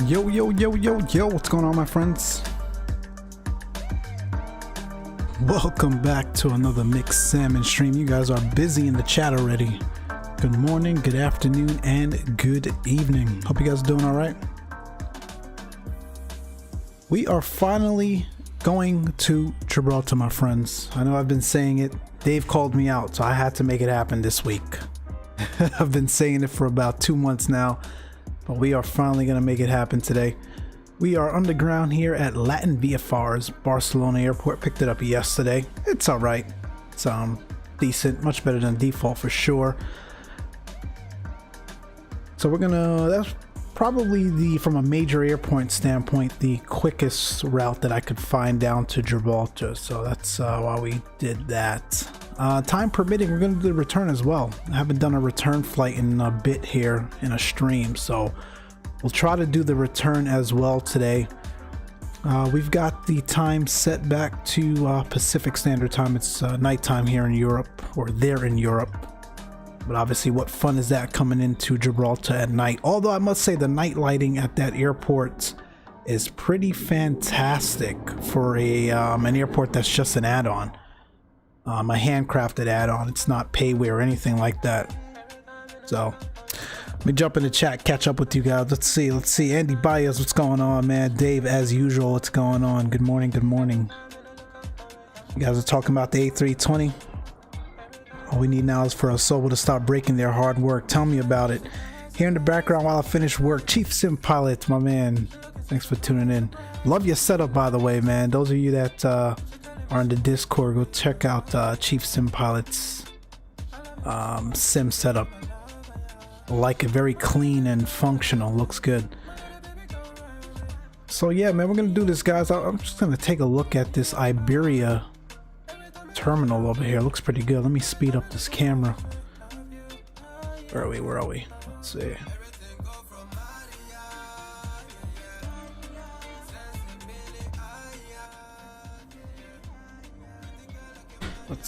Yo, yo, yo, yo, yo, what's going on, my friends? Welcome back to another Micslmn stream. You guys are busy in the chat already. Good morning, good afternoon, and good evening. Hope you guys are doing all right. We are finally going to Gibraltar, my friends. I know I've been saying it. Dave called me out, so I had to make it happen this week. I've been saying it for about 2 months now, but we are finally going to make it happen today. We are underground here at Latin VFR's Barcelona airport. Picked it up yesterday. It's all right. It's decent, much better than default for sure. So we're gonna, that's probably from a major airport standpoint, the quickest route that I could find down to Gibraltar. So that's why we did that. Time permitting, we're gonna do the return as well. I haven't done a return flight in a bit here in a stream, so we'll try to do the return as well today. We've got the time set back to Pacific Standard Time. It's nighttime here in Europe, or there in Europe. But obviously, what fun is that coming into Gibraltar at night? Although I must say the night lighting at that airport is pretty fantastic for an airport that's just an add-on. A handcrafted add-on. It's not payware or anything like that. So let me jump in the chat, catch up with you guys. Let's see. Andy Baez, what's going on, man? Dave, as usual, what's going on? Good morning, good morning. You guys are talking about the A320. All we need now is for Asobo to stop breaking their hard work. Tell me about it. Here in the background while I finish work, Chief Sim Pilot, my man. Thanks for tuning in. Love your setup, by the way, man. Those of you that are in the Discord, go check out Chief Sim Pilot's sim setup. I like it, very clean and functional. Looks good. So yeah, man, we're gonna do this, guys. I'm just gonna take a look at this Iberia terminal over here. Looks pretty good. Let me speed up this camera. Where are we? Let's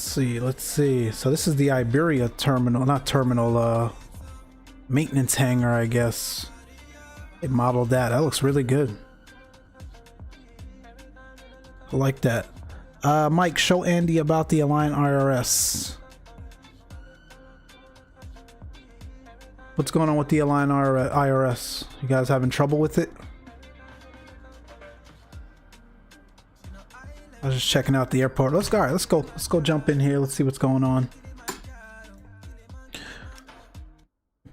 see. Let's see. So this is the Iberia terminal, not terminal, maintenance hangar, I guess. They modeled that. That looks really good. I like that. Mike, show Andy about the Align IRS. What's going on with the Align IRS? You guys having trouble with it? I was just checking out the airport. Let's go jump in here. Let's see what's going on.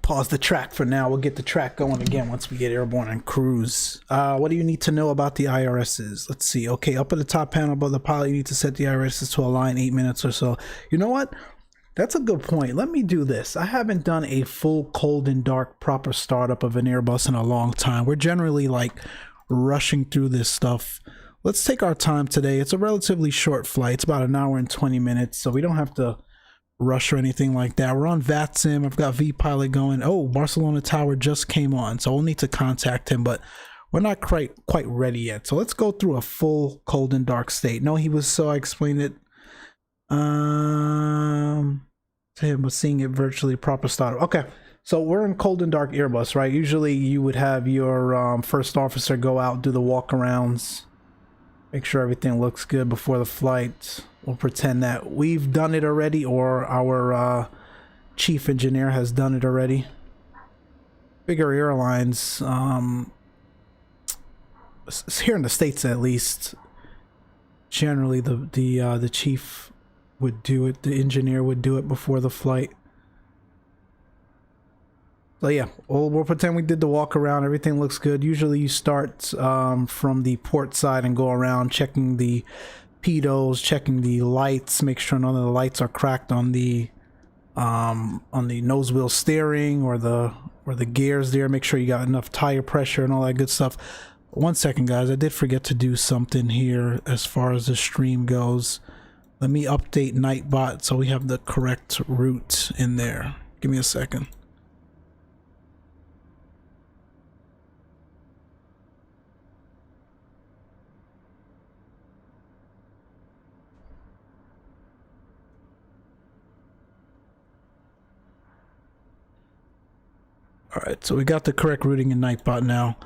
Pause the track for now. We'll get the track going again once we get airborne and cruise. What do you need to know about the IRSs? Let's see. Okay, up at the top panel above the pilot, you need to set the IRSs to align 8 minutes or so. You know what? That's a good point. Let me do this. I haven't done a full cold and dark proper startup of an Airbus in a long time. We're generally like rushing through this stuff. Let's take our time today. It's a relatively short flight. It's about an hour and 20 minutes, so we don't have to rush or anything like that. We're on VATSIM. I've got VPilot going. Oh, Barcelona Tower just came on, so we'll need to contact him, but we're not quite ready yet. So let's go through a full cold and dark state. No, he was, so I explained it to him, was seeing it virtually proper startup. Okay, so we're in cold and dark Airbus, right? Usually you would have your first officer go out, do the walk-arounds, make sure everything looks good before the flight. We'll pretend that we've done it already, or our chief engineer has done it already. Bigger airlines, here in the States at least, generally the chief would do it, the engineer would do it before the flight. So yeah, we'll pretend we did the walk around. Everything looks good. Usually you start from the port side and go around checking the pedos, checking the lights, make sure none of the lights are cracked on the nose wheel steering or the gears there. Make sure you got enough tire pressure and all that good stuff. 1 second, guys. I did forget to do something here as far as the stream goes. Let me update Nightbot so we have the correct route in there. Give me a second. All right, so we got the correct routing in Nightbot now.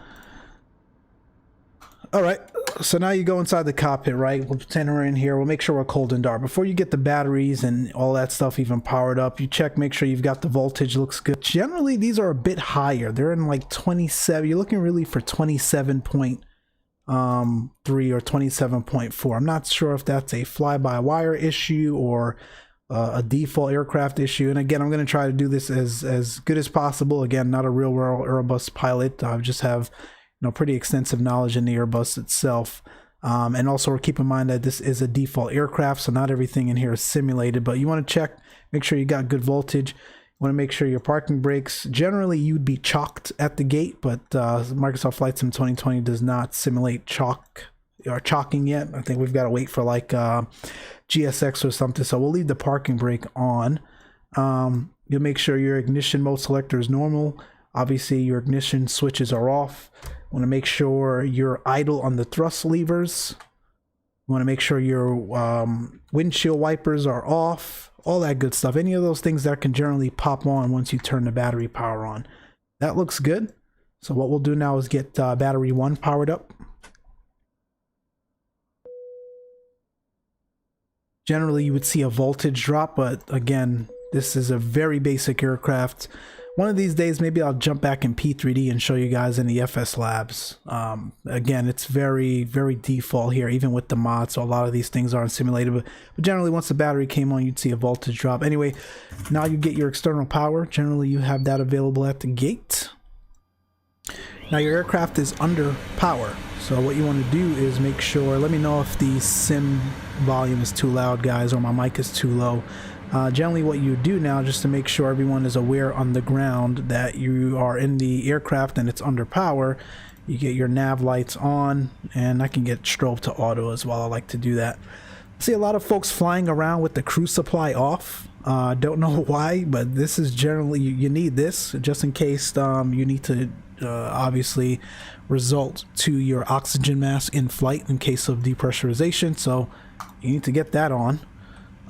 All right, so now you go inside the cockpit, right? We'll pretend we're in here. We'll make sure we're cold and dark. Before you get the batteries and all that stuff even powered up, you check, make sure you've got the voltage, looks good. Generally, these are a bit higher. They're in like 27. You're looking really for 27.3 or 27.4. I'm not sure if that's a fly-by-wire issue or a default aircraft issue. And again, I'm going to try to do this as good as possible. Again, not a real-world Airbus pilot. I just have pretty extensive knowledge in the Airbus itself. And also keep in mind that this is a default aircraft, so not everything in here is simulated, but you want to check, make sure you got good voltage. You want to make sure your parking brakes, generally you'd be chalked at the gate, but Microsoft Flight Sim 2020 does not simulate chalking yet. I think we've got to wait for like GSX or something, so we'll leave the parking brake on. You'll make sure your ignition mode selector is normal. Obviously your ignition switches are off. Want to make sure you're idle on the thrust levers. You want to make sure your windshield wipers are off, all that good stuff. Any of those things that can generally pop on once you turn the battery power on. That looks good. So what we'll do now is get battery 1 powered up. Generally you would see a voltage drop, but again, this is a very basic aircraft. One of these days, maybe I'll jump back in P3D and show you guys in the FSLABS. Again, it's very, very default here, even with the mods. So a lot of these things aren't simulated, but generally once the battery came on, you'd see a voltage drop. Anyway, now you get your external power. Generally, you have that available at the gate. Now your aircraft is under power. So what you want to do is make sure, let me know if the sim volume is too loud, guys, or my mic is too low. Generally what you do now, just to make sure everyone is aware on the ground that you are in the aircraft and it's under power, you get your nav lights on, and I can get strobe to auto as well. I like to do that. I see a lot of folks flying around with the cruise supply off. Don't know why, but this is generally, you need this just in case you need to obviously result to your oxygen mask in flight in case of depressurization, so you need to get that on.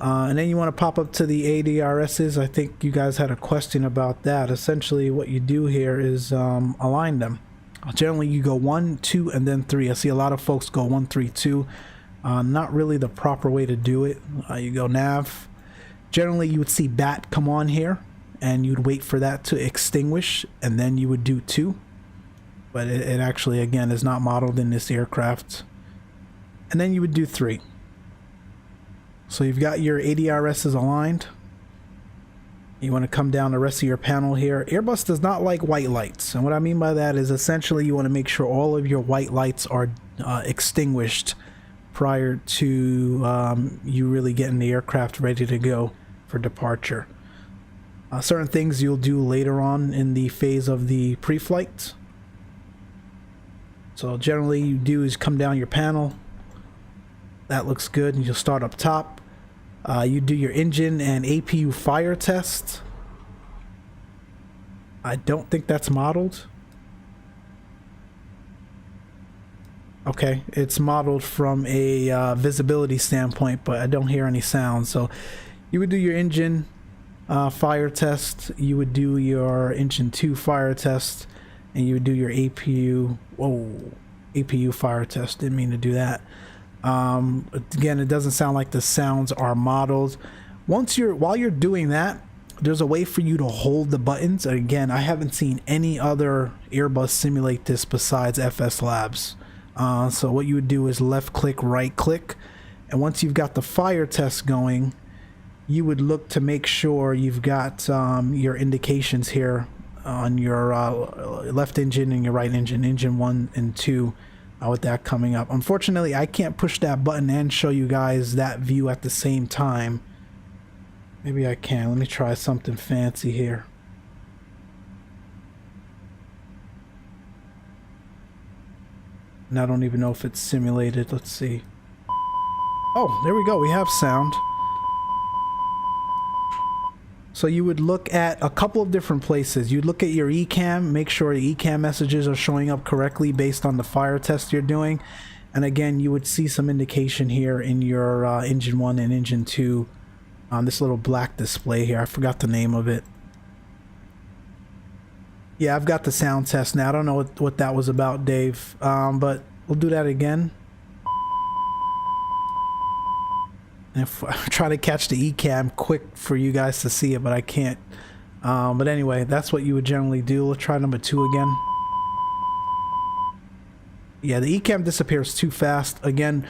And then you want to pop up to the ADRSs. I think you guys had a question about that. Essentially what you do here is align them. Generally you go 1, 2, and then 3. I see a lot of folks go 1, 3, 2. Not really the proper way to do it. You go nav. Generally you would see BAT come on here, and you'd wait for that to extinguish, and then you would do 2. But it actually, again, is not modeled in this aircraft. And then you would do 3. So you've got your ADRSs aligned. You want to come down the rest of your panel here. Airbus does not like white lights. And what I mean by that is essentially you want to make sure all of your white lights are extinguished prior to you really getting the aircraft ready to go for departure. Certain things you'll do later on in the phase of the pre-flight. So generally you do is come down your panel. That looks good, and you'll start up top. You do your engine and APU fire test. I don't think that's modeled. Okay, it's modeled from a visibility standpoint, but I don't hear any sound. So you would do your engine fire test. You would do your engine 2 fire test, and you would do your APU. Whoa, APU fire test. Didn't mean to do that. Again, it doesn't sound like the sounds are modeled. While you're doing that, there's a way for you to hold the buttons. Again, I haven't seen any other Airbus simulate this besides FSLABS. So what you would do is left click, right click, and once you've got the fire test going, you would look to make sure you've got your indications here on your left engine and your right engine, engine 1 and 2. With that coming up. Unfortunately, I can't push that button and show you guys that view at the same time. Maybe I can. Let me try something fancy here. And I don't even know if it's simulated. Let's see. Oh, there we go. We have sound. So you would look at a couple of different places. You'd look at your ECAM, make sure the ECAM messages are showing up correctly based on the fire test you're doing. And again, you would see some indication here in your engine 1 and engine 2 on this little black display here. I forgot the name of it. Yeah, I've got the sound test now. I don't know what that was about, Dave. But We'll do that again. And if I try to catch the ECAM quick for you guys to see it, but I can't. But anyway, that's what you would generally do. Let's try number 2 again. Yeah, the ECAM disappears too fast. Again,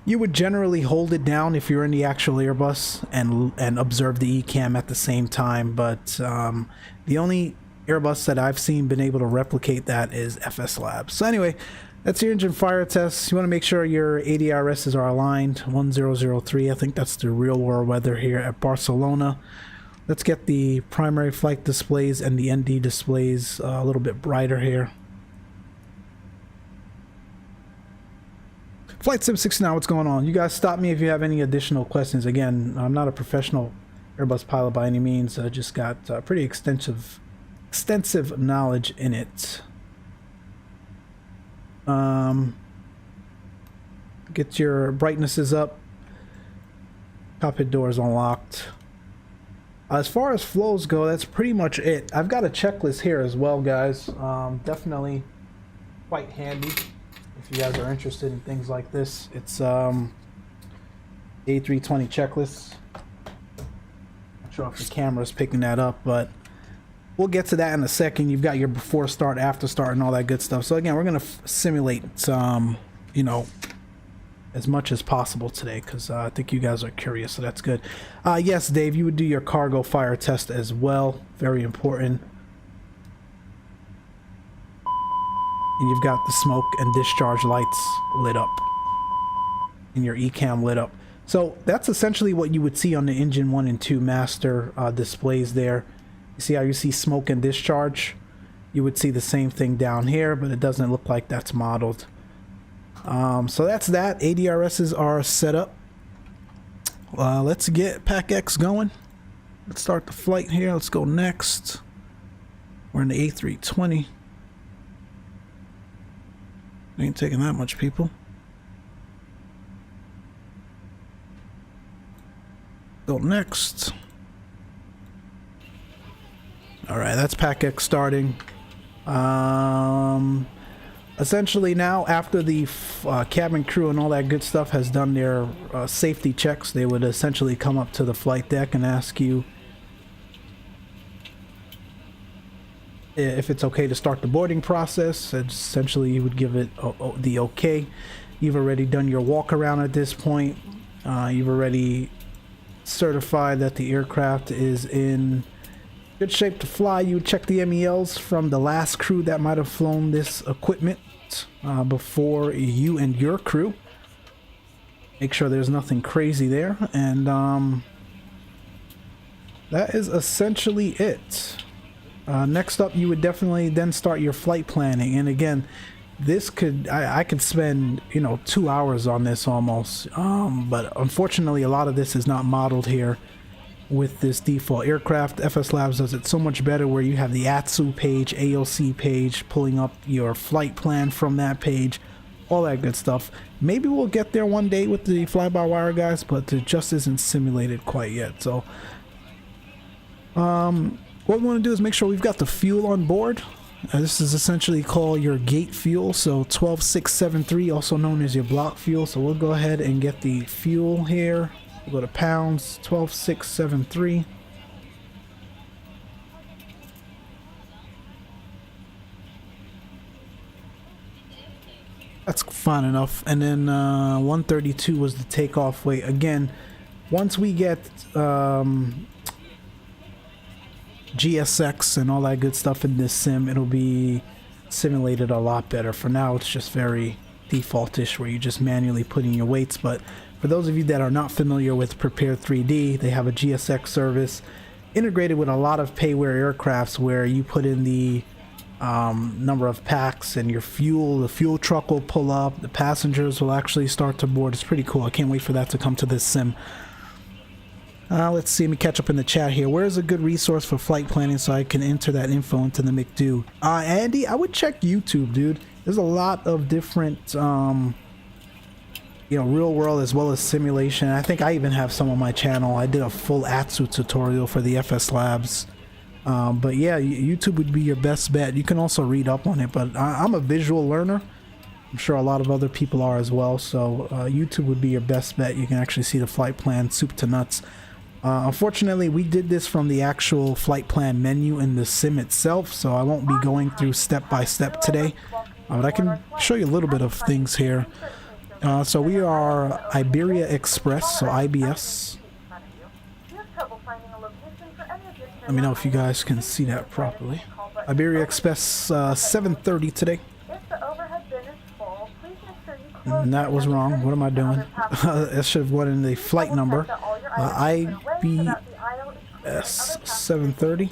you would generally hold it down if you're in the actual Airbus and observe the ECAM at the same time. But the only Airbus that I've seen been able to replicate that is FSLABS. So anyway, that's your engine fire test. You want to make sure your ADRSs are aligned. 1003, I think that's the real world weather here at Barcelona. Let's get the primary flight displays and the ND displays a little bit brighter here. Flight Sim 69, what's going on? You guys stop me if you have any additional questions. Again, I'm not a professional Airbus pilot by any means. I just got pretty extensive knowledge in it. Get your brightnesses up. Cockpit doors unlocked. As far as flows go, that's pretty much it. I've got a checklist here as well, guys. Definitely quite handy if you guys are interested in things like this. It's A320 checklist. Not sure if the camera's picking that up, but we'll get to that in a second. You've got your before start, after start, and all that good stuff. So again, we're gonna simulate some, you know, as much as possible today, because I think you guys are curious, so that's good. Yes, Dave, you would do your cargo fire test as well. Very important. And you've got the smoke and discharge lights lit up and your ECAM lit up. So that's essentially what you would see on the engine 1 and 2 master displays there. You see how you see smoke and discharge? You would see the same thing down here, but it doesn't look like that's modeled. So that's that. ADRSs are set up. Let's get Pack X going. Let's start the flight here. Let's go next. We're in the A320. Ain't taking that much, people. Go next. Alright, that's Pack X starting. Essentially now, after the cabin crew and all that good stuff has done their safety checks, they would essentially come up to the flight deck and ask you if it's okay to start the boarding process. Essentially, you would give it the okay. You've already done your walk around at this point. You've already certified that the aircraft is in good shape to fly. You would check the MELs from the last crew that might have flown this equipment before you and your crew. Make sure there's nothing crazy there, and that is essentially it. Next up, you would definitely then start your flight planning, and again, this could I could spend, you know, 2 hours on this almost, but unfortunately a lot of this is not modeled here with this default aircraft. FSLABS does it so much better, where you have the ATSU page, AOC page, pulling up your flight plan from that page, all that good stuff. Maybe we'll get there one day with the fly-by-wire guys, but it just isn't simulated quite yet. So what we want to do is make sure we've got the fuel on board. This is essentially called your gate fuel, so 12673, also known as your block fuel. So we'll go ahead and get the fuel here. We'll go to pounds, 12673. That's fine enough. And then 132 was the takeoff weight. Again, once we get GSX and all that good stuff in this sim, it'll be simulated a lot better. For now, it's just very defaultish, where you just manually put in your weights. But for those of you that are not familiar with Prepare 3D, they have a GSX service integrated with a lot of payware aircrafts, where you put in the number of packs and your fuel. The fuel truck will pull up, the passengers will actually start to board. It's pretty cool. I can't wait for that to come to this sim. Let's see, let me catch up in the chat here. Where's a good resource for flight planning so I can enter that info into the McDo? Andy, I would check YouTube, dude. There's a lot of different, you know, real world as well as simulation. I think I even have some on my channel. I did a full ATSU tutorial for the FSLABS. But yeah, YouTube would be your best bet. You can also read up on it, but I'm a visual learner. I'm sure a lot of other people are as well. So YouTube would be your best bet. You can actually see the flight plan soup to nuts. Unfortunately, we did this from the actual flight plan menu in the sim itself, so I won't be going through step by step today. But I can show you a little bit of things here. So we are Iberia Express, so IBS. Let me know if you guys can see that properly. Iberia Express 7:30 today. And that was wrong. What am I doing? That should have went in the flight number. IBS 7:30.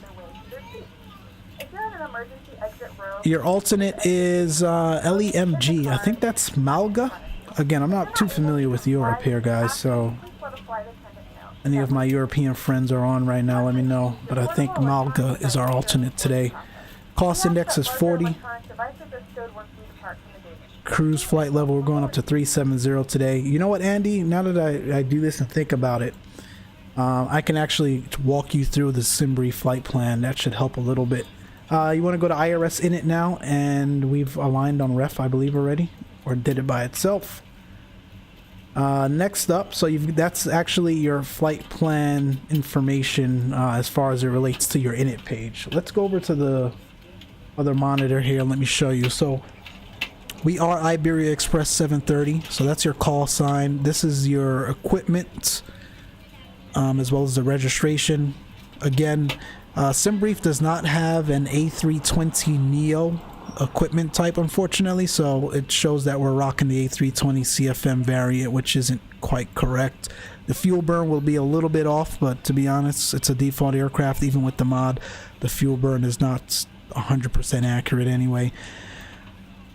Your alternate is LEMG. I think that's Malga. Again, I'm not too familiar with Europe here, guys, so any of my European friends are on right now, let me know. But I think Malga is our alternate today. Cost index is 40. Cruise flight level, we're going up to 370 today. You know what, Andy? Now that I do this and think about it, I can actually walk you through the SimBrief flight plan. That should help a little bit. You want to go to IRS init now, and we've aligned on ref, I believe, already, or did it by itself. Next up, so that's actually your flight plan information as far as it relates to your init page. Let's go over to the other monitor here and let me show you. So we are Iberia Express 730, so that's your call sign. This is your equipment, as well as the registration. Again, SimBrief does not have an A320neo equipment type, unfortunately, so it shows that we're rocking the A320 CFM variant, which isn't quite correct. The fuel burn will be a little bit off, but to be honest, it's a default aircraft. Even with the mod, the fuel burn is not 100% accurate anyway.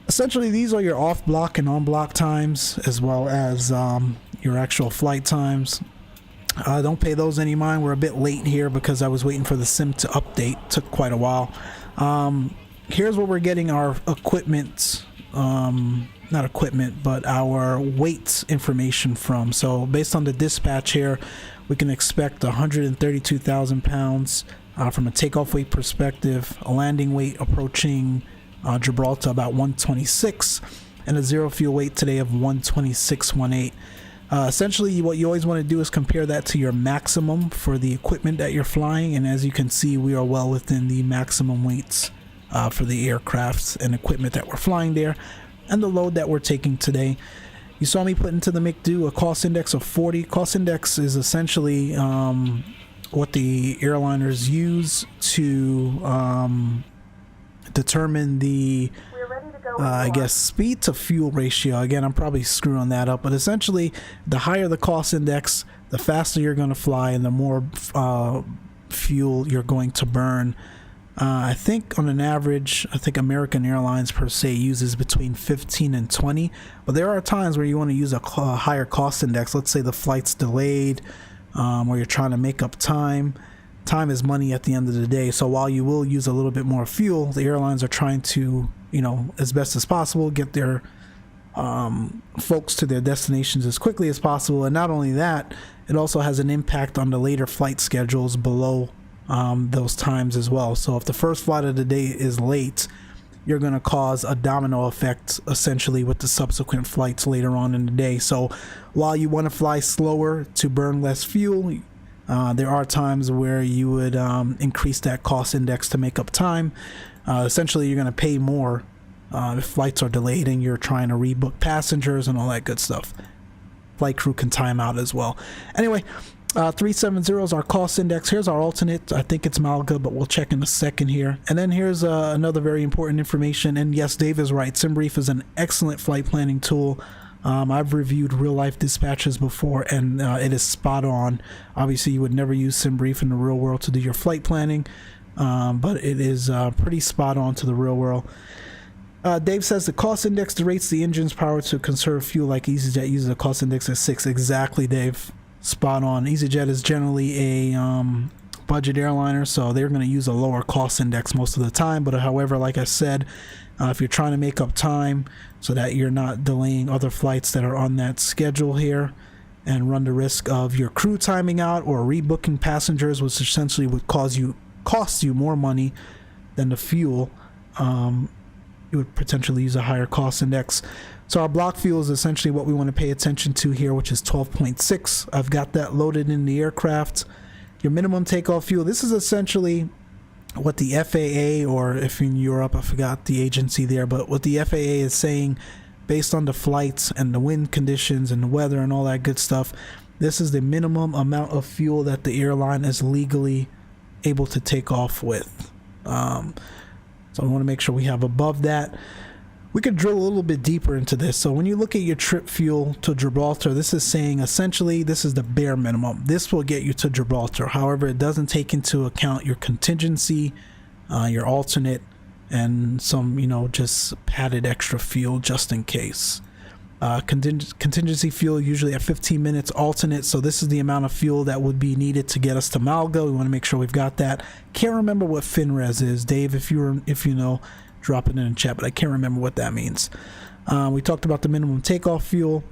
Essentially, these are your off-block and on-block times, as well as your actual flight times. Don't pay those any mind. We're a bit late here because I was waiting for the sim to update. Took quite a while. Here's where we're getting our equipment, not equipment, but our weight information from. So based on the dispatch here, we can expect 132,000 pounds from a takeoff weight perspective, a landing weight approaching Gibraltar about 126, and a zero fuel weight today of 126.18. Essentially, what you always want to do is compare that to your maximum for the equipment that you're flying, and as you can see, we are well within the maximum weights for the aircrafts and equipment that we're flying there, and the load that we're taking today. You saw me put into the McDo a cost index of 40. Cost index is essentially what the airliners use to determine the I guess speed to fuel ratio. Again, I'm probably screwing that up, but essentially the higher the cost index, the faster you're going to fly and the more fuel you're going to burn. I think on an average, I think American Airlines per se uses between 15 and 20, but there are times where you want to use a higher cost index. Let's say the flight's delayed, or you're trying to make up time. Time is money at the end of the day, so while you will use a little bit more fuel, the airlines are trying to, you know, as best as possible, get their folks to their destinations as quickly as possible. And not only that, it also has an impact on the later flight schedules below those times as well. So if the first flight of the day is late, you're going to cause a domino effect essentially with the subsequent flights later on in the day. So while you want to fly slower to burn less fuel, there are times where you would increase that cost index to make up time. Essentially, you're going to pay more if flights are delayed and you're trying to rebook passengers and all that good stuff. Flight crew can time out as well. Anyway, 370 is our cost index. Here's our alternate. I think it's Malga, but we'll check in a second here. And then here's another very important information. And yes, Dave is right. SimBrief is an excellent flight planning tool. I've reviewed real-life dispatches before, and it is spot on. Obviously, you would never use SimBrief in the real world to do your flight planning, but it is pretty spot on to the real world. Dave says the cost index derates the engine's power to conserve fuel like EasyJet uses a cost index of 6. Exactly, Dave. Spot on. EasyJet is generally a budget airliner, so they're going to use a lower cost index most of the time. But however, like I said, if you're trying to make up time so that you're not delaying other flights that are on that schedule here and run the risk of your crew timing out or rebooking passengers, which essentially would cost you more money than the fuel, you you would potentially use a higher cost index. So our block fuel is essentially what we want to pay attention to here, which is 12.6. I've got that loaded in the aircraft. Your minimum takeoff fuel, this is essentially what the FAA, or if in Europe, I forgot the agency there, but what the FAA is saying based on the flights and the wind conditions and the weather and all that good stuff. This is the minimum amount of fuel that the airline is legally able to take off with. So I want to make sure we have above that. We could drill a little bit deeper into this. So when you look at your trip fuel to Gibraltar, this is saying essentially this is the bare minimum. This will get you to Gibraltar. However, it doesn't take into account your contingency, your alternate, and some, you know, just padded extra fuel just in case. Contingency fuel usually at 15 minutes, alternate. So this is the amount of fuel that would be needed to get us to Malga. We want to make sure we've got that. Can't remember what FinRes is, Dave. If you know, drop it in the chat, but I can't remember what that means. We talked about the minimum takeoff fuel.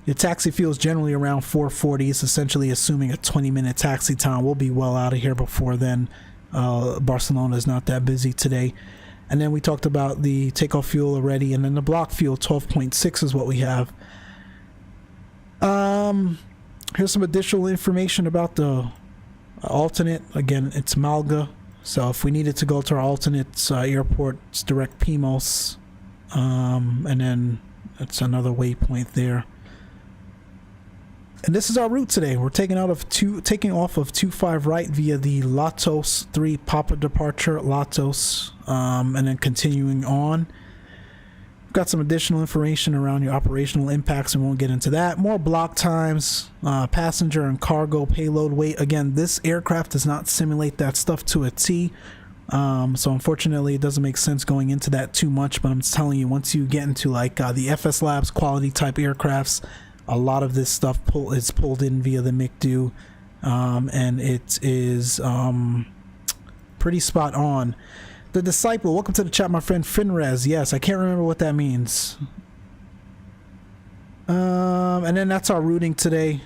Your taxi fuel is generally around 440. It's essentially assuming a 20-minute taxi time. We'll be well out of here before then. Barcelona is not that busy today. And then we talked about the takeoff fuel already, and then the block fuel, 12.6 is what we have. Here's some additional information about the alternate. Again, it's Malga. So if we needed to go to our alternate airport, it's direct PMOS. And then it's another waypoint there. And this is our route today. We're taking off of 25 right via the Latos 3 Papa departure, Latos, and then continuing on. We've got some additional information around your operational impacts, and we won't get into that. More block times, passenger and cargo payload weight. Again, this aircraft does not simulate that stuff to a T. So unfortunately, it doesn't make sense going into that too much, but I'm telling you, once you get into like the FSLABS quality type aircrafts, a lot of this stuff is pulled in via the MCDU, and it is pretty spot on. The Disciple, welcome to the chat, my friend Finrez. Yes, I can't remember what that means. And then that's our routing today.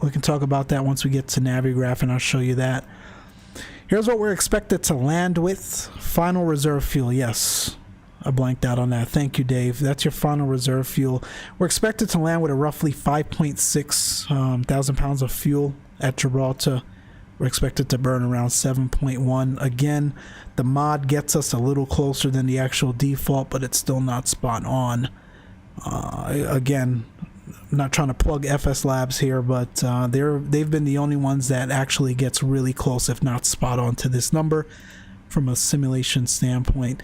We can talk about that once we get to Navigraph, and I'll show you that. Here's what we're expected to land with. Final reserve fuel, yes. I blanked out on that. Thank you, Dave. That's your final reserve fuel. We're expected to land with a roughly 5.6 thousand pounds of fuel at Gibraltar. We're expected to burn around 7.1. Again, the mod gets us a little closer than the actual default, but it's still not spot on. Again, I'm not trying to plug FSLABS here, but they've been the only ones that actually gets really close, if not spot on, to this number from a simulation standpoint.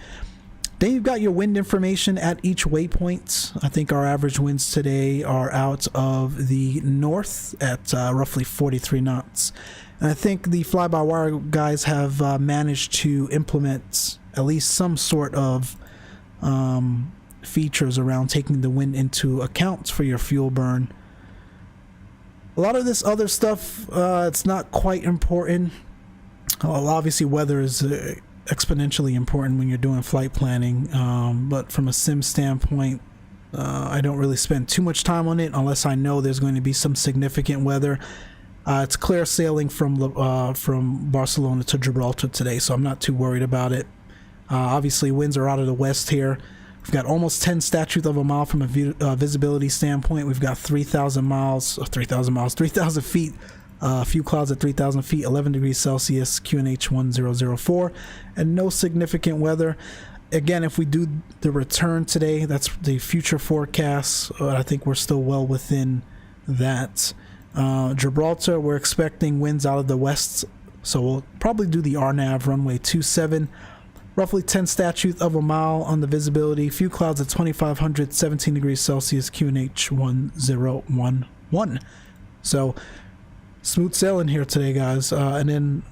Then you've got your wind information at each waypoint. I think our average winds today are out of the north at roughly 43 knots. And I think the fly-by-wire guys have managed to implement at least some sort of features around taking the wind into account for your fuel burn. A lot of this other stuff, it's not quite important. Well, obviously weather is exponentially important when you're doing flight planning, but from a sim standpoint, I don't really spend too much time on it unless I know there's going to be some significant weather. It's clear sailing from Barcelona to Gibraltar today, so I'm not too worried about it. Obviously winds are out of the west here. We've got almost 10 statutes of a mile from a visibility standpoint. We've got 3,000 feet. A few clouds at 3,000 feet, 11 degrees Celsius, QNH 1004, and no significant weather. Again, if we do the return today, that's the future forecast. I think we're still well within that. Gibraltar, we're expecting winds out of the west, so we'll probably do the RNAV runway 27. Roughly 10 statutes of a mile on the visibility. Few clouds at 2,500, 17 degrees Celsius, QNH 1011. So smooth sailing here today, guys. And then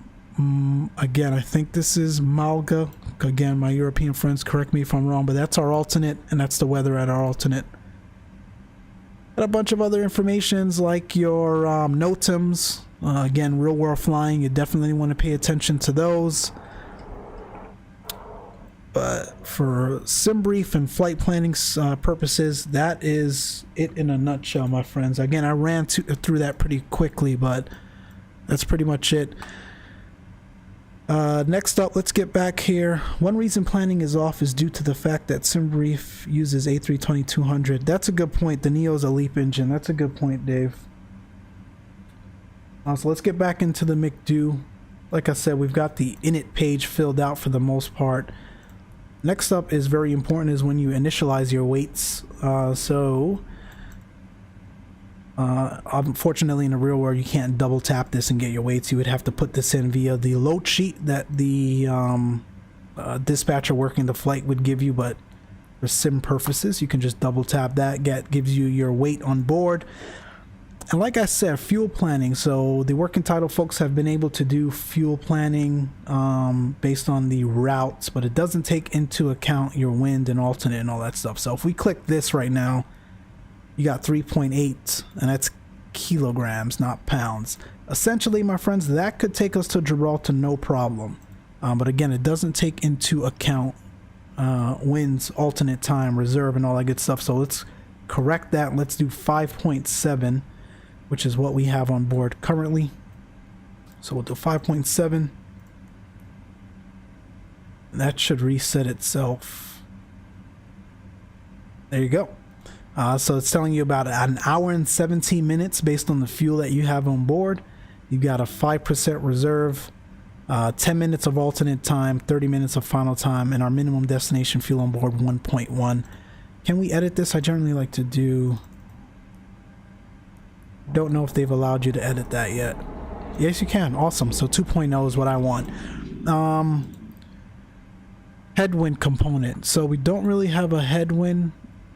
again, I think this is Malga. Again, my European friends, correct me if I'm wrong, but that's our alternate, and that's the weather at our alternate. And a bunch of other informations like your NOTAMs. Again, real world flying, you definitely want to pay attention to those. But for sim brief and flight planning purposes, that is it in a nutshell, my friends. Again, I ran through that pretty quickly, but that's pretty much it. Next up, let's get back here. One reason planning is off is due to the fact that SimBrief uses A320-200. That's a good point. The Neo's a LEAP engine. That's a good point, Dave. So let's get back into the McDo. Like I said, we've got the init page filled out for the most part. Next up is very important is when you initialize your weights. Unfortunately in the real world you can't double tap this and get your weights. You would have to put this in via the load sheet that the dispatcher working the flight would give you, but for sim purposes you can just double tap that, gives you your weight on board. And like I said, fuel planning. So the working title folks have been able to do fuel planning based on the routes, but it doesn't take into account your wind and alternate and all that stuff. So if we click this right now, you got 3.8, and that's kilograms, not pounds. Essentially, my friends, that could take us to Gibraltar no problem. But again, it doesn't take into account winds, alternate time, reserve, and all that good stuff. So let's correct that. Let's do 5.7, which is what we have on board currently. So we'll do 5.7. That should reset itself. There you go. So it's telling you about an hour and 17 minutes based on the fuel that you have on board. You've got a 5% reserve, 10 minutes of alternate time, 30 minutes of final time, and our minimum destination fuel on board 1.1. Can we edit this? I generally like to do... Don't know if they've allowed you to edit that yet. Yes, you can. Awesome. So 2.0 is what I want. Headwind component. So we don't really have a headwind.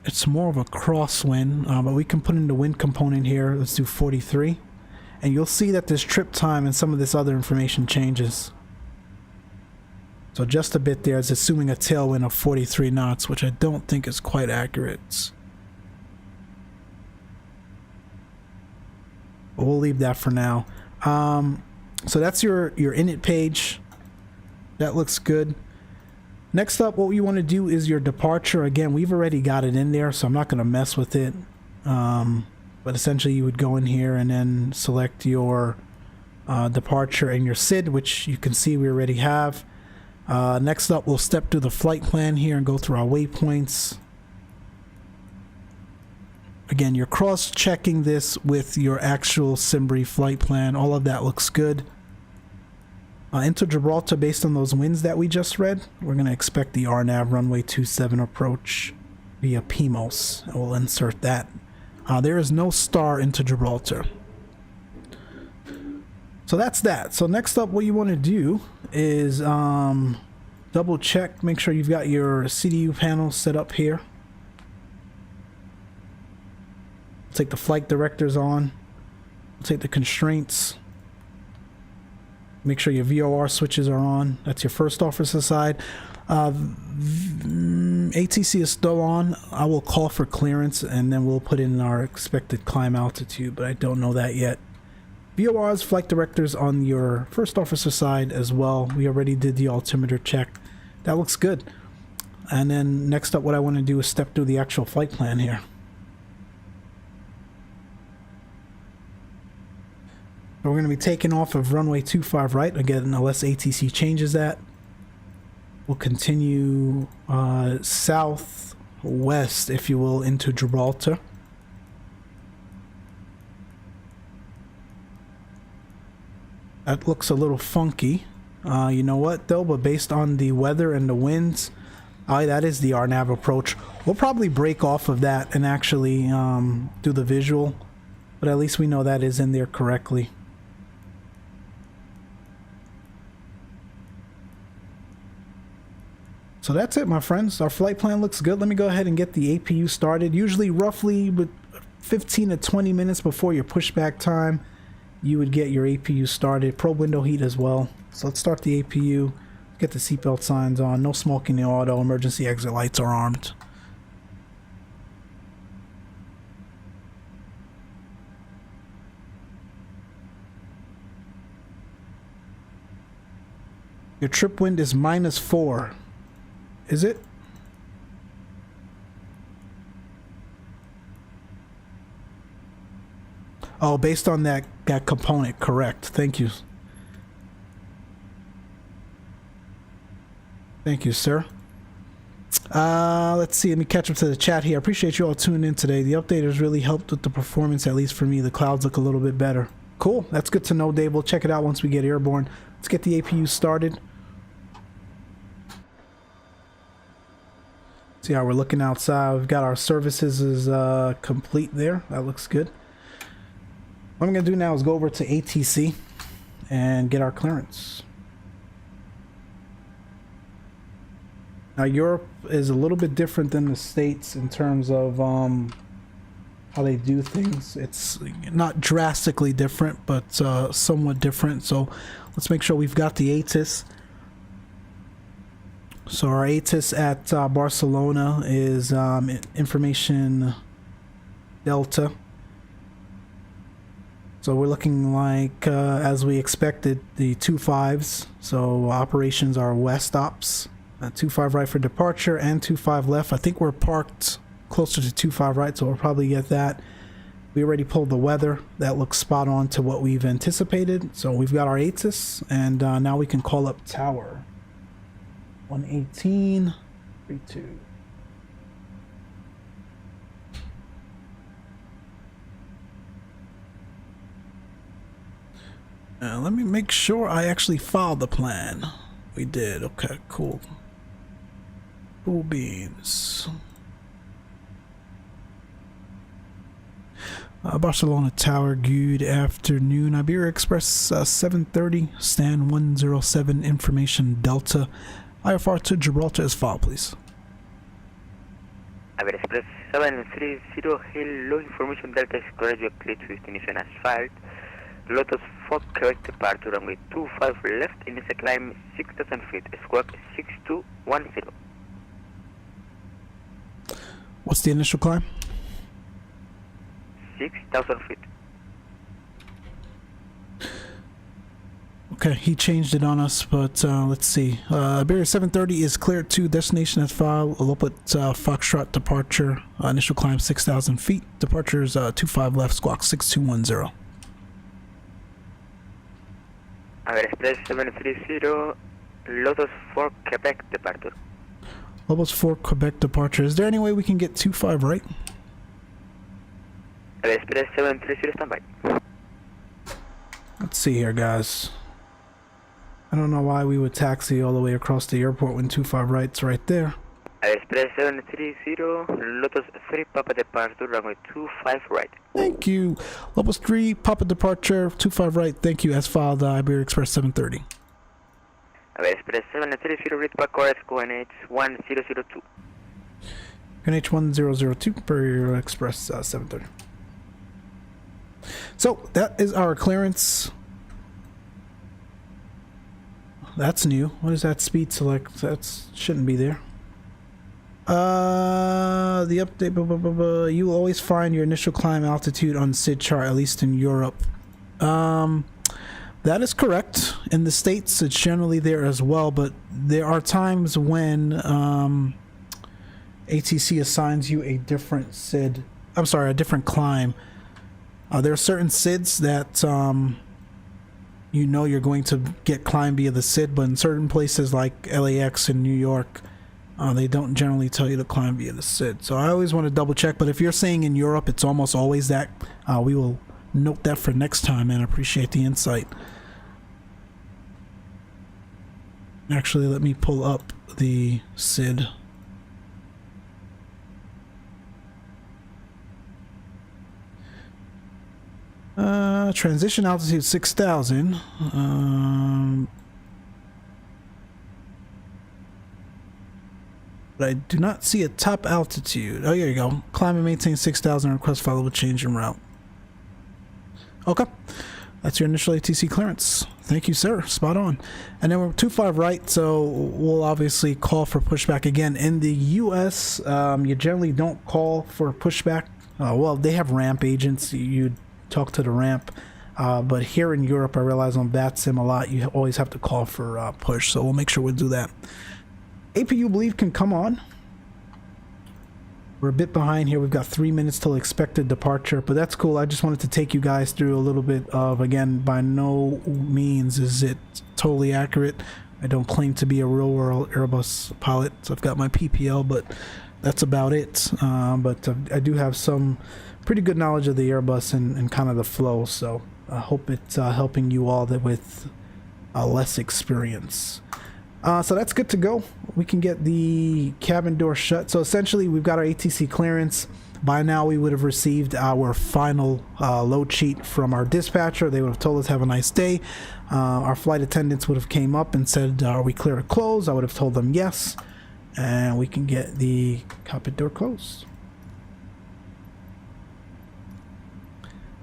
It's more of a crosswind, but we can put in the wind component here. Let's do 43. And you'll see that this trip time and some of this other information changes. So just a bit there. It's assuming a tailwind of 43 knots, which I don't think is quite accurate. But we'll leave that for now. So that's your init page. That looks good. Next up, what you want to do is your departure. Again, we've already got it in there, so I'm not going to mess with it. But essentially, you would go in here and then select your departure and your SID, which you can see we already have. Next up, we'll step through the flight plan here and go through our waypoints. Again, you're cross-checking this with your actual SimBrief flight plan. All of that looks good. Into Gibraltar, based on those winds that we just read, we're going to expect the RNAV runway 27 approach via PMOS. And we'll insert that. There is no star into Gibraltar. So that's that. So next up, what you want to do is double check, make sure you've got your CDU panel set up here. Take the flight directors on. Take the constraints. Make sure your VOR switches are on. That's your first officer side. ATC is still on. I will call for clearance and then we'll put in our expected climb altitude, but I don't know that yet. VORs, flight directors on your first officer side as well. We already did the altimeter check. That looks good. And then next up, what I want to do is step through the actual flight plan here. We're going to be taking off of runway 25 right, again, unless ATC changes that. We'll continue southwest, if you will, into Gibraltar. That looks a little funky. You know what, though? But based on the weather and the winds, that is the RNAV approach. We'll probably break off of that and actually do the visual. But at least we know that is in there correctly. So that's it, my friends. Our flight plan looks good. Let me go ahead and get the APU started. Usually roughly 15 to 20 minutes before your pushback time, you would get your APU started. Probe window heat as well. So let's start the APU. Get the seatbelt signs on. No smoking in the auto. Emergency exit lights are armed. Your trip wind is -4. Is it? Oh, based on that component, correct. Thank you. Thank you, sir. Let's see. Let me catch up to the chat here. I appreciate you all tuning in today. The update has really helped with the performance, at least for me. The clouds look a little bit better. Cool. That's good to know, Dave. We'll check it out once we get airborne. Let's get the APU started. See how we're looking outside. We've got our services is complete there. That looks good. What I'm going to do now is go over to ATC and get our clearance. Now, Europe is a little bit different than the States in terms of how they do things. It's not drastically different, but somewhat different. So let's make sure we've got the ATIS. So our ATIS at Barcelona is information Delta. So we're looking like, as we expected, the 2.5s. So operations are west ops. 2.5 right for departure and 2.5 left. I think we're parked closer to 2.5 right, so we'll probably get that. We already pulled the weather. That looks spot on to what we've anticipated. So we've got our ATIS, and now we can call up tower. 118.32. Let me make sure I actually filed the plan. We did. Okay, cool. Cool beans. Barcelona Tower, good afternoon. Iberia Express 730, Stan 107, information Delta. IFR to Gibraltar as file, please. Iberia Express 730, hello, information Delta is correct, you clear to destination as filed. Lotus 4 correct departure runway 25 left, initial climb 6,000 feet, squawk 6210. What's the initial climb? 6,000 feet. Okay, he changed it on us, but let's see. Iberia 730 is cleared to destination as file. Lopet Foxtrot departure. Initial climb 6,000 feet. Departure is 25 left, squawk 6210. Iberia Express 730, Lotus 4 Quebec departure. Lotus 4 Quebec departure. Is there any way we can get 25 right? Iberia Express 730, standby. Let's see here, guys. I don't know why we would taxi all the way across the airport when 25 right's right there. Express 730, Lotus 3 Papa departure, runway 25 right. Thank you. Lotus 3 Papa departure, 25 right. Thank you. As filed, Iberia Express 730. Iberia Express 730, read back correct, QNH 1002. QNH 1002, Iberia Express 730. So that is our clearance. That's new. What is that speed select? That shouldn't be there. The update, you will always find your initial climb altitude on SID chart, at least in Europe. That is correct. In the States, it's generally there as well, but there are times when ATC assigns you a different SID. I'm sorry, a different climb. There are certain SIDs that you know you're going to get climb via the SID, but in certain places like LAX and New York, they don't generally tell you to climb via the SID. So I always want to double check, but if you're saying in Europe it's almost always that, we will note that for next time and appreciate the insight. Actually, let me pull up the SID. Transition altitude 6,000. But I do not see a top altitude. Oh, here you go. Climb and maintain 6,000. Request follow with change in route. Okay. That's your initial ATC clearance. Thank you, sir. Spot on. And then we're 25 right, so we'll obviously call for pushback again. In the US, you generally don't call for pushback. Well, they have ramp agents. You talk to the ramp. But here in Europe, I realize on VATSIM a lot, you always have to call for push. So we'll make sure we do that. APU believe can come on. We're a bit behind here. We've got 3 minutes till expected departure, but that's cool. I just wanted to take you guys through a little bit of, again, by no means is it totally accurate. I don't claim to be a real world Airbus pilot. So I've got my PPL, but that's about it. But I do have some pretty good knowledge of the Airbus and kind of the flow. So I hope it's helping you all with less experience. So that's good to go. We can get the cabin door shut. So essentially we've got our ATC clearance. By now we would have received our final load sheet from our dispatcher. They would have told us have a nice day. Our flight attendants would have came up and said, are we clear to close? I would have told them yes. And we can get the cockpit door closed.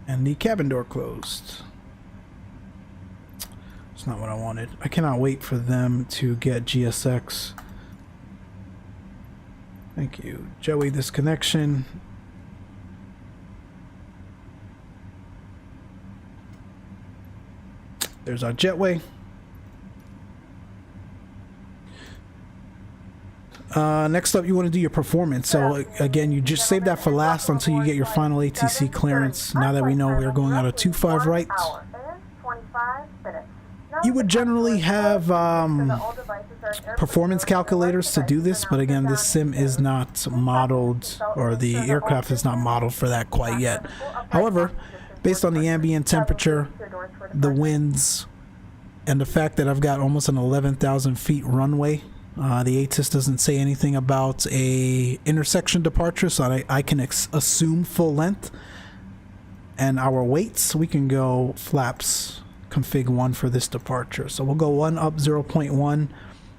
And the cabin door closed. It's not what I wanted. I cannot wait for them to get GSX. Thank you. Joey, this connection. There's our jetway. Next up, you want to do your performance. So again, you just save that for last until you get your final ATC clearance. Now that we know we're going out of 2.5 right. You would generally have performance calculators to do this, but again, this sim is not modeled, or the aircraft is not modeled for that quite yet. However, based on the ambient temperature, the winds, and the fact that I've got almost an 11,000 feet runway, the ATIS doesn't say anything about a intersection departure, so I can assume full length. And our weights, we can go flaps config 1 for this departure. So we'll go 1 up 0.1,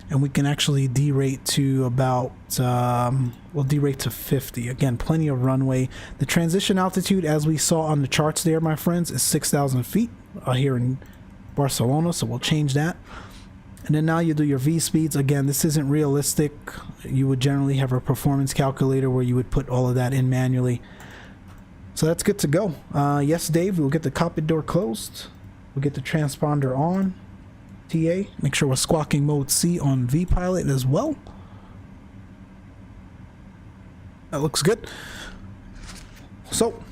and we can actually derate to about, we'll derate to 50. Again, plenty of runway. The transition altitude, as we saw on the charts there, my friends, is 6,000 feet here in Barcelona, so we'll change that. And then now you do your V speeds. Again, this isn't realistic. You would generally have a performance calculator where you would put all of that in manually. So that's good to go. Yes, Dave, we'll get the cockpit door closed. We'll get the transponder on. TA. Make sure we're squawking mode C on VPilot as well. That looks good. So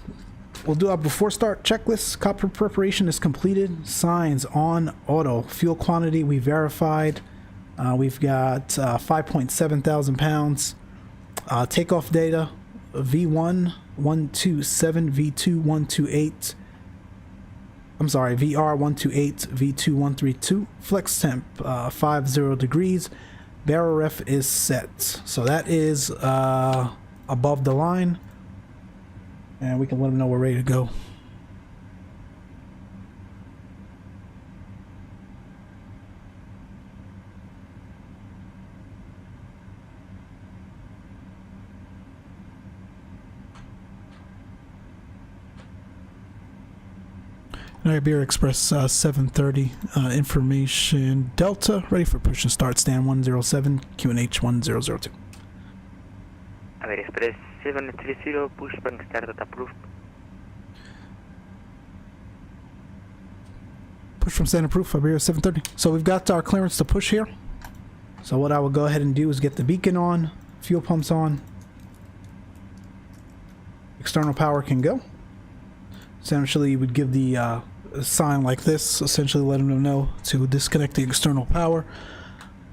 we'll do our before start checklist. Cockpit preparation is completed. Signs on auto. Fuel quantity we verified. We've got 5.7 thousand pounds. Takeoff data. V1 127, V2 128. I'm sorry, VR 128, V2 132. Flex temp 50 degrees. Barrel ref is set. So that is above the line. And we can let them know we're ready to go. Iberia Express 730 information Delta, ready for push and start, stand 107, QNH 1002. Iberia Express 730, push and start at approved. Push from stand approved, Iberia 730. So we've got our clearance to push here. So what I will go ahead and do is get the beacon on, fuel pumps on, external power can go. Essentially, you would give the sign like this, essentially letting them know to disconnect the external power.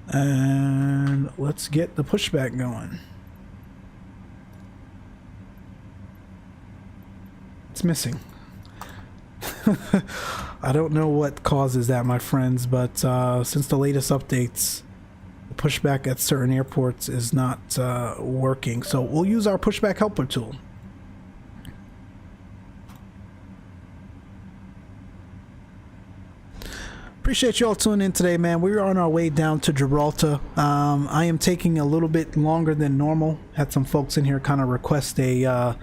And let's get the pushback going. It's missing. I don't know what causes that, my friends, but since the latest updates, the pushback at certain airports is not working. So we'll use our pushback helper tool. Appreciate you all tuning in today, man. We're on our way down to Gibraltar. I am taking a little bit longer than normal. Had some folks in here kind of request a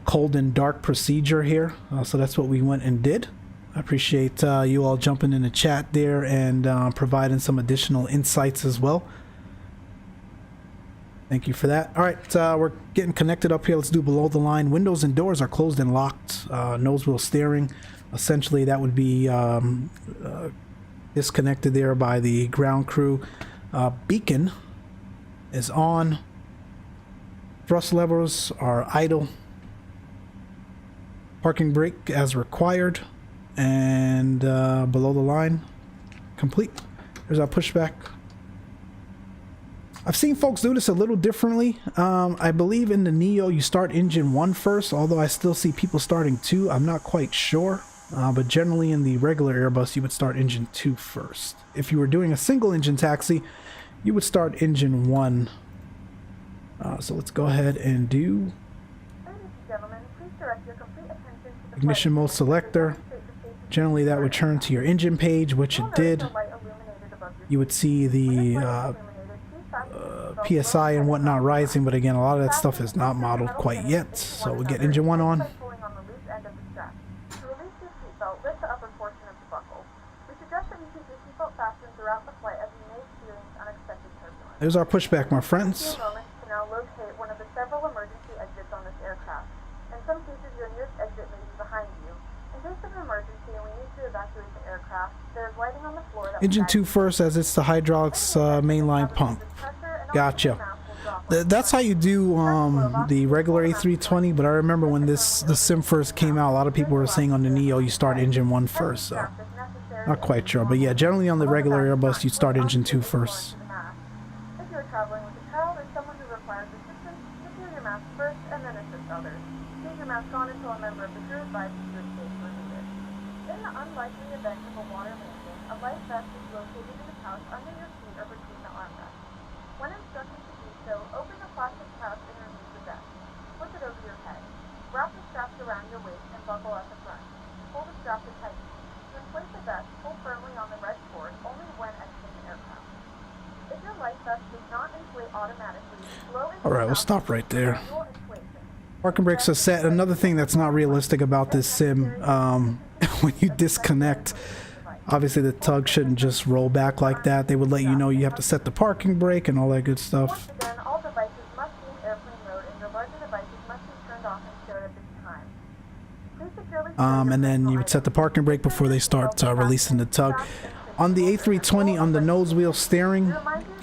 cold and dark procedure here, so that's what we went and did. I appreciate you all jumping in the chat there and providing some additional insights as well. Thank you for that. All right, we're getting connected up here. Let's do below the line. Windows and doors are closed and locked. Nose wheel steering. Essentially, that would be disconnected there by the ground crew. Beacon is on. Thrust levers are idle. Parking brake as required. And below the line, complete. There's our pushback. I've seen folks do this a little differently. I believe in the Neo you start engine 1 first, although I still see people starting 2. I'm not quite sure. But generally in the regular Airbus you would start engine 2 first. If you were doing a single engine taxi, you would start engine 1. So let's go ahead and do ignition mode selector. Generally that would turn to your engine page, which it did. You would see the PSI and whatnot rising, but again, a lot of that stuff is not modeled quite yet. So we'll get engine 1 on. There's our pushback, my friends. Now locate one of the several emergency exits on this aircraft. In some cases, your nearest exit may be behind you. In case of an emergency and we need to evacuate the aircraft, there is lighting on the floor that engine 2 first, as it's the hydraulics mainline pump. Gotcha. That's how you do the regular A320, but I remember when the sim first came out, a lot of people were saying on the Neo you start engine 1 first, so not quite sure. But yeah, generally on the regular Airbus you start engine 2 first. Traveling with a child or someone who requires assistance, secure your mask first and then assist others. Leave your mask on until a member of the crew advises you to stay for needed. In the unlikely event of a water landing, a life vest is located in the pouch under your seat or between the armrests. When instructed to do so, open the plastic pouch and remove the vest. Flip it over your head. Wrap the straps around your waist and buckle at the front. Pull the strap to tighten. To inflate the vest, pull firmly on the red cord only when exiting the aircraft. If your life vest does not inflate automatically, alright, we'll stop right there. Parking brakes are set. Another thing that's not realistic about this sim, when you disconnect, obviously the tug shouldn't just roll back like that. They would let you know you have to set the parking brake and all that good stuff. Once again, all devices must be in airplane mode and your larger devices must be turned off and stowed at this time. Please securely And then you would set the parking brake before they start releasing the tug. On the A320, on the nose wheel steering,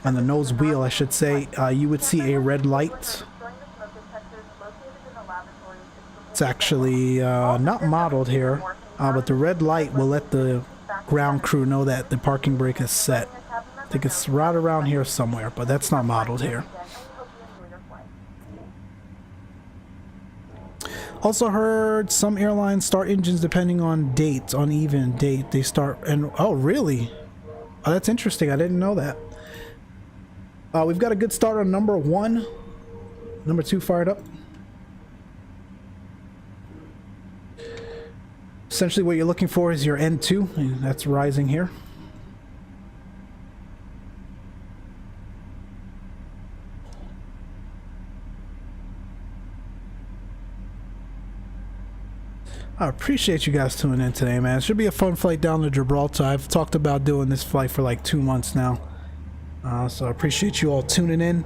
on the nose wheel I should say, you would see a red light. It's actually not modeled here, but the red light will let the ground crew know that the parking brake is set. I think it's right around here somewhere, but that's not modeled here. Also heard some airlines start engines depending on date, on even date. They start, and oh really? Oh, that's interesting. I didn't know that. We've got a good start on number 1. Number 2 fired up. Essentially what you're looking for is your N2, and that's rising here. I appreciate you guys tuning in today, man. It should be a fun flight down to Gibraltar. I've talked about doing this flight for like 2 months now. So I appreciate you all tuning in.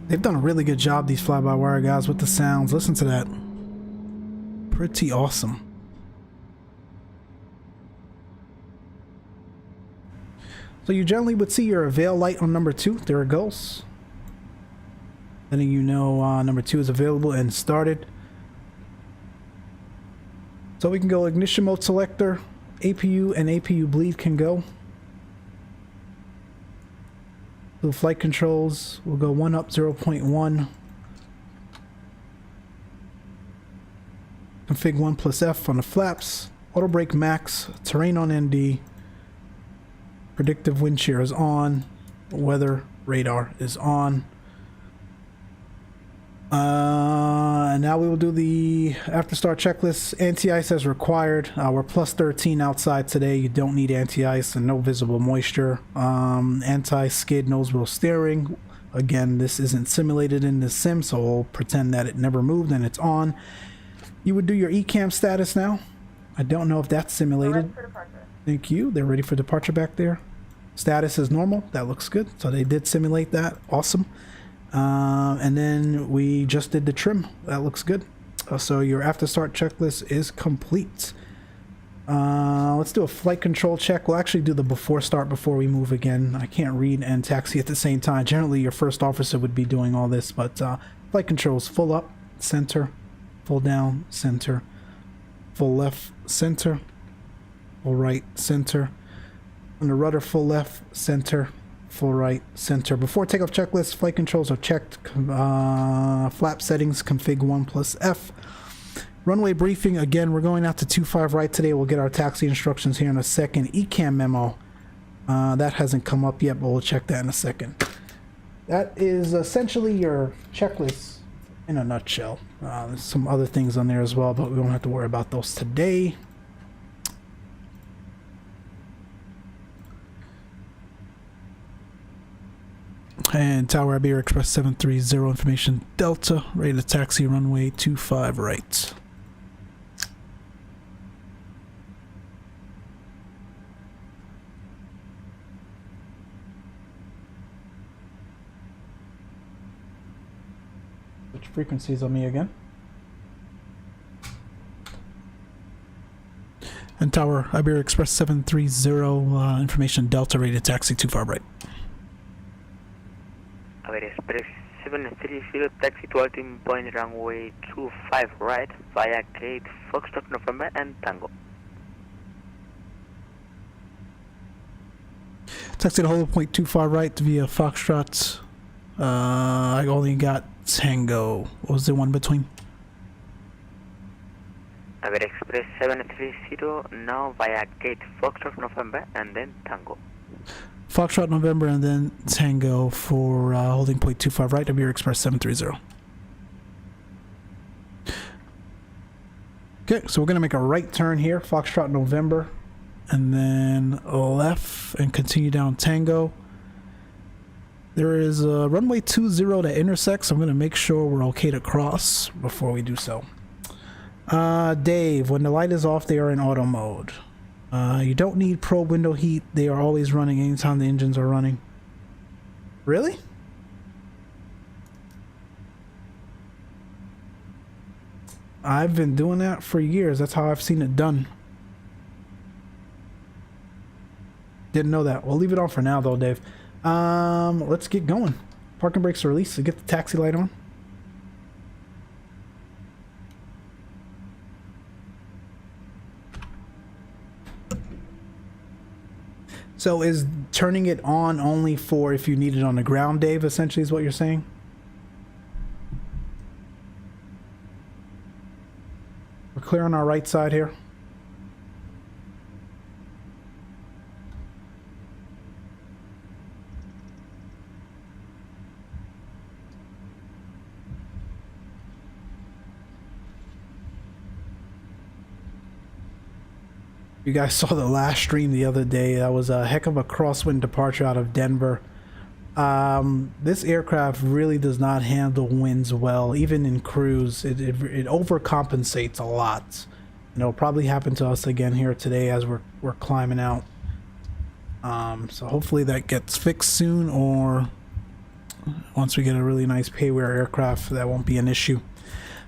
They've done a really good job, these fly-by-wire guys, with the sounds. Listen to that. Pretty awesome. So you generally would see your avail light on number 2. There it goes. Letting you know number 2 is available and started. So we can go ignition mode selector, APU and APU bleed can go. The flight controls will go 1 up 0.1. Config 1 plus F on the flaps. Auto brake max. Terrain on ND. Predictive wind shear is on. Weather radar is on. And now we will do the after start checklist. Anti-ice as required. We're plus 13 outside today. You don't need anti-ice and no visible moisture. Anti-skid nose wheel steering. Again, this isn't simulated in the sim, so we'll pretend that it never moved and it's on. You would do your ECAM status now. I don't know if that's simulated. Thank you. They're ready for departure back there. Status is normal. That looks good. So they did simulate that. Awesome. And then we just did the trim. That looks good. So your after start checklist is complete. Let's do a flight control check. We'll actually do the before start before we move again. I can't read and taxi at the same time. Generally, your first officer would be doing all this, but flight controls full up, center, full down, center, full left, center, full right, center. On the rudder, full left, center, full right, center. Before takeoff checklist, flight controls are checked. Flap settings, config 1 plus F. Runway briefing, again, we're going out to 25 right today. We'll get our taxi instructions here in a second. ECAM memo, that hasn't come up yet, but we'll check that in a second. That is essentially your checklist in a nutshell. There's some other things on there as well, but we won't have to worry about those today. And Tower Iberia Express 730, information Delta, ready to taxi runway 25 right. Which frequencies on me again? And Tower Iberia Express 730, information Delta, ready to taxi 25 right. Express 730, taxi to altimeter point runway 25 right via gate Foxtrot November and Tango. Taxi to hold point 25 right via Foxtrot. I only got Tango. What was the one between? Express 730 now via gate Foxtrot November and then Tango. Foxtrot November and then Tango for holding point 25 right, Iberia Express 730. Okay, so we're going to make a right turn here, Foxtrot November, and then left and continue down Tango. There is a runway 20 that intersects. I'm going to make sure we're okay to cross before we do so. Dave, when the light is off, they are in auto mode. You don't need probe window heat. They are always running anytime the engines are running. Really? I've been doing that for years. That's how I've seen it done. Didn't know that. We'll leave it on for now though, Dave. Let's get going. Parking brakes are released, so get the taxi light on. So is turning it on only for if you need it on the ground, Dave, essentially is what you're saying? We're clear on our right side here. You guys saw the last stream the other day. That was a heck of a crosswind departure out of Denver. This aircraft really does not handle winds well, even in cruise. It overcompensates a lot. And it'll probably happen to us again here today as we're climbing out. So hopefully that gets fixed soon, or once we get a really nice payware aircraft, that won't be an issue.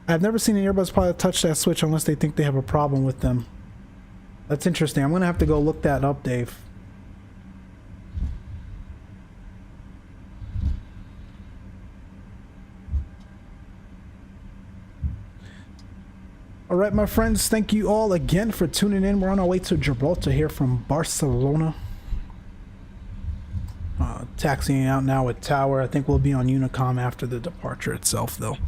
I've never seen an Airbus pilot touch that switch unless they think they have a problem with them. That's interesting. I'm going to have to go look that up, Dave. All right, my friends, thank you all again for tuning in. We're on our way to Gibraltar here from Barcelona. Taxiing out now with Tower. I think we'll be on Unicom after the departure itself, though.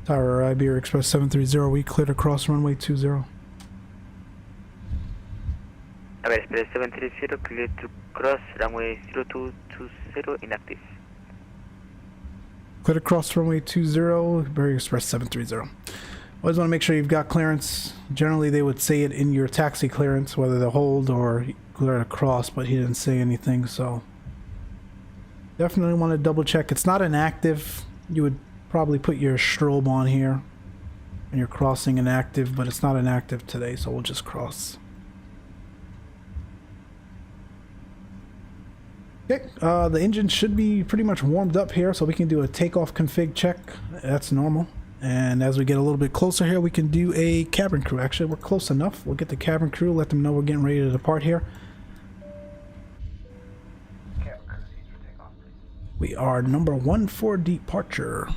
Tower Iberia Express 730, we cleared across runway 20. Express 730, cleared to cross runway 0220, inactive. Cleared across runway 20, Iberia Express 730. Always want to make sure you've got clearance. Generally, they would say it in your taxi clearance, whether they hold or clear across, but he didn't say anything, so definitely want to double check. It's not inactive. You would probably put your strobe on here and you're crossing inactive, but it's not inactive today, so we'll just cross. Okay, the engine should be pretty much warmed up here, so we can do a takeoff config check. That's normal. And as we get a little bit closer here, we can do a cabin crew. Actually, we're close enough. We'll get the cabin crew, let them know we're getting ready to depart here. Cabin crew, seize for takeoff, please. We are number 1 for departure.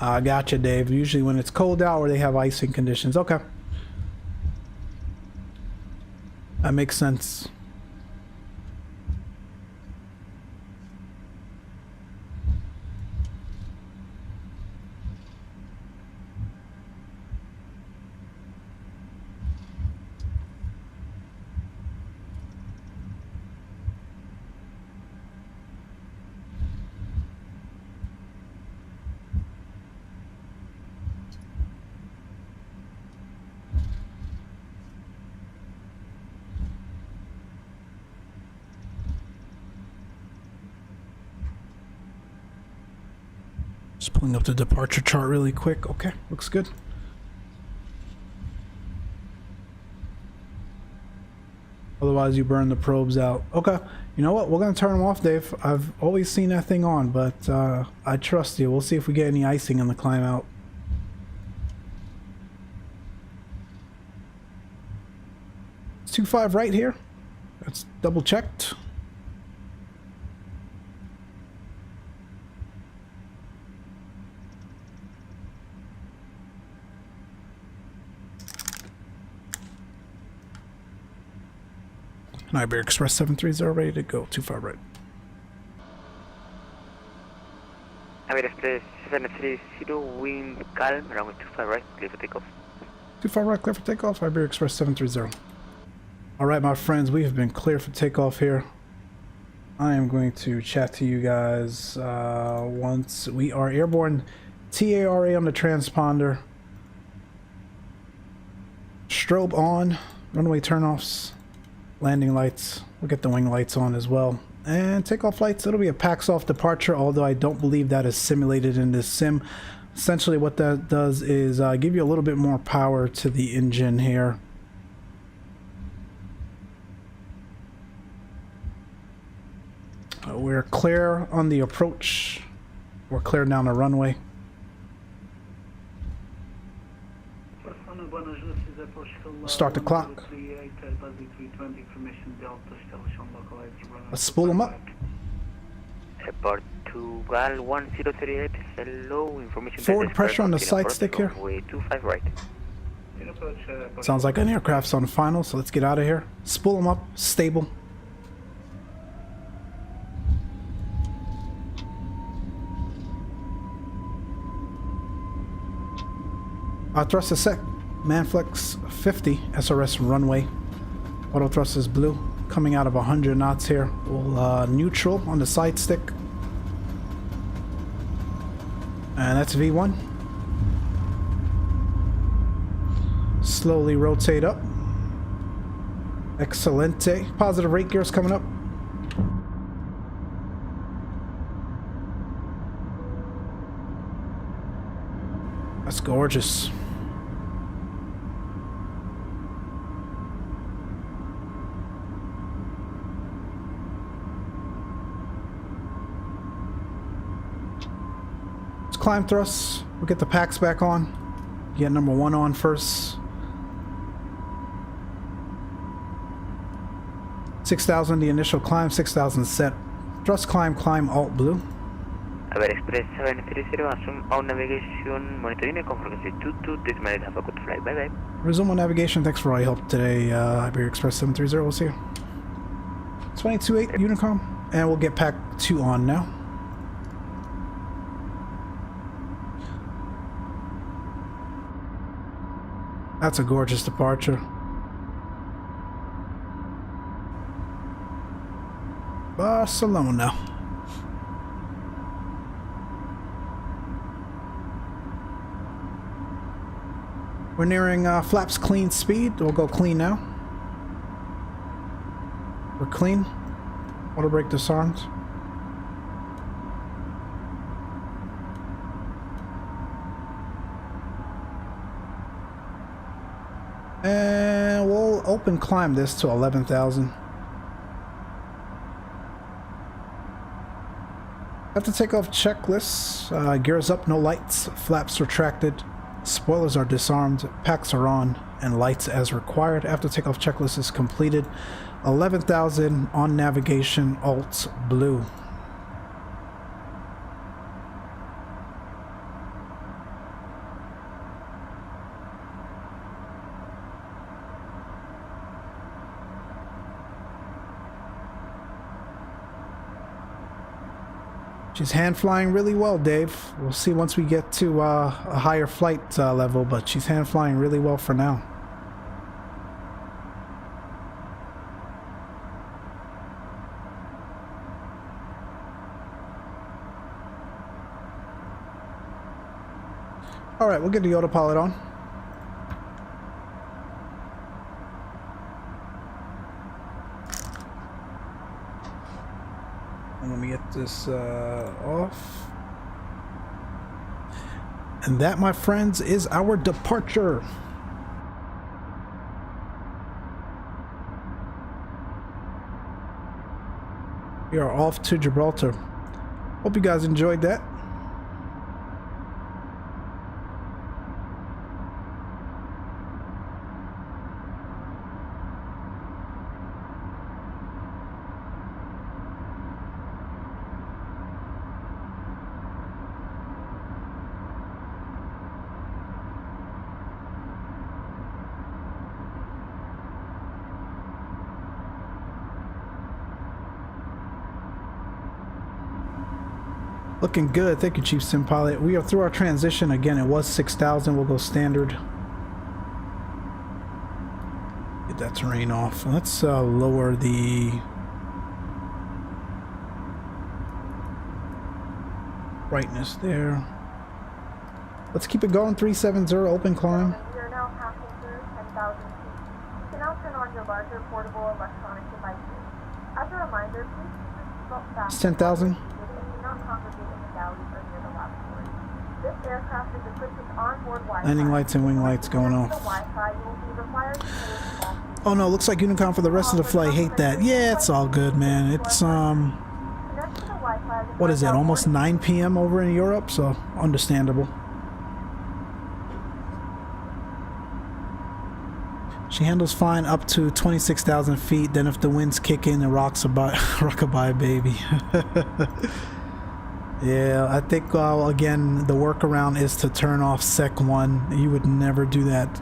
I gotcha, Dave. Usually when it's cold out or they have icing conditions. Okay. That makes sense. Just pulling up the departure chart really quick. Okay, looks good. Otherwise you burn the probes out. Okay, you know what? We're gonna turn them off, Dave. I've always seen that thing on, but I trust you. We'll see if we get any icing on the climb out. It's 25 right here. That's double checked. And Iberia Express 730 ready to go. 25 right. Iberia Express 730, wind calm, runway 25 right, clear for takeoff. 25 right, clear for takeoff. Iberia Express 730. Alright, my friends, we have been clear for takeoff here. I am going to chat to you guys once we are airborne. TARA on the transponder. Strobe on. Runway turnoffs. Landing lights. We'll get the wing lights on as well. And takeoff lights. It'll be a PAX-off departure, although I don't believe that is simulated in this sim. Essentially what that does is give you a little bit more power to the engine here. We're clear on the approach. We're clear down the runway. Start the clock. Let's spool them up. Portugal 1038, hello, information. Forward pressure on the side stick here. 25 right. Sounds like an aircraft's on final, so let's get out of here. Spool them up, stable. Thrust is set. Manflex 50, SRS runway. Auto thrust is blue. Coming out of 100 knots here. We'll neutral on the side stick. And that's V1. Slowly rotate up. Excelente. Positive rate gears coming up. That's gorgeous. Climb thrusts. We'll get the packs back on. Get number 1 on first. 6,000 the initial climb, 6,000 set. Thrust climb, alt blue. Iberia Express 730, assume on navigation, monitoring and frequency 22, this minute, have a good flight, bye bye. Resume on navigation, thanks for all your help today, Iberia Express 730, we'll see you. 22.8 Unicom, and we'll get pack 2 on now. That's a gorgeous departure. Barcelona. We're nearing flaps clean speed. We'll go clean now. We're clean. Auto brake disarmed. And we'll open climb this to 11,000. After takeoff checklists, gears up, no lights, flaps retracted, spoilers are disarmed, packs are on, and lights as required. After takeoff checklist is completed, 11,000 on navigation, alt blue. She's hand flying really well, Dave. We'll see once we get to a higher flight level, but she's hand flying really well for now. All right, we'll get the autopilot on. And let me get this off. And that, my friends, is our departure. We are off to Gibraltar. Hope you guys enjoyed that. Looking good. Thank you, Chief Sim Pilot. We are through our transition. Again, it was 6,000. We'll go standard. Get that terrain off. Let's lower the brightness there. Let's keep it going. 370, open climb. We are now passing through 10,000 feet. You can now turn on your larger portable electronic devices. As a reminder, please keep your seatbelt fastened. It's 10,000. This aircraft is equipped with onboard Wi-Fi. Landing lights and wing lights going off. Oh no, looks like Unicom for the rest of the flight. Hate that. Yeah, it's all good, man. It's what is it? Almost 9 p.m. over in Europe, so understandable. She handles fine up to 26,000 feet. Then if the winds kick in, the rockabye baby. Yeah, I think again the workaround is to turn off Sec 1. You would never do that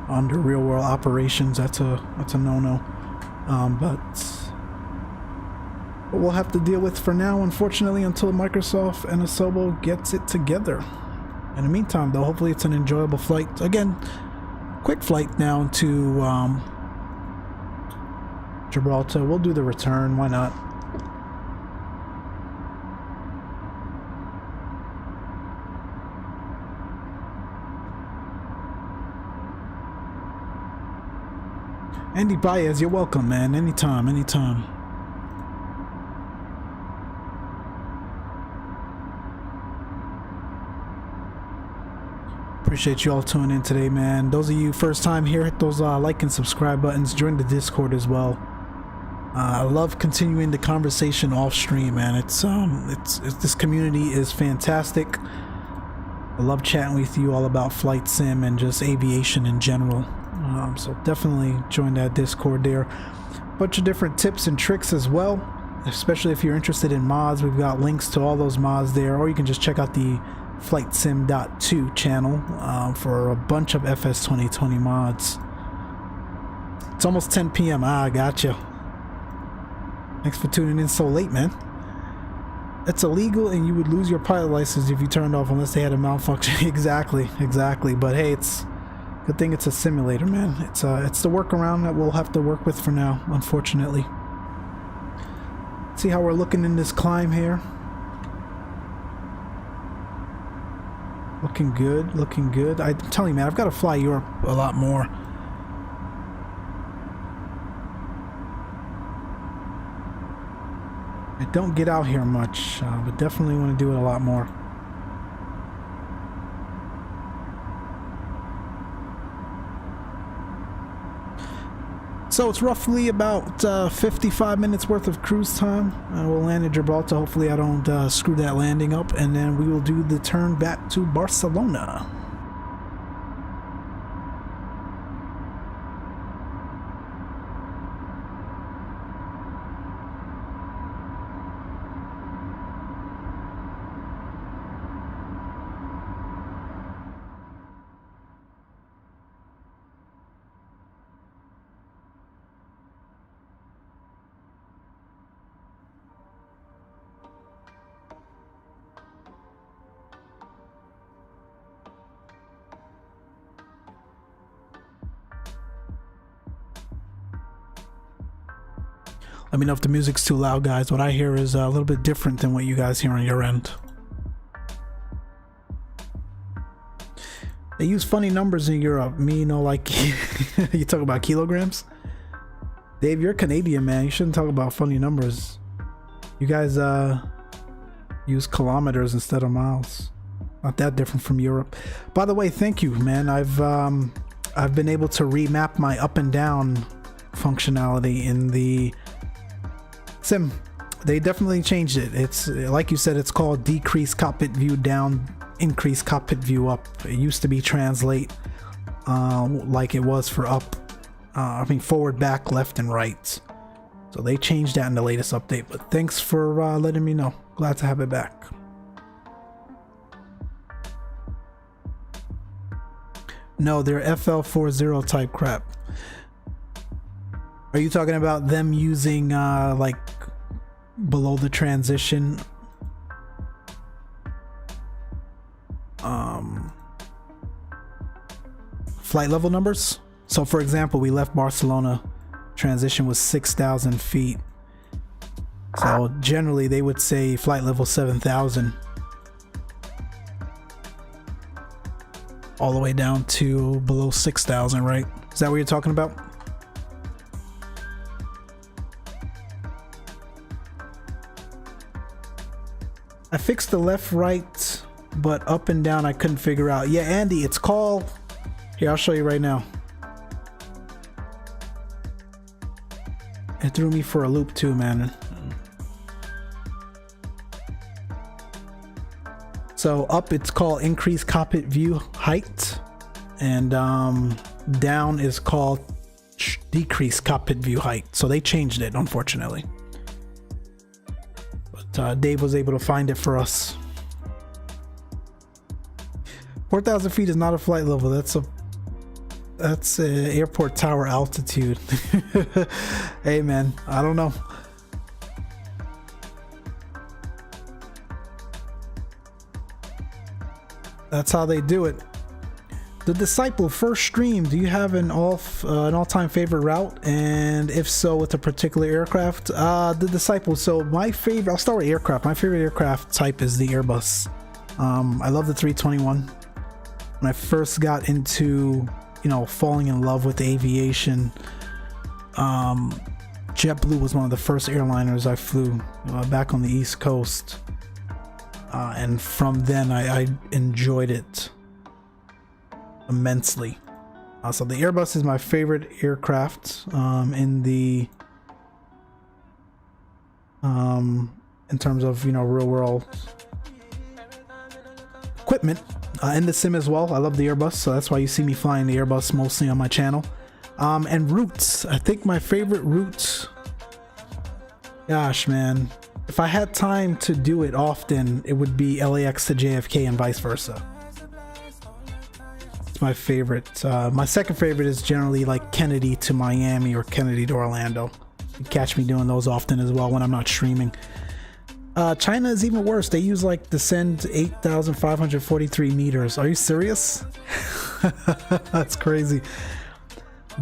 under real world operations. That's a no-no. But what we'll have to deal with for now, unfortunately, until Microsoft and Asobo gets it together. In the meantime, though, hopefully it's an enjoyable flight. Again, quick flight down to Gibraltar. We'll do the return. Why not? Andy Baez, you're welcome, man. Anytime, anytime. Appreciate you all tuning in today, man. Those of you first time here, hit those like and subscribe buttons. Join the Discord as well. I love continuing the conversation off stream, man. It's this community is fantastic. I love chatting with you all about flight sim and just aviation in general. So definitely join that Discord there. Bunch of different tips and tricks as well, especially if you're interested in mods. We've got links to all those mods there, or you can just check out the FlightSim.2 channel for a bunch of FS 2020 mods. It's almost 10 p.m. I gotcha. Thanks for tuning in so late, man. It's illegal and you would lose your pilot license if you turned off unless they had a malfunction. Exactly. But hey, it's good thing it's a simulator, man. It's the workaround that we'll have to work with for now, unfortunately. See how we're looking in this climb here. Looking good, looking good. I'm telling you, man, I've got to fly Europe a lot more. I don't get out here much, but definitely want to do it a lot more. So it's roughly about 55 minutes worth of cruise time. We'll land in Gibraltar. Hopefully I don't screw that landing up, and then we will do the turn back to Barcelona. Let me know if the music's too loud, guys. What I hear is a little bit different than what you guys hear on your end. They use funny numbers in Europe. Me, you know, like you talk about kilograms. Dave, you're Canadian, man. You shouldn't talk about funny numbers. You guys use kilometers instead of miles. Not that different from Europe. By the way, thank you, man. I've been able to remap my up and down functionality in the sim. They definitely changed it. It's like you said, it's called decrease cockpit view down, increase cockpit view up. It used to be translate like it was for up, I mean forward, back, left, and right. So they changed that in the latest update, but thanks for letting me know. Glad to have it back. No, they're FL40 type crap. Are you talking about them using like below the transition flight level numbers? So for example, we left Barcelona, transition was 6,000 feet. So generally they would say flight level 7,000 all the way down to below 6,000, right? Is that what you're talking about? I fixed the left, right, but up and down I couldn't figure out. Yeah, Andy, it's called... Here, I'll show you right now. It threw me for a loop too, man. So up, it's called increase cockpit view height, and down is called decrease cockpit view height. So they changed it, unfortunately. Dave was able to find it for us. 4,000 feet is not a flight level. That's a airport tower altitude. Hey man, I don't know. That's how they do it. The Disciple first stream. Do you have an all-time favorite route? And if so, with a particular aircraft? The Disciple. So my favorite. I'll start with aircraft. My favorite aircraft type is the Airbus. I love the 321. When I first got into, you know, falling in love with aviation, JetBlue was one of the first airliners I flew back on the East Coast, and from then I enjoyed it immensely. So the Airbus is my favorite aircraft in terms of, you know, real world equipment, in the sim as well. I love the Airbus, so that's why you see me flying the Airbus mostly on my channel. And routes, I think my favorite route, gosh man, if I had time to do it often, it would be LAX to JFK and vice versa. It's my favorite. My second favorite is generally like Kennedy to Miami or Kennedy to Orlando. You catch me doing those often as well when I'm not streaming. China is even worse. They use like descend 8,543 meters. Are you serious? That's crazy.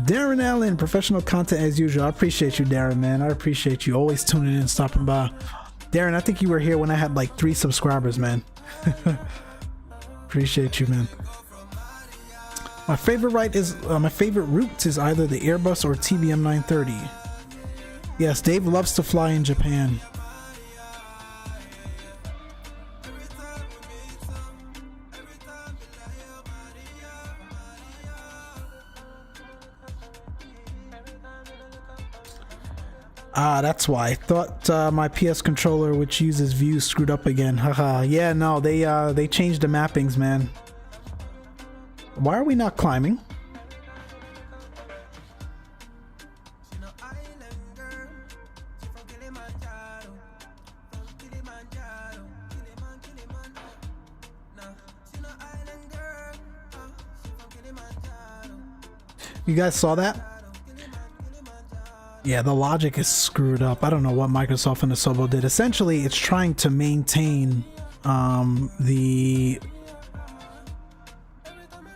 Darren Allen, professional content as usual. I appreciate you, Darren, man. I appreciate you always tuning in, stopping by. Darren, I think you were here when I had like 3 subscribers, man. Appreciate you, man. My favorite route is either the Airbus or TBM 930. Yes, Dave loves to fly in Japan. Ah, that's why. I thought my PS controller, which uses views, screwed up again. Haha. Yeah, no, they changed the mappings, man. Why are we not climbing? You guys saw that? Yeah, the logic is screwed up. I don't know what Microsoft and Asobo did. Essentially, it's trying to maintain the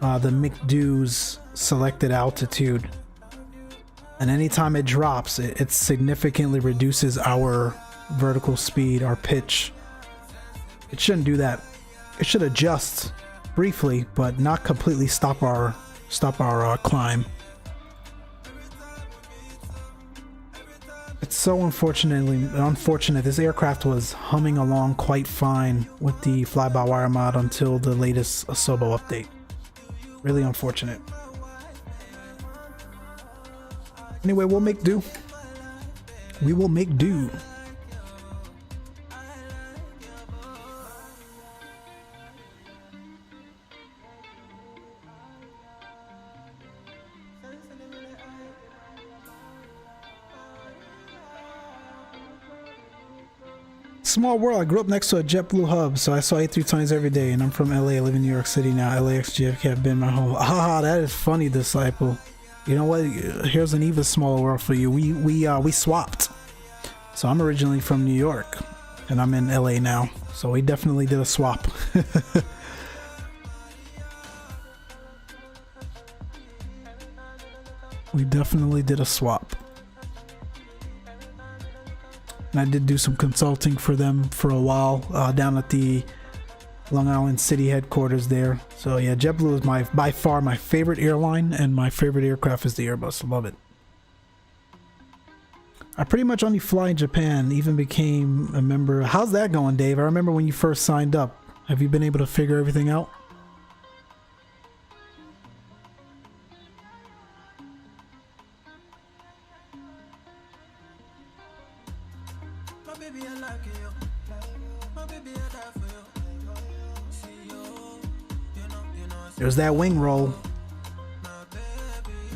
McDo's selected altitude, and anytime it drops, it significantly reduces our vertical speed, our pitch. It shouldn't do that. It should adjust briefly, but not completely stop our climb. It's so unfortunate. This aircraft was humming along quite fine with the fly-by-wire mod until the latest Asobo update. Really unfortunate. Anyway, we'll make do. We will make do. Small world. I grew up next to a JetBlue hub, so I saw A32NX every day, and I'm from LA. I live in New York City now. LAX JFK have been my home. Ah, that is funny, Disciple. You know what? Here's an even smaller world for you. We swapped. So I'm originally from New York, and I'm in LA now. So we definitely did a swap. We definitely did a swap. And I did do some consulting for them for a while down at the Long Island City headquarters there. So yeah, JetBlue is by far my favorite airline, and my favorite aircraft is the Airbus. Love it. I pretty much only fly in Japan, even became a member. How's that going, Dave? I remember when you first signed up. Have you been able to figure everything out? There's that wing roll.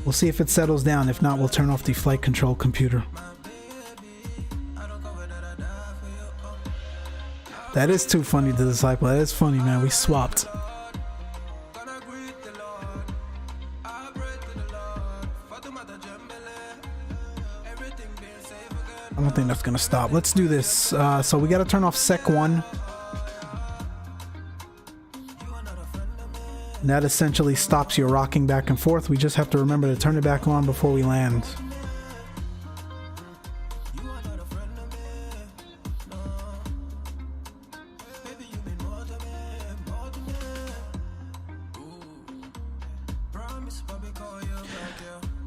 We'll see if it settles down. If not, we'll turn off the flight control computer. That is too funny to Disciple. That is funny, man. We swapped. I don't think that's gonna stop. Let's do this. So we gotta turn off Sec 1. And that essentially stops your rocking back and forth. We just have to remember to turn it back on before we land.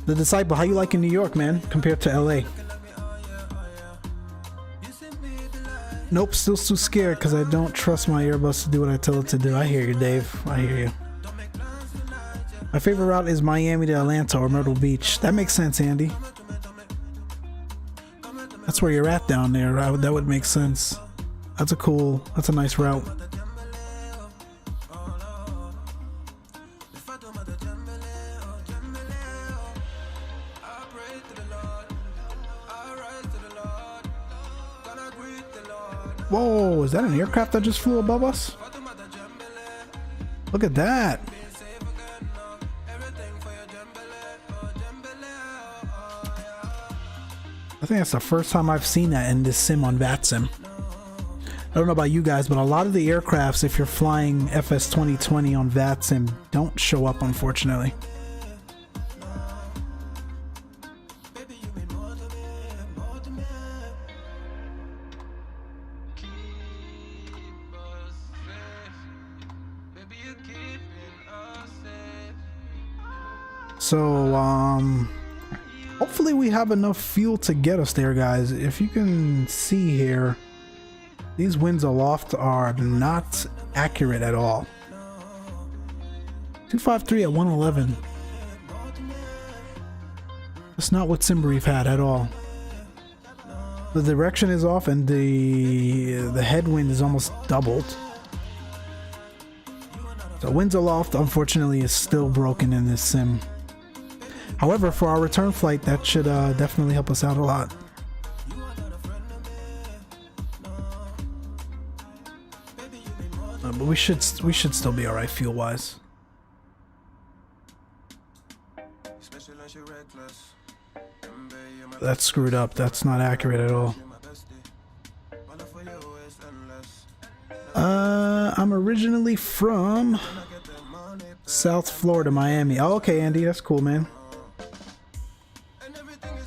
The Disciple, how you liking New York, man, compared to LA? Nope, still too scared because I don't trust my Airbus to do what I tell it to do. I hear you, Dave. I hear you. My favorite route is Miami to Atlanta or Myrtle Beach. That makes sense, Andy. That's where you're at down there. That would make sense. That's a nice route. Whoa, is that an aircraft that just flew above us? Look at that. I think that's the first time I've seen that in this sim on VATSIM. I don't know about you guys, but a lot of the aircrafts, if you're flying FS 2020 on VATSIM, don't show up, unfortunately. So, hopefully we have enough fuel to get us there, guys. If you can see here, these winds aloft are not accurate at all. 253 at 111. That's not what Simbrief had at all. The direction is off and the headwind is almost doubled. The winds aloft, unfortunately, is still broken in this sim. However, for our return flight, that should definitely help us out a lot. But we should still be all right fuel-wise. That's screwed up. That's not accurate at all. I'm originally from South Florida, Miami. Oh, okay, Andy, that's cool, man.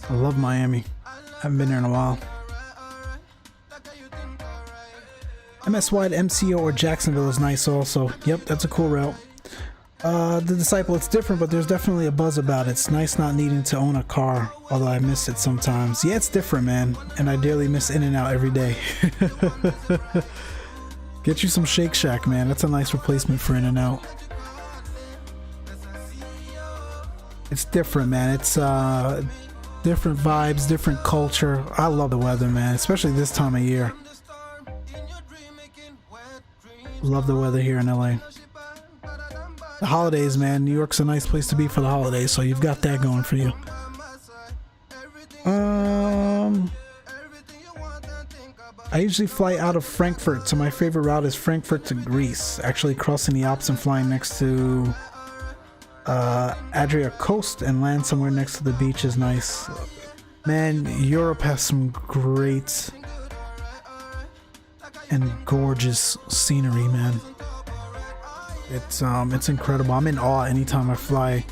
I love Miami. Haven't been there in a while. MS-wide MCO or Jacksonville is nice also. Yep, that's a cool route. The Disciple, it's different, but there's definitely a buzz about it. It's nice not needing to own a car, although I miss it sometimes. Yeah, it's different, man, and I dearly miss In-N-Out every day. Get you some Shake Shack, man. That's a nice replacement for In-N-Out. It's different, man. It's different vibes, different culture. I love the weather, man, especially this time of year. Love the weather here in LA. The holidays, man. New York's a nice place to be for the holidays, so you've got that going for you. I usually fly out of Frankfurt, so my favorite route is Frankfurt to Greece. Actually crossing the Alps and flying next to Adria Coast and land somewhere next to the beach is nice. Man, Europe has some great and gorgeous scenery, man. It's incredible. I'm in awe anytime I fly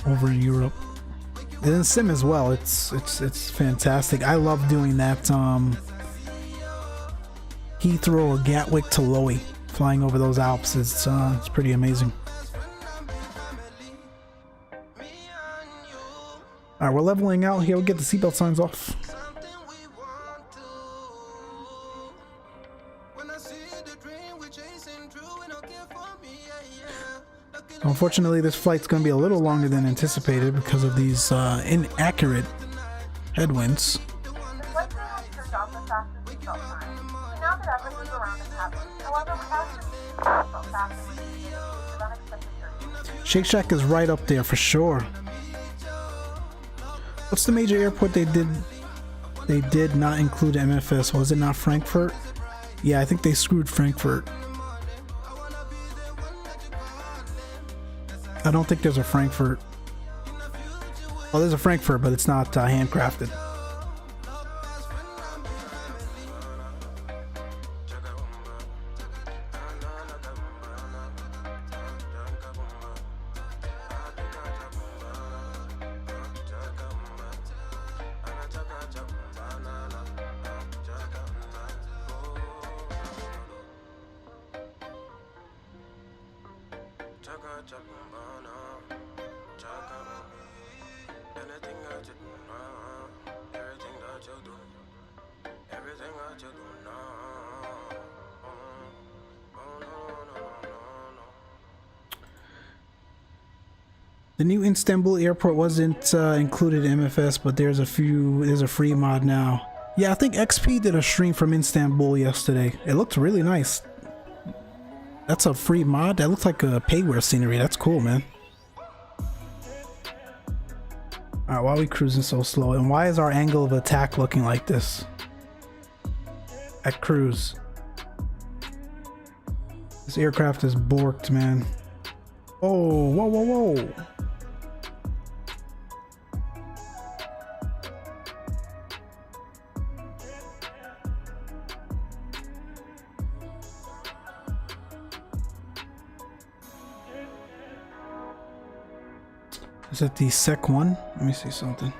over in Europe. And in Sim as well. It's fantastic. I love doing that Heathrow or Gatwick to Lowy, flying over those Alps. It's pretty amazing. Alright, we're leveling out here. We'll get the seatbelt signs off. Unfortunately, this flight's going to be a little longer than anticipated because of these inaccurate headwinds. The flight crew has turned off the fasten seatbelt sign. So now that everyone's around the cabin, however, without your seatbelt fasten, we can use unexpected turbulence. Shake Shack is right up there for sure. What's the major airport they did not include MFS? Was it not Frankfurt? Yeah, I think they screwed Frankfurt. I don't think there's a Frankfurt. Oh, there's a Frankfurt, but it's not handcrafted. The new Istanbul airport wasn't included in MFS, but there's a free mod now. Yeah, I think XP did a stream from Istanbul yesterday. It looked really nice. That's a free mod? That looks like a payware scenery. That's cool, man. Alright, why are we cruising so slow? And why is our angle of attack looking like this? At cruise. This aircraft is borked, man. Oh, whoa, whoa, whoa. Is it the Sec 1? Let me see something.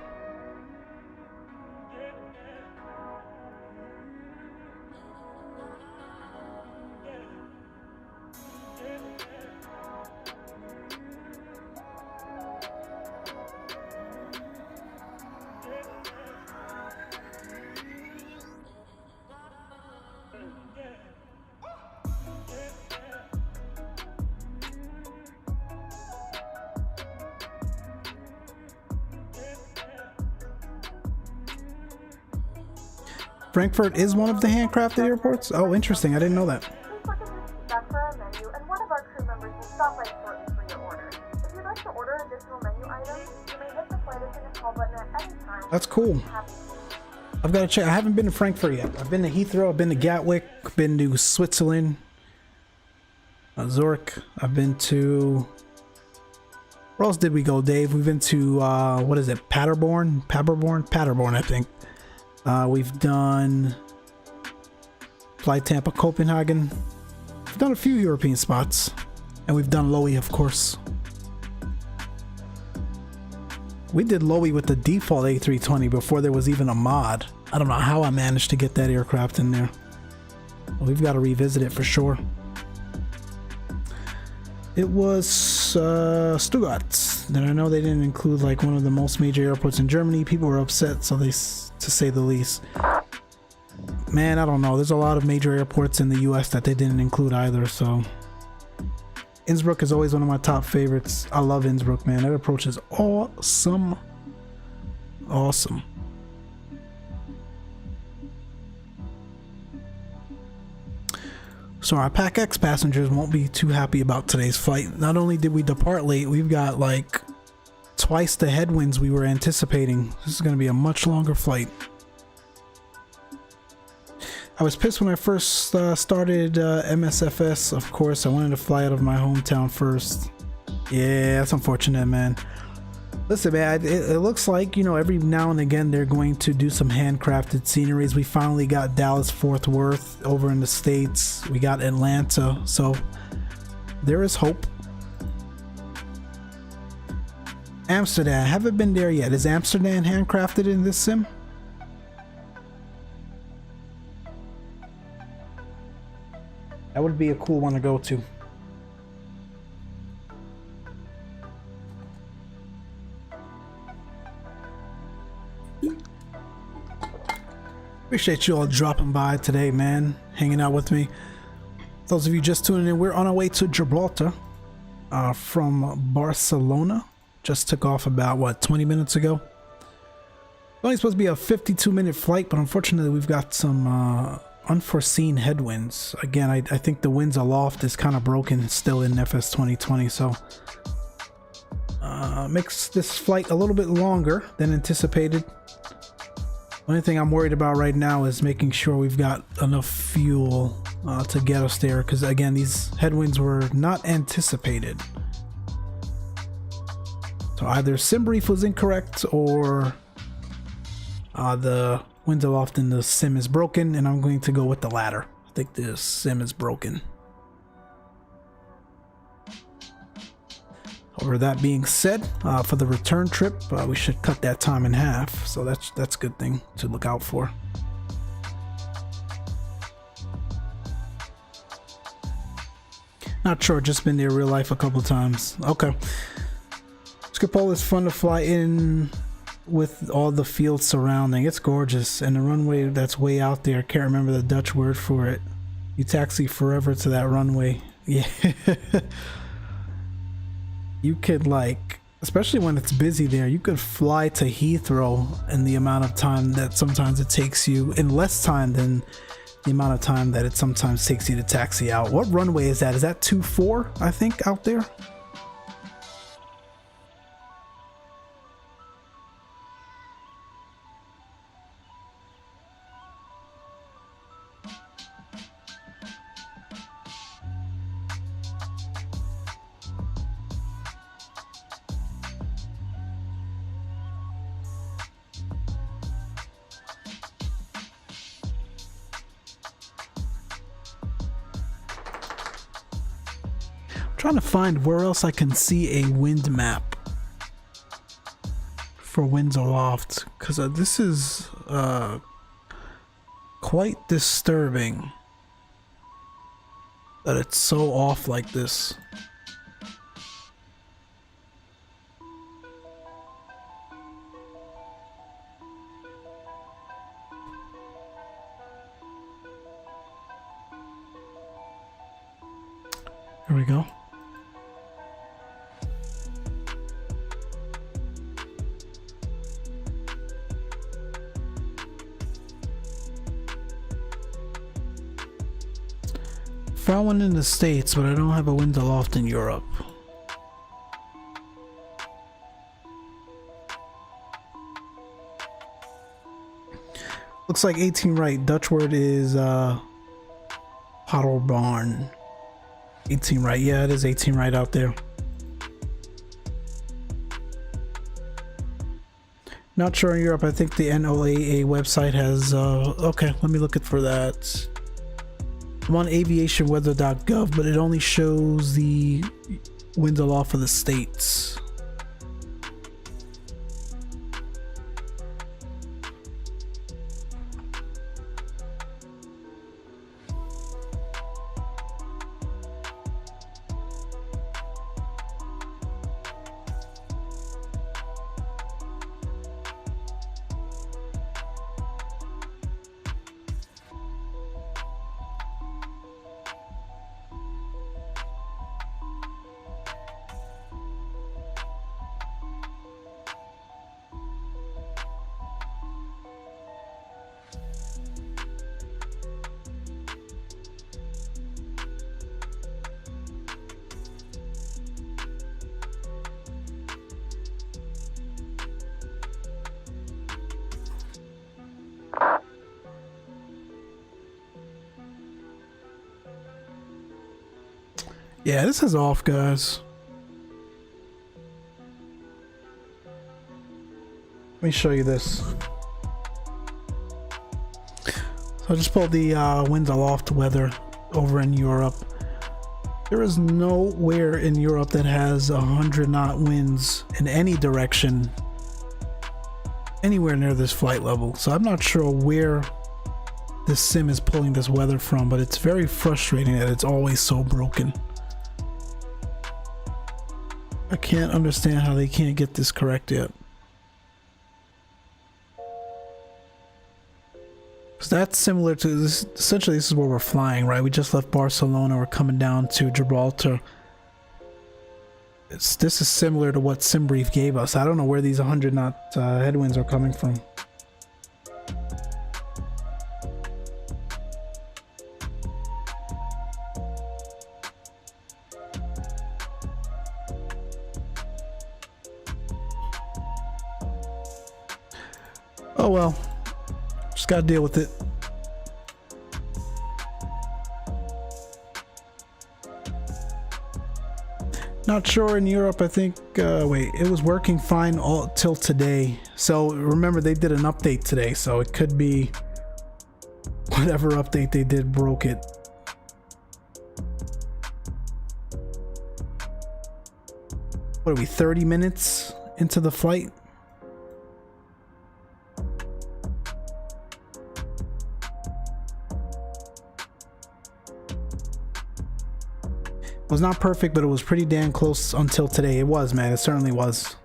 Frankfurt is one of the handcrafted airports? Oh, interesting. I didn't know that. Please look at your feedback for our menu, and one of our crew members will stop by shortly for your order. If you'd like to order additional menu items, you may hit the flight attendant call button at any time. That's cool. I've got to check. I haven't been to Frankfurt yet. I've been to Heathrow. I've been to Gatwick. Been to Switzerland. Zurich. I've been to... Where else did we go, Dave? We've been to, what is it? Paderborn, I think. We've done Fly Tampa, Copenhagen. We've done a few European spots. And we've done Lowy, of course. We did Lowy with the default A320 before there was even a mod. I don't know how I managed to get that aircraft in there. We've got to revisit it for sure. It was Stuttgart. Then I know they didn't include like one of the most major airports in Germany. People were upset, so to say the least. Man, I don't know. There's a lot of major airports in the US that they didn't include either, so. Innsbruck is always one of my top favorites. I love Innsbruck, man. That approach is awesome. Awesome. So our Pack X passengers won't be too happy about today's flight. Not only did we depart late, we've got like twice the headwinds we were anticipating. This is going to be a much longer flight. I was pissed when I first started MSFS, of course. I wanted to fly out of my hometown first. Yeah, that's unfortunate, man. Listen, man, it looks like, you know, every now and again they're going to do some handcrafted sceneries. We finally got Dallas Fort Worth over in the States. We got Atlanta, so there is hope. Amsterdam, haven't been there yet. Is Amsterdam handcrafted in this sim? That would be a cool one to go to. Appreciate you all dropping by today, man. Hanging out with me. Those of you just tuning in, we're on our way to Gibraltar from Barcelona. Just took off about, what, 20 minutes ago? Only supposed to be a 52-minute flight, but unfortunately we've got some unforeseen headwinds. Again, I think the winds aloft is kind of broken still in FS 2020, so makes this flight a little bit longer than anticipated. Only thing I'm worried about right now is making sure we've got enough fuel to get us there, because again, these headwinds were not anticipated. So either sim brief was incorrect, or the winds aloft in the sim is broken, and I'm going to go with the latter. I think the sim is broken. However, that being said, for the return trip, we should cut that time in half, so that's a good thing to look out for. Not sure, just been there real life a couple times. Okay. Schiphol is fun to fly in with all the fields surrounding. It's gorgeous, and the runway that's way out there, I can't remember the Dutch word for it. You taxi forever to that runway. Yeah. You could, like, especially when it's busy there, you could fly to Heathrow in the amount of time that sometimes it takes you, in less time than the amount of time that it sometimes takes you to taxi out. What runway is that? Is that 24, I think, out there? Trying to find where else I can see a wind map for winds aloft, because this is quite disturbing that it's so off like this. There we go. found one in the States, but I don't have a window loft in Europe. Looks like 18 right. Dutch word is Padelbarn. 18 right. Yeah, it is 18 right out there. Not sure in Europe. I think the NOAA website has okay, let me look it for that. I'm on aviationweather.gov, but it only shows the winds aloft for the States. Yeah, this is off, guys. Let me show you this. So I just pulled the winds aloft weather over in Europe. There is nowhere in Europe that has 100 knot winds in any direction anywhere near this flight level. So I'm not sure where this sim is pulling this weather from, but it's very frustrating that it's always so broken. I can't understand how they can't get this correct yet. Because that's similar to this. Essentially, this is where we're flying, right? We just left Barcelona. We're coming down to Gibraltar. This is similar to what SimBrief gave us. I don't know where these 100 knot headwinds are coming from. Oh well, just gotta deal with it. Not sure in Europe. I think wait, it was working fine all till today. So remember, they did an update today, so it could be whatever update they did broke it. What are we, 30 minutes into the flight? It was not perfect, but it was pretty damn close until today. It was, man. It certainly was.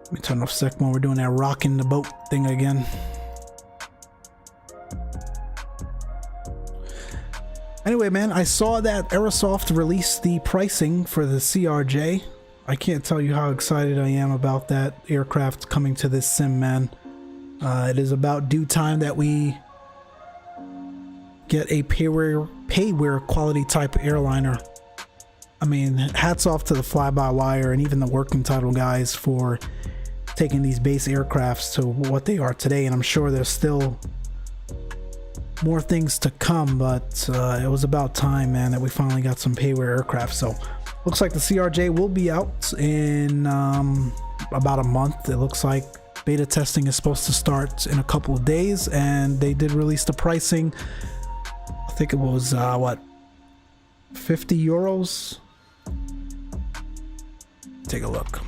Let me turn off sec mode. We're doing that rocking the boat thing again. Anyway, man, I saw that Aerosoft released the pricing for the CRJ. I can't tell you how excited I am about that aircraft coming to this sim, man. It is about due time that we get a payware quality type airliner. I mean, hats off to the fly-by-wire and even the working title guys for taking these base aircrafts to what they are today, and I'm sure there's still more things to come, but it was about time, man, that we finally got some payware aircraft. So looks like the CRJ will be out in about a month. It looks like beta testing is supposed to start in a couple of days, and they did release the pricing. I think it was what, 50 euros? Take a look.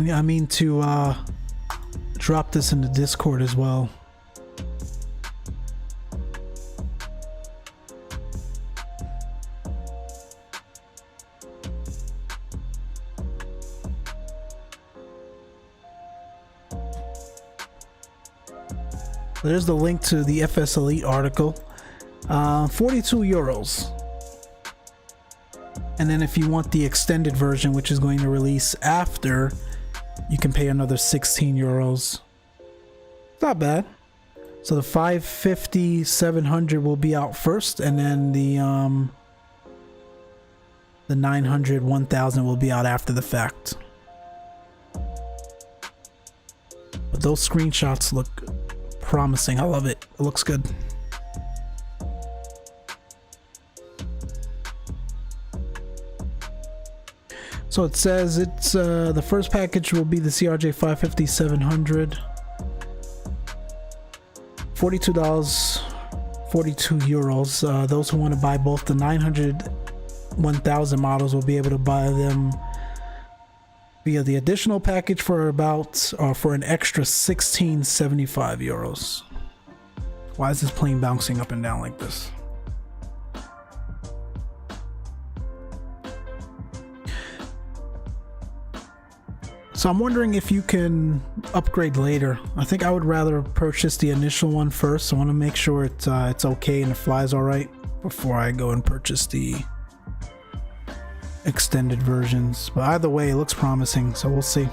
Yeah, I mean to drop this in the Discord as well. There's the link to the FS Elite article. 42 euros. And then if you want the extended version, which is going to release after, you can pay another 16 euros. Not bad. So the 550, 700 will be out first, and then the 900, 1000 will be out after the fact. But those screenshots look promising. I love it. It looks good. So it says it's the first package will be the CRJ 550 700. $42, 42 euros. Those who want to buy both the 900, 1000 models will be able to buy them via the additional package for for an extra 1675 euros. Why is this plane bouncing up and down like this? So I'm wondering if you can upgrade later. I think I would rather purchase the initial one first. I want to make sure it's okay and it flies all right before I go and purchase the extended versions. But either way, it looks promising, so we'll see.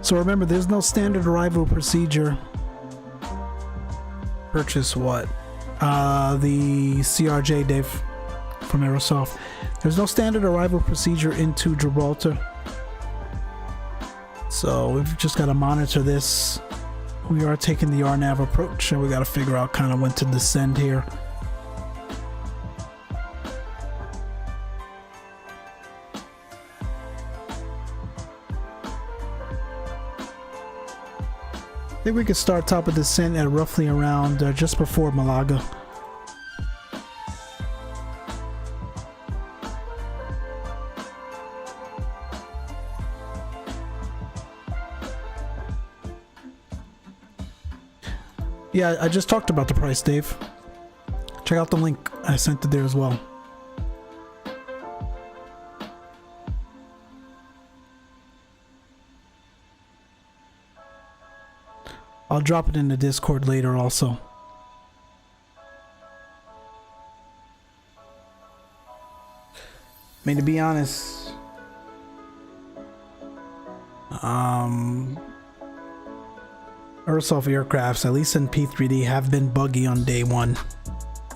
So remember, there's no standard arrival procedure. Purchase what? The CRJ, Dave, from Aerosoft. There's no standard arrival procedure into Gibraltar. So we've just got to monitor this. We are taking the RNAV approach, and we got to figure out kind of when to descend here. I think we could start top of descent at roughly around just before Malaga. Yeah, I just talked about the price, Dave. Check out the link. I sent it there as well. I'll drop it in the Discord later also. I mean, to be honest, Aerosoft aircrafts, at least in P3D, have been buggy on day one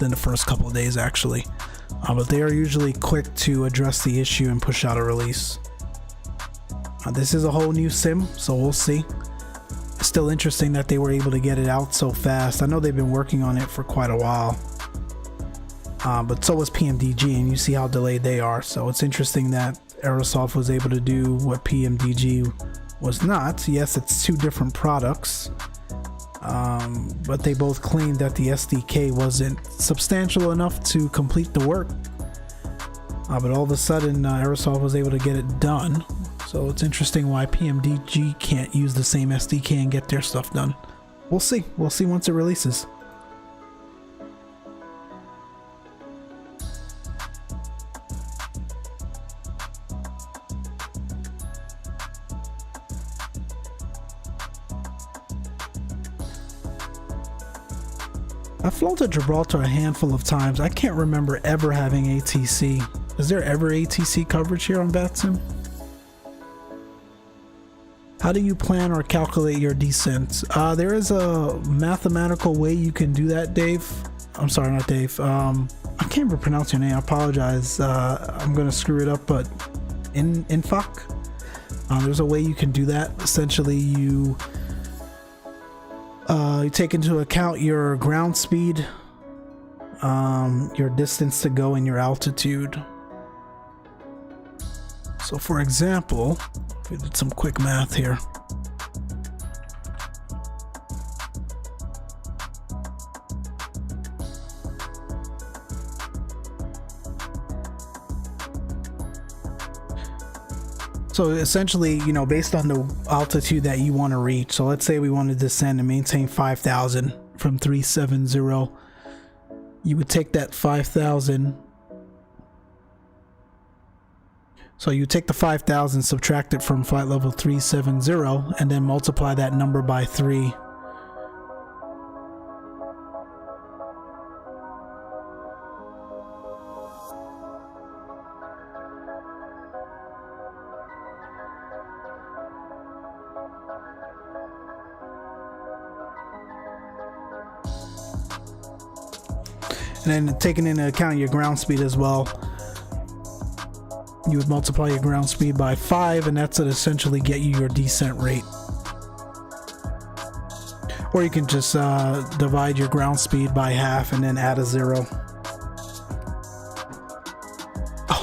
than the first couple of days actually. But they are usually quick to address the issue and push out a release. This is a whole new sim, so we'll see. Still interesting that they were able to get it out so fast. I know they've been working on it for quite a while, but so was PMDG, and you see how delayed they are. So it's interesting that Aerosoft was able to do what PMDG was not. Yes, it's two different products, but they both claimed that the SDK wasn't substantial enough to complete the work. But all of a sudden, Aerosoft was able to get it done. So it's interesting why PMDG can't use the same SDK and get their stuff done. We'll see. We'll see once it releases. I've flown to Gibraltar a handful of times. I can't remember ever having ATC. Is there ever ATC coverage here on VATSIM? How do you plan or calculate your descent? There is a mathematical way you can do that, Dave. I'm sorry, not Dave. I can't even pronounce your name. I apologize. I'm gonna screw it up, but Infok. There's a way you can do that. Essentially, you take into account your ground speed, your distance to go, and your altitude. So, for example, we did some quick math here. So essentially, you know, based on the altitude that you want to reach. So let's say we want to descend and maintain 5,000 from 370. You would take that 5,000. So you take the 5,000, subtract it from flight level 370, and then multiply that number by 3. And then taking into account your ground speed as well, you would multiply your ground speed by 5, and that's to essentially get you your descent rate. Or you can just divide your ground speed by half and then add a 0.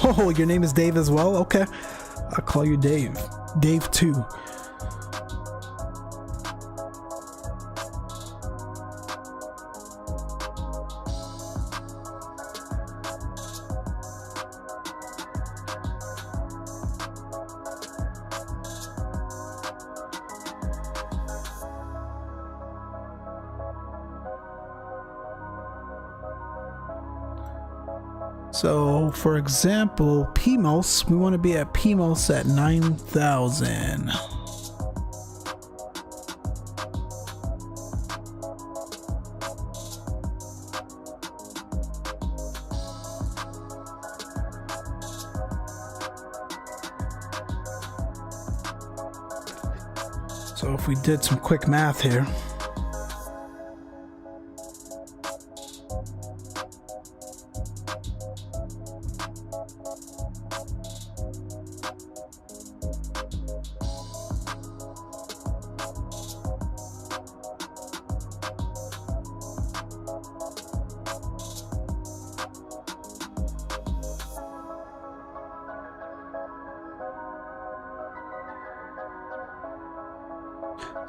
Oh, your name is Dave as well? Okay, I'll call you Dave. Dave 2. So, for example, PMOS, we want to be at PMOS at 9,000. So if we did some quick math here,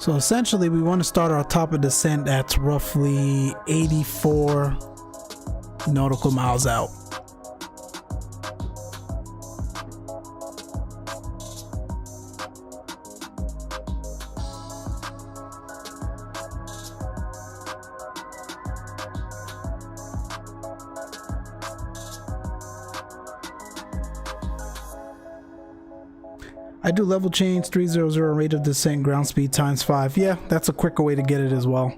so essentially we want to start our top of descent at roughly 84 nautical miles out. I do level change 300 rate of descent ground speed times 5. Yeah, that's a quicker way to get it as well.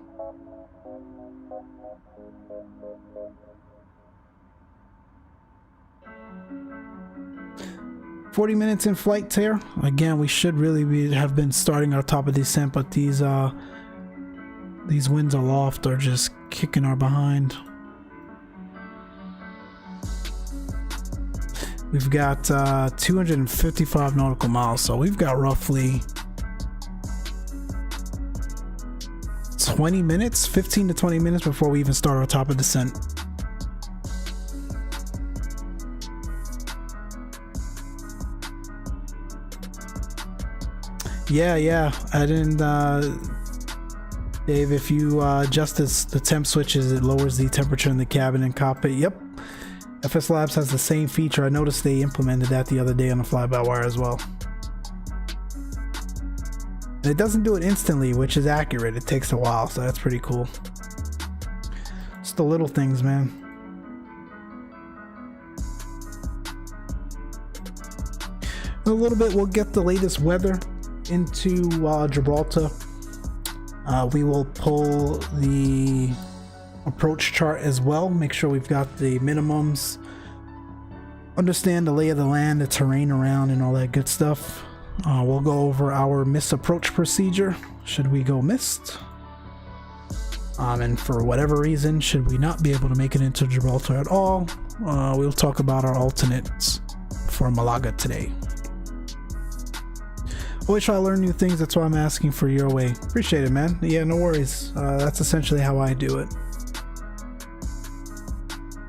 "40 minutes in flight, Tear." Again, we should really have been starting our top of descent, but these winds aloft are just kicking our behind. We've got 255 nautical miles, so we've got roughly 20 minutes, 15 to 20 minutes before we even start our top of descent. Yeah, I didn't, Dave, if you adjust the temp switches, it lowers the temperature in the cabin and cockpit. Yep. FSLABS has the same feature. I noticed they implemented that the other day on the fly-by-wire as well. And it doesn't do it instantly, which is accurate. It takes a while, so that's pretty cool. It's the little things, man. In a little bit, we'll get the latest weather into Gibraltar. We will pull the approach chart as well, make sure we've got the minimums, understand the lay of the land, the terrain around, and all that good stuff. We'll go over our missed approach procedure should we go missed, and for whatever reason, should we not be able to make it into Gibraltar at all, we'll talk about our alternates for Malaga today. Always try to learn new things, that's why I'm asking for your way. Appreciate it, man. Yeah, no worries. That's essentially how I do it.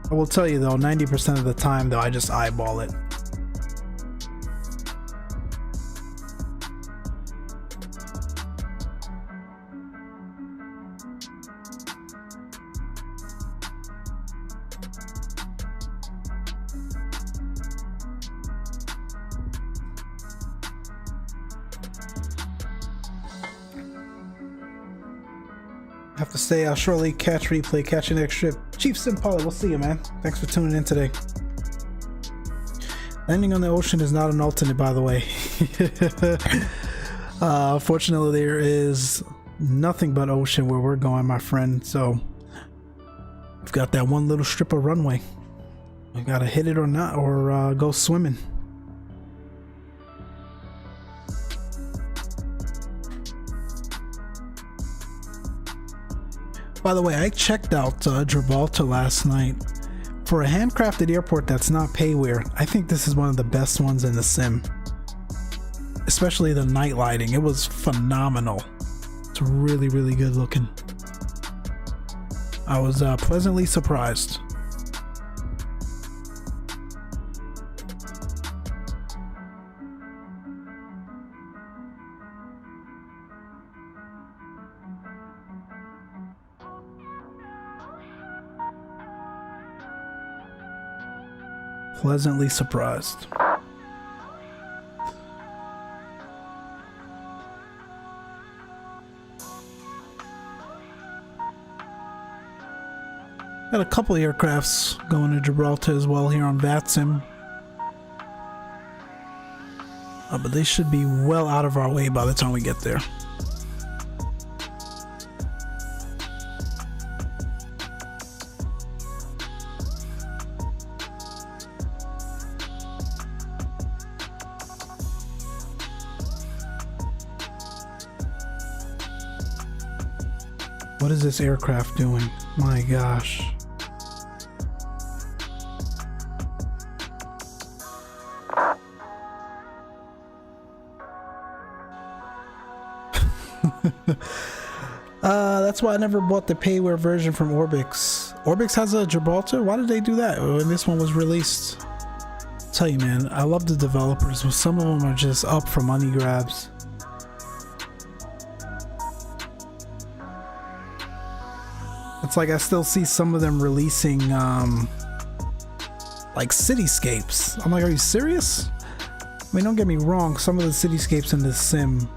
I will tell you though, 90% of the time though, I just eyeball it. Have to stay. I'll shortly catch replay, catch your next trip. Chief Simpala, we'll see you, man. Thanks for tuning in today. Landing on the ocean is not an alternate, by the way. Fortunately, there is nothing but ocean where we're going, my friend. So we've got that one little strip of runway. We gotta hit it or not, or go swimming. By the way, I checked out Gibraltar last night. For a handcrafted airport that's not payware, I think this is one of the best ones in the sim. Especially the night lighting, it was phenomenal. It's really, really good looking. I was pleasantly surprised. Pleasantly surprised. Got a couple of aircrafts going to Gibraltar as well here on VATSIM. But they should be well out of our way by the time we get there. What is this aircraft doing? My gosh. That's why I never bought the payware version from ORBX. ORBX has a Gibraltar? Why did they do that when this one was released? I'll tell you, man, I love the developers, but some of them are just up for money grabs. It's like I still see some of them releasing like cityscapes. I'm like, are you serious? I mean, don't get me wrong, some of the cityscapes in this sim,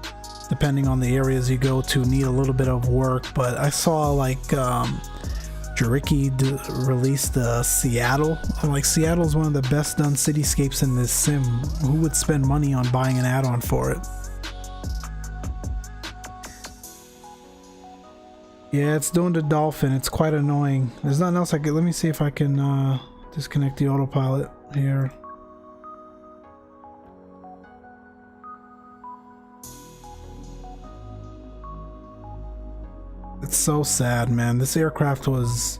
depending on the areas you go to, need a little bit of work, but I saw like Juriki released Seattle. I'm like, Seattle's one of the best done cityscapes in this sim. Who would spend money on buying an add-on for it? Yeah, it's doing the dolphin. It's quite annoying. There's nothing else I could. Let me see if I can disconnect the autopilot here. It's so sad, man. This aircraft was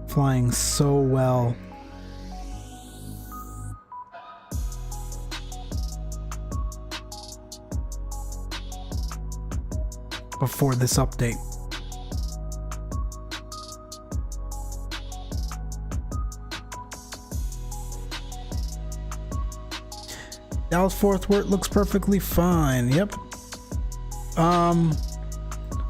flying so well. Before this update. Dallas Fort Worth looks perfectly fine. Yep.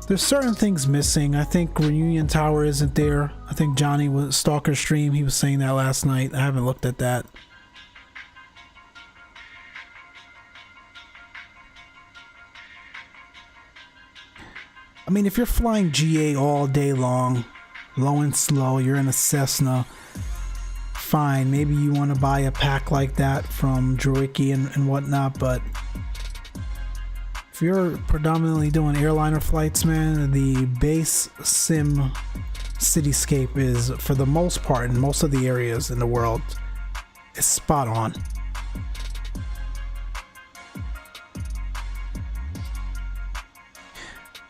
There's certain things missing. I think Reunion Tower isn't there. I think Johnny was Stalker Stream. He was saying that last night. I haven't looked at that. I mean, if you're flying GA all day long, low and slow, you're in a Cessna, fine. Maybe you want to buy a pack like that from Juriki and whatnot, but if you're predominantly doing airliner flights, man, the base sim cityscape is, for the most part, in most of the areas in the world, is spot on.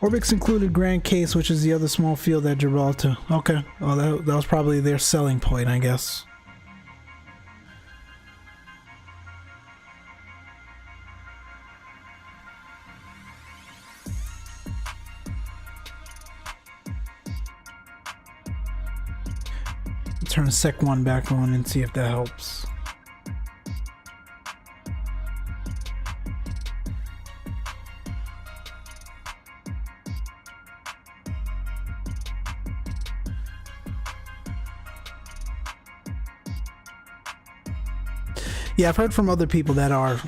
ORBX included Grand Case, which is the other small field at Gibraltar. Okay, well that was probably their selling point, I guess. Turn Sec 1 back on and see if that helps. Yeah, I've heard from other people that are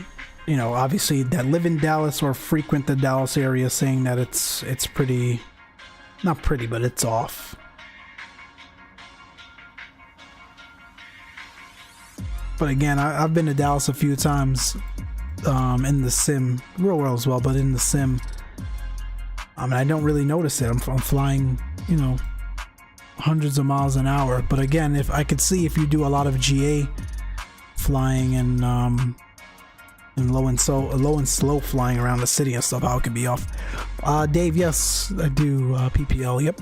you know, obviously that live in Dallas or frequent the Dallas area, saying that it's pretty, not pretty, but it's off. But again, I've been to Dallas a few times in the sim, real world as well, but in the sim, I mean, I don't really notice it. I'm flying, you know, hundreds of miles an hour. But again, if I could see if you do a lot of GA flying and low and slow flying around the city and stuff, how it could be off. Dave, yes, I do PPL. Yep.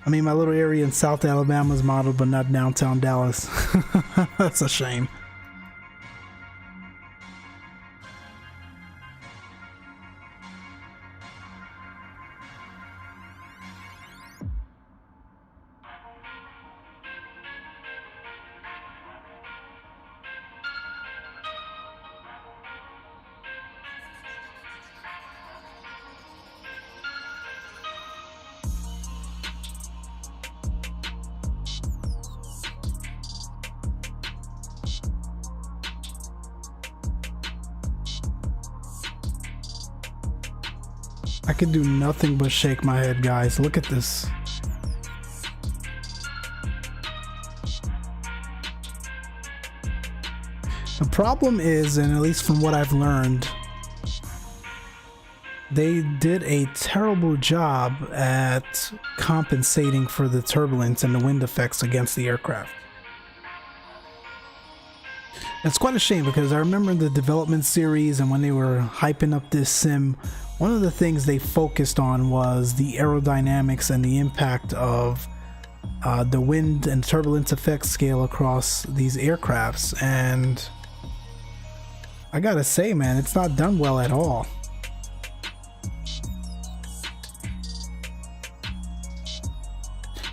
I mean, my little area in South Alabama is modeled, but not downtown Dallas. That's a shame. I can do nothing but shake my head, guys. Look at this. The problem is, and at least from what I've learned, they did a terrible job at compensating for the turbulence and the wind effects against the aircraft. It's quite a shame, because I remember in the development series and when they were hyping up this sim, one of the things they focused on was the aerodynamics and the impact of the wind and turbulence effect scale across these aircrafts. And I gotta say, man, it's not done well at all.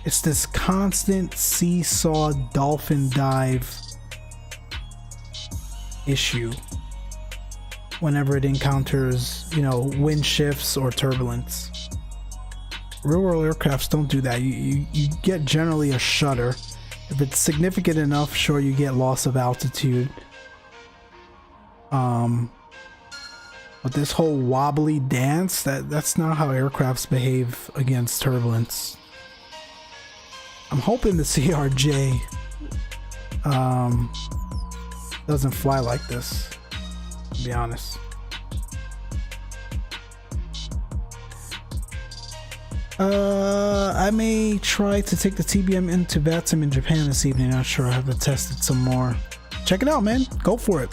It's this constant seesaw dolphin dive issue whenever it encounters, you know, wind shifts or turbulence. Real world aircrafts don't do that. You get generally a shudder. If it's significant enough, sure, you get loss of altitude. But this whole wobbly dance, that's not how aircrafts behave against turbulence. I'm hoping the CRJ doesn't fly like this, to be honest. I may try to take the TBM into VATSIM in Japan this evening. Not sure. I have to test it some more. Check it out, man. Go for it.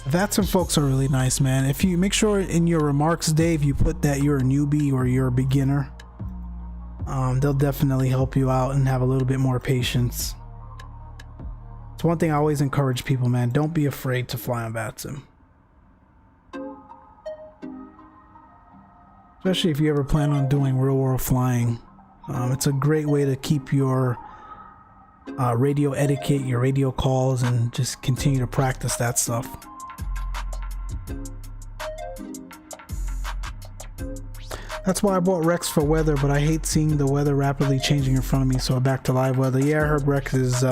VATSIM folks are really nice, man. If you make sure in your remarks, Dave, you put that you're a newbie or you're a beginner, they'll definitely help you out and have a little bit more patience. It's one thing I always encourage people, man. Don't be afraid to fly on VATSIM. Especially if you ever plan on doing real world flying. It's a great way to keep your radio etiquette, your radio calls, and just continue to practice that stuff. That's why I bought Rex for weather, but I hate seeing the weather rapidly changing in front of me, so I'm back to live weather. Yeah, I heard Rex is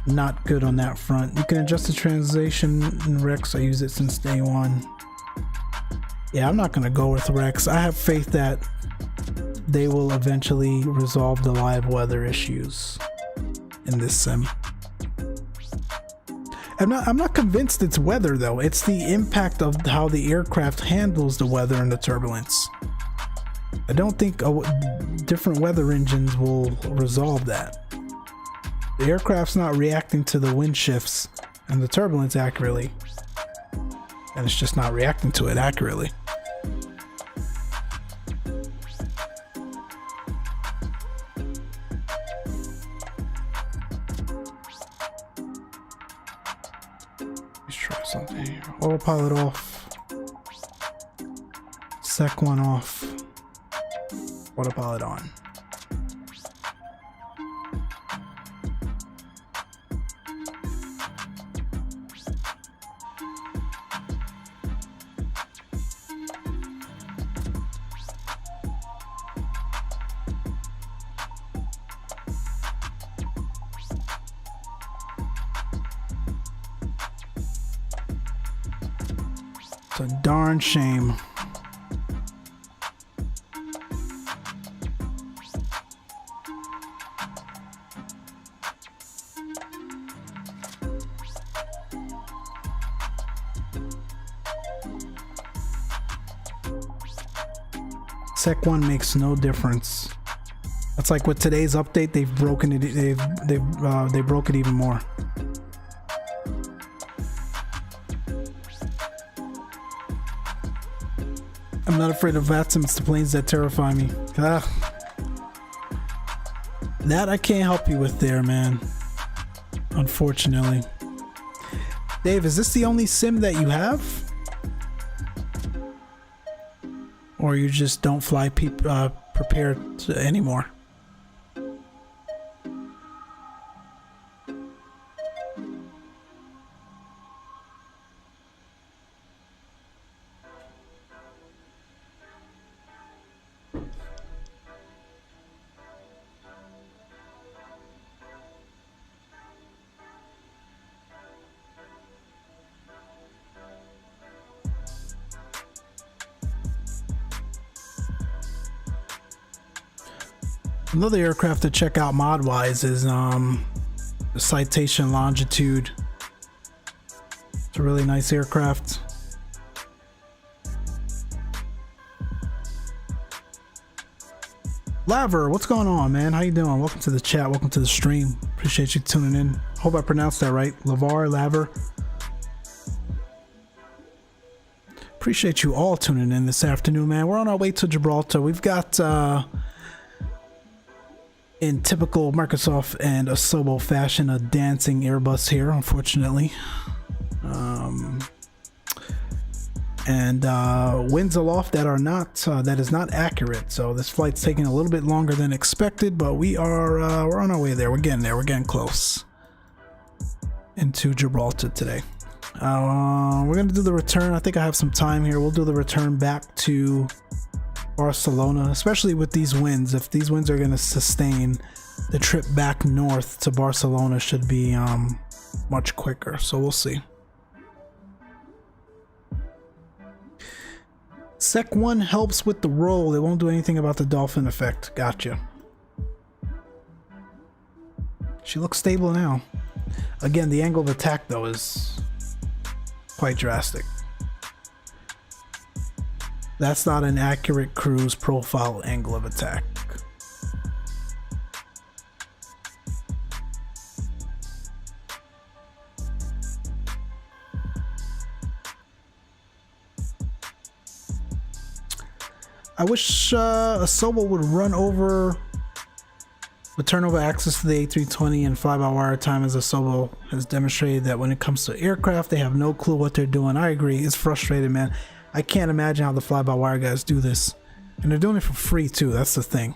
not good on that front. You can adjust the translation in Rex. I use it since day one. Yeah, I'm not gonna go with Rex. I have faith that they will eventually resolve the live weather issues in this sim. I'm not convinced it's weather though. It's the impact of how the aircraft handles the weather and the turbulence. I don't think different weather engines will resolve that. The aircraft's not reacting to the wind shifts and the turbulence accurately, and it's just not reacting to it accurately. Something here. Autopilot off. Sec 1 off. Autopilot on. It's a darn shame. Sec 1 makes no difference. That's like with today's update, they've broken it. They broke it even more. I'm not afraid of VATSIM. It's the planes that terrify me. That I can't help you with there, man. Unfortunately. Dave, is this the only sim that you have? Or you just don't fly prepared anymore? Another aircraft to check out mod wise is the Citation Longitude. It's a really nice aircraft. Laver, what's going on, man? How you doing? Welcome to the chat. Welcome to the stream. Appreciate you tuning in. Hope I pronounced that right. Laver. Appreciate you all tuning in this afternoon, man. We're on our way to Gibraltar. We've got in typical Microsoft and Asobo fashion, a dancing Airbus here, unfortunately. And winds aloft that are not that is not accurate. So this flight's taking a little bit longer than expected, but we're on our way there. We're getting there. We're getting close into Gibraltar today. We're gonna do the return. I think I have some time here. We'll do the return back to Barcelona, especially with these winds. If these winds are going to sustain, the trip back north to Barcelona should be much quicker, so we'll see. Sec 1 helps with the roll. It won't do anything about the dolphin effect. Gotcha. She looks stable now. Again, the angle of attack though is quite drastic. That's not an accurate cruise profile angle of attack. I wish Asobo would turn over access to the A320 and fly-by-wire time, as Asobo has demonstrated that when it comes to aircraft, they have no clue what they're doing. I agree. It's frustrating, man. I can't imagine how the fly-by-wire guys do this. And they're doing it for free, too. That's the thing.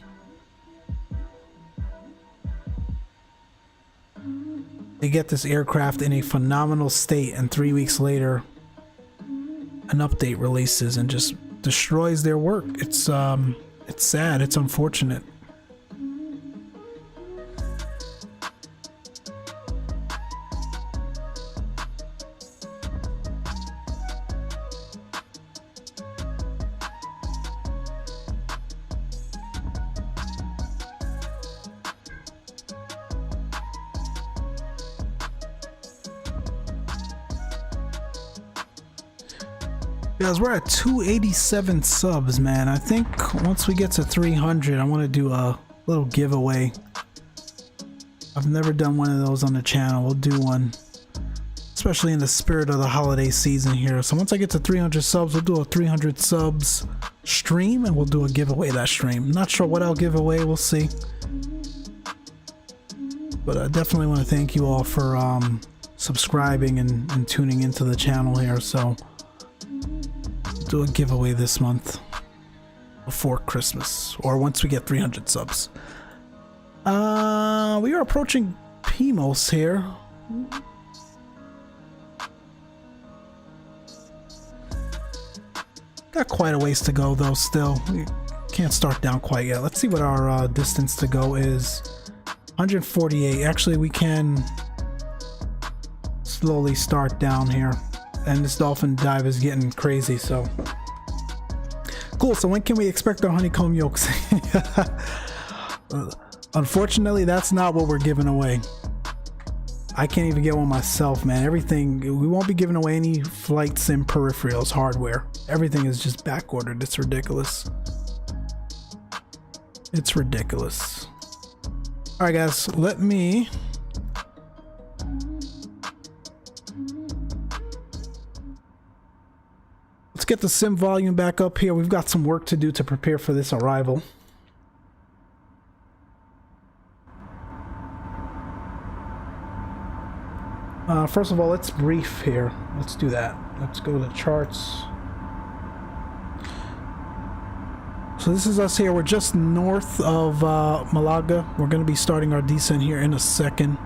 They get this aircraft in a phenomenal state, and 3 weeks later, an update releases and just destroys their work. It's sad. It's unfortunate. Guys, we're at 287 subs, man. I think once we get to 300, I want to do a little giveaway. I've never done one of those on the channel. We'll do one, especially in the spirit of the holiday season here. So once I get to 300 subs, we'll do a 300 subs stream, and we'll do a giveaway that stream. Not sure what I'll give away. We'll see. But I definitely want to thank you all for subscribing and tuning into the channel here. So do a giveaway this month before Christmas, or once we get 300 subs. We are approaching Pimos here. Got quite a ways to go though. Still, we can't start down quite yet. Let's see what our distance to go is. 148. Actually, we can slowly start down here. and this dolphin dive is getting crazy. So cool. So when can we expect our honeycomb yolks? Unfortunately, that's not what we're giving away. I can't even get one myself, man. Everything, we won't be giving away any flight sim peripherals, hardware. Everything is just back ordered. It's ridiculous. It's ridiculous. All right, guys, let's get the sim volume back up here. We've got some work to do to prepare for this arrival. First of all, let's brief here. Let's do that. Let's go to charts. So this is us here. We're just north of Malaga. We're going to be starting our descent here in a second.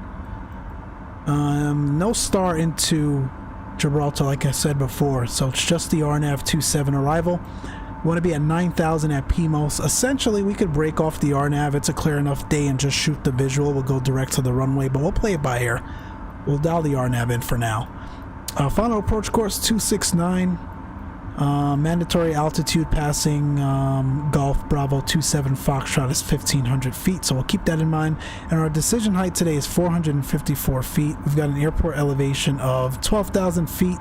No star into Gibraltar, like I said before. So it's just the RNAV 27 arrival. We want to be at 9,000 at PMOS. Essentially, we could break off the RNAV. It's a clear enough day and just shoot the visual. We'll go direct to the runway, but we'll play it by ear. We'll dial the RNAV in for now. Final approach course 269. Mandatory altitude passing Golf Bravo 27 Foxtrot is 1,500 feet, so we'll keep that in mind. And our decision height today is 454 feet. We've got an airport elevation of 12,000 feet.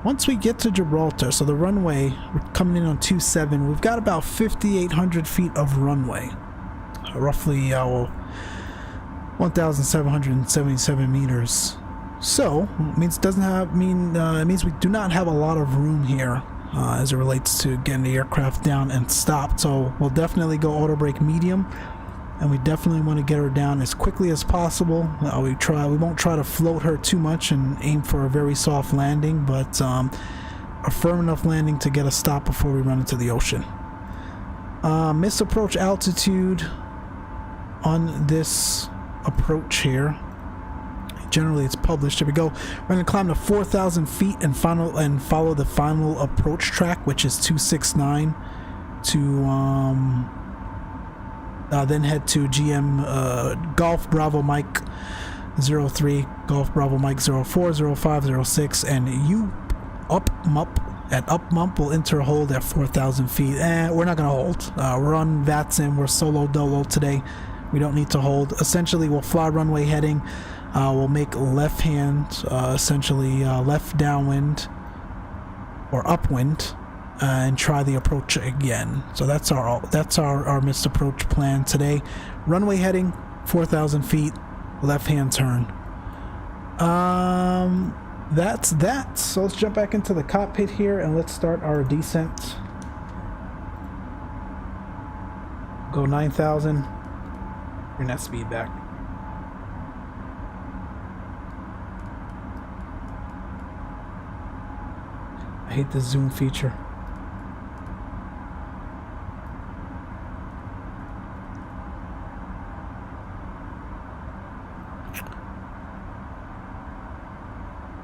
Once we get to Gibraltar, so the runway, we're coming in on 27, we've got about 5,800 feet of runway. Roughly 1,777 meters. So it means it means we do not have a lot of room here as it relates to getting the aircraft down and stopped. So we'll definitely go auto brake medium, and we definitely want to get her down as quickly as possible. We won't try to float her too much and aim for a very soft landing, but a firm enough landing to get a stop before we run into the ocean. Miss approach altitude on this approach here. Generally it's published. Here we go. We're going to climb to 4,000 feet and follow the final approach track, which is 269, to then head to GM Golf Bravo Mike 03, Golf Bravo Mike 04, 05, 06, and up Mump will enter hold at 4,000 feet. We're not going to hold. We're on VATSIM. We're solo dolo today. We don't need to hold. Essentially, we'll fly runway heading. We'll make left hand, essentially left downwind or upwind, and try the approach again. So that's our missed approach plan today. Runway heading, 4,000 feet, left hand turn. That's that. So let's jump back into the cockpit here and let's start our descent. Go 9,000. Bring that speed back. I hate the zoom feature.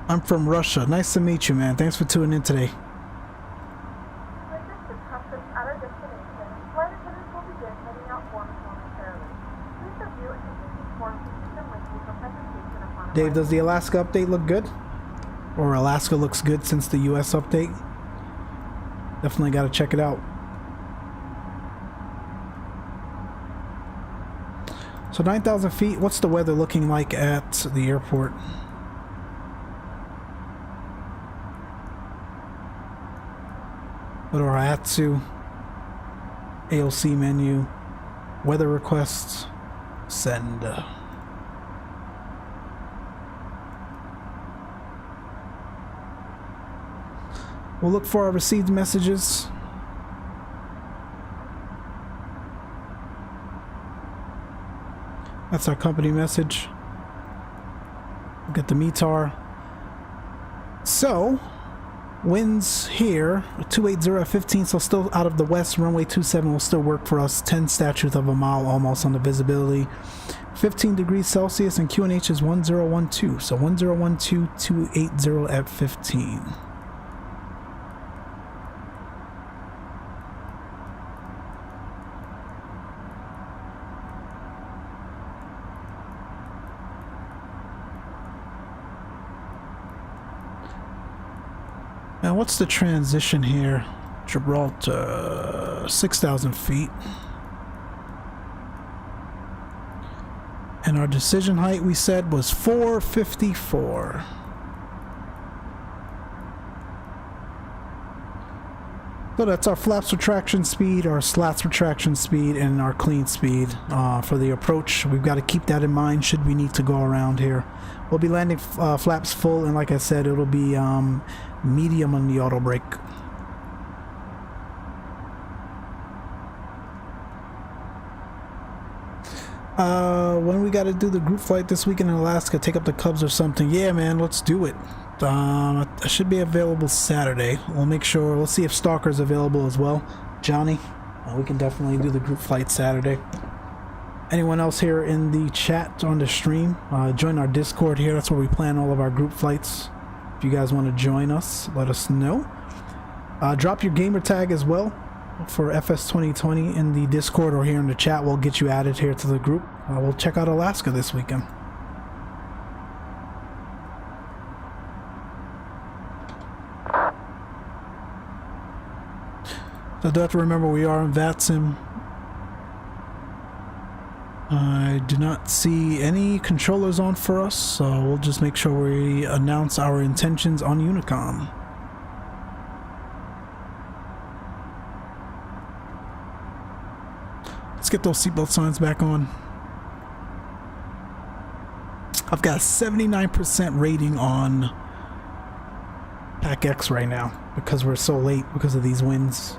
I'm from Russia. Nice to meet you, man. Thanks for tuning in today. Dave, does the Alaska update look good? Or Alaska looks good since the US update? Definitely got to check it out. So 9,000 feet, what's the weather looking like at the airport? Go to our ATSU, AOC menu, weather requests, send. We'll look for our received messages. That's our company message. We'll get the METAR. So, winds here, 280 at 15, so still out of the west. Runway 27 will still work for us. 10 statutes of a mile almost on the visibility. 15 degrees Celsius, and QNH is 1012. So 1012, 280 at 15. And what's the transition here? Gibraltar, 6,000 feet. And our decision height we said was 454. So that's our flaps retraction speed, our slats retraction speed, and our clean speed for the approach. We've got to keep that in mind should we need to go around here. We'll be landing flaps full, and like I said, it'll be medium on the auto brake. When we got to do the group flight this weekend in Alaska, take up the Cubs or something. Yeah, man, let's do it. I should be available Saturday. We'll make sure. We'll see if Stalker's available as well. Johnny, we can definitely do the group flight Saturday. Anyone else here in the chat on the stream, join our Discord here. That's where we plan all of our group flights. If you guys want to join us, let us know. Drop your gamer tag as well for FS 2020 in the Discord or here in the chat. We'll get you added here to the group. We'll check out Alaska this weekend. So I do have to remember we are in VATSIM. I do not see any controllers on for us, so we'll just make sure we announce our intentions on Unicom. Let's get those seatbelt signs back on. I've got a 79% rating on Pack X right now because we're so late because of these winds.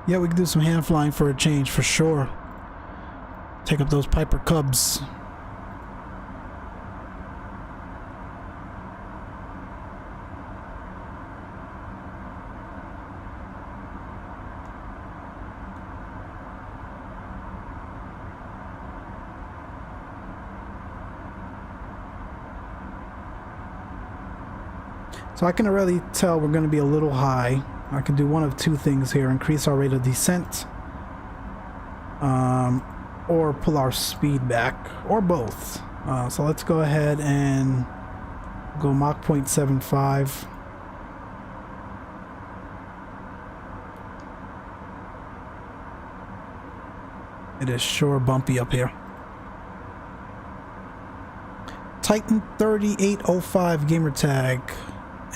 Yeah, we can do some hand flying for a change for sure. Take up those Piper Cubs. So I can already tell we're going to be a little high. I can do one of two things here: increase our rate of descent, or pull our speed back, or both. So let's go ahead and go Mach 0.75. It is sure bumpy up here. Titan 3805 gamer tag.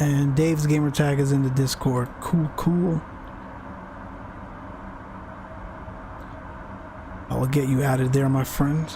And Dave's gamer tag is in the Discord. Cool. I will get you added there, my friend.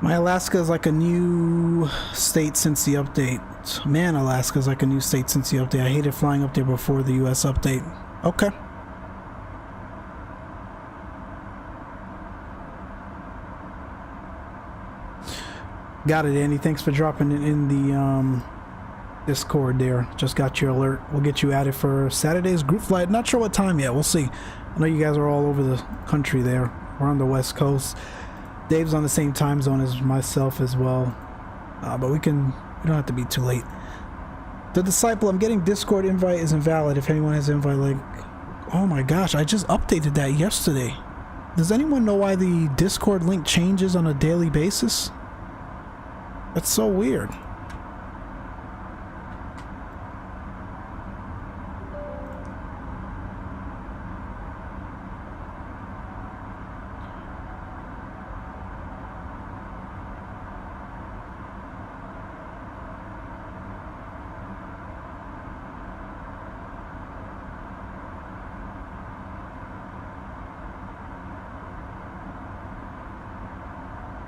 My Alaska is like a new state since the update. Man, Alaska is like a new state since the update. I hated flying up there before the US update. Okay. Got it, Andy. Thanks for dropping it in the Discord there. Just got your alert. We'll get you added for Saturday's group flight. Not sure what time yet. We'll see. I know you guys are all over the country there. We're on the West Coast. Dave's on the same time zone as myself as well, but we don't have to be too late. The Disciple, I'm getting Discord invite is invalid. If anyone has invite link, oh my gosh, I just updated that yesterday. Does anyone know why the Discord link changes on a daily basis? That's so weird.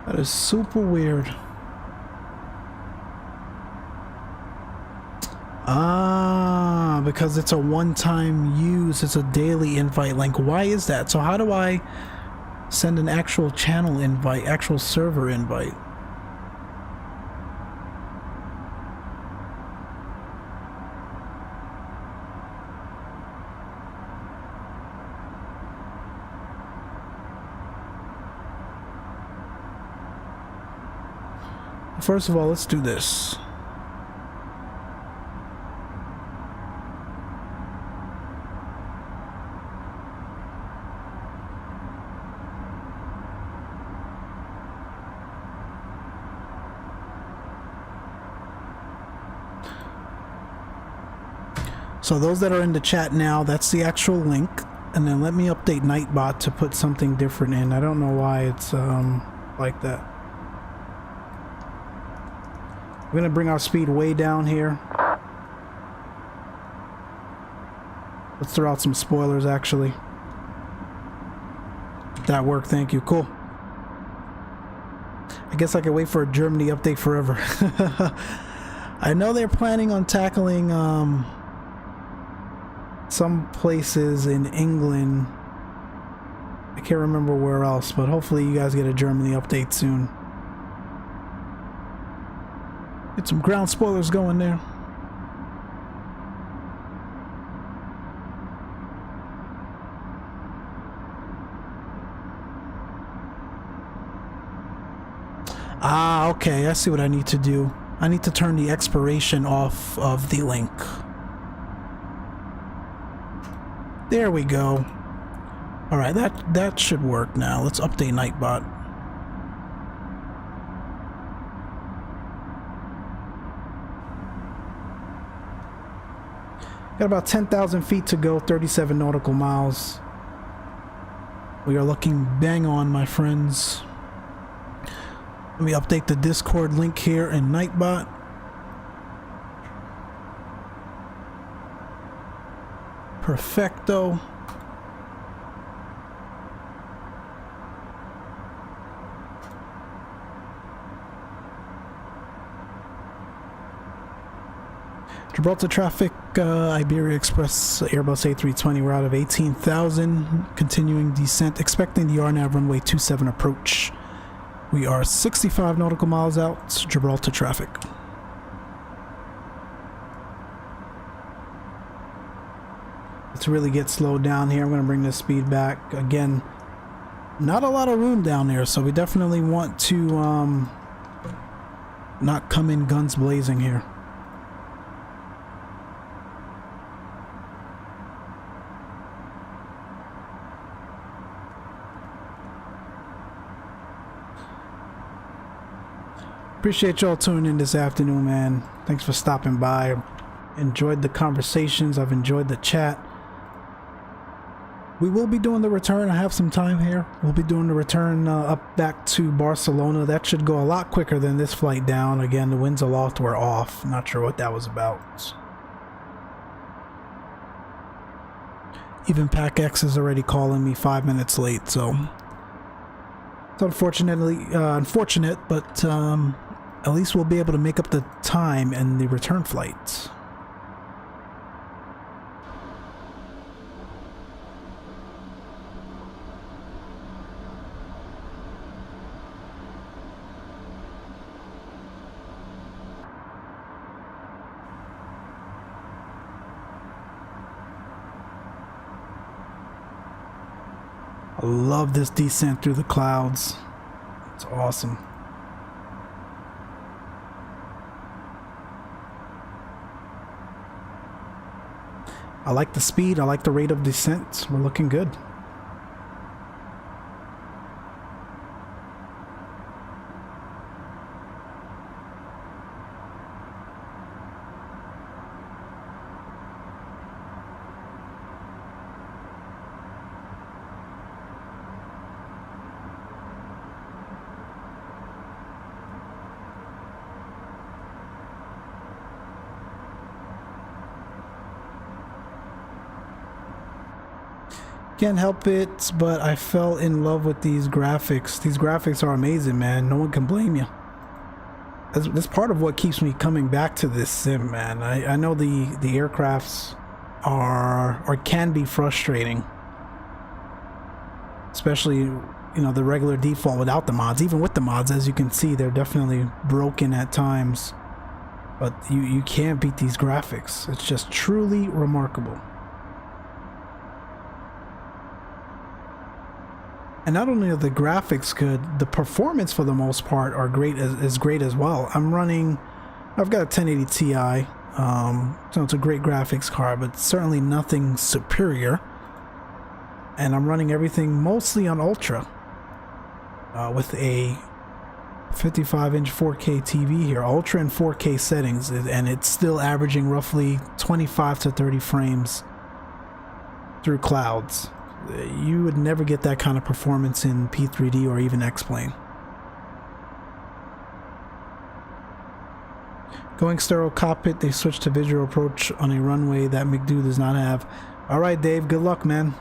That is super weird. Because it's a one-time use. It's a daily invite link. Why is that? So how do I Send an actual channel invite, actual server invite. First of all, let's do this. So those that are in the chat now, that's the actual link. And then let me update Nightbot to put something different in. I don't know why it's like that. We're gonna bring our speed way down here. Let's throw out some spoilers actually. That worked, thank you. Cool. I guess I can wait for a Germany update forever. I know they're planning on tackling some places in England. I can't remember where else, but hopefully you guys get a Germany update soon. Get some ground spoilers going there. Ah, okay, I see what I need to do. I need to turn the expiration off of the link. There we go. Alright, that should work now. Let's update Nightbot. Got about 10,000 feet to go, 37 nautical miles. We are looking bang on, my friends. Let me update the Discord link here in Nightbot. Perfecto. Gibraltar traffic, Iberia Express, Airbus A320, we're out of 18,000, continuing descent, expecting the RNAV runway 27 approach. We are 65 nautical miles out, Gibraltar traffic. Let's really get slowed down here. I'm going to bring this speed back. Again, not a lot of room down there, so we definitely want to not come in guns blazing here. Appreciate y'all tuning in this afternoon, man. Thanks for stopping by. Enjoyed the conversations. I've enjoyed the chat. We will be doing the return. I have some time here. We'll be doing the return up back to Barcelona. That should go a lot quicker than this flight down. Again, the winds aloft were off. Not sure what that was about. Even PAC-X is already calling me 5 minutes late, so it's unfortunate, but at least we'll be able to make up the time in the return flight. I love this descent through the clouds. It's awesome. I like the speed, I like the rate of descent. We're looking good. Can't help it, but I fell in love with these graphics. These graphics are amazing, man. No one can blame you. That's part of what keeps me coming back to this sim, man. I know the aircrafts are or can be frustrating, especially you know, the regular default without the mods. Even with the mods, as you can see, they're definitely broken at times. But you can't beat these graphics. It's just truly remarkable. And not only are the graphics good, the performance for the most part are great, is great as well. I've got a 1080 Ti, so it's a great graphics card, but certainly nothing superior. And I'm running everything mostly on Ultra, with a 55-inch 4K TV here, Ultra and 4K settings, and it's still averaging roughly 25 to 30 frames through clouds. You would never get that kind of performance in P3D or even Xplane. Going stereo cockpit, they switched to visual approach on a runway that McDo does not have. Alright Dave, good luck, man.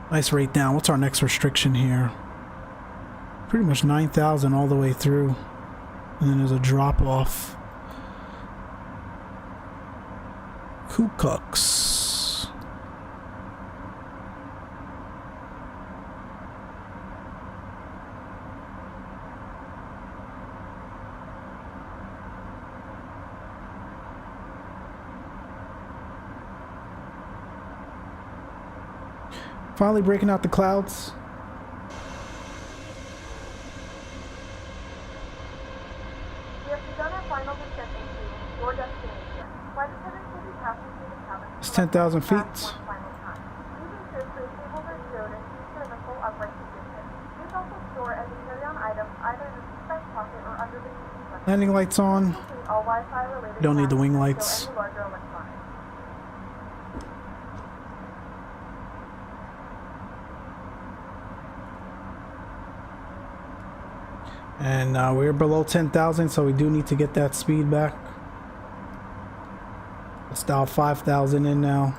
Nice rate down. What's our next restriction here? Pretty much 9,000 all the way through. And then there's a drop off. Kookooks. Finally breaking out the clouds. We have begun our final descent into your destination. Flight attendants will be passing through the cabin. It's 10,000 feet. One final time. Please ensure tray tables are stowed and seats are in the full upright position. Please also store any carry-on items either in the seatbelt pocket or under the seat. Landing lights on. All Wi-Fi related. Don't need the wing tasks and lights. stow any larger electronics. And we're below 10,000, so we do need to get that speed back. Let's dial 5,000 in now.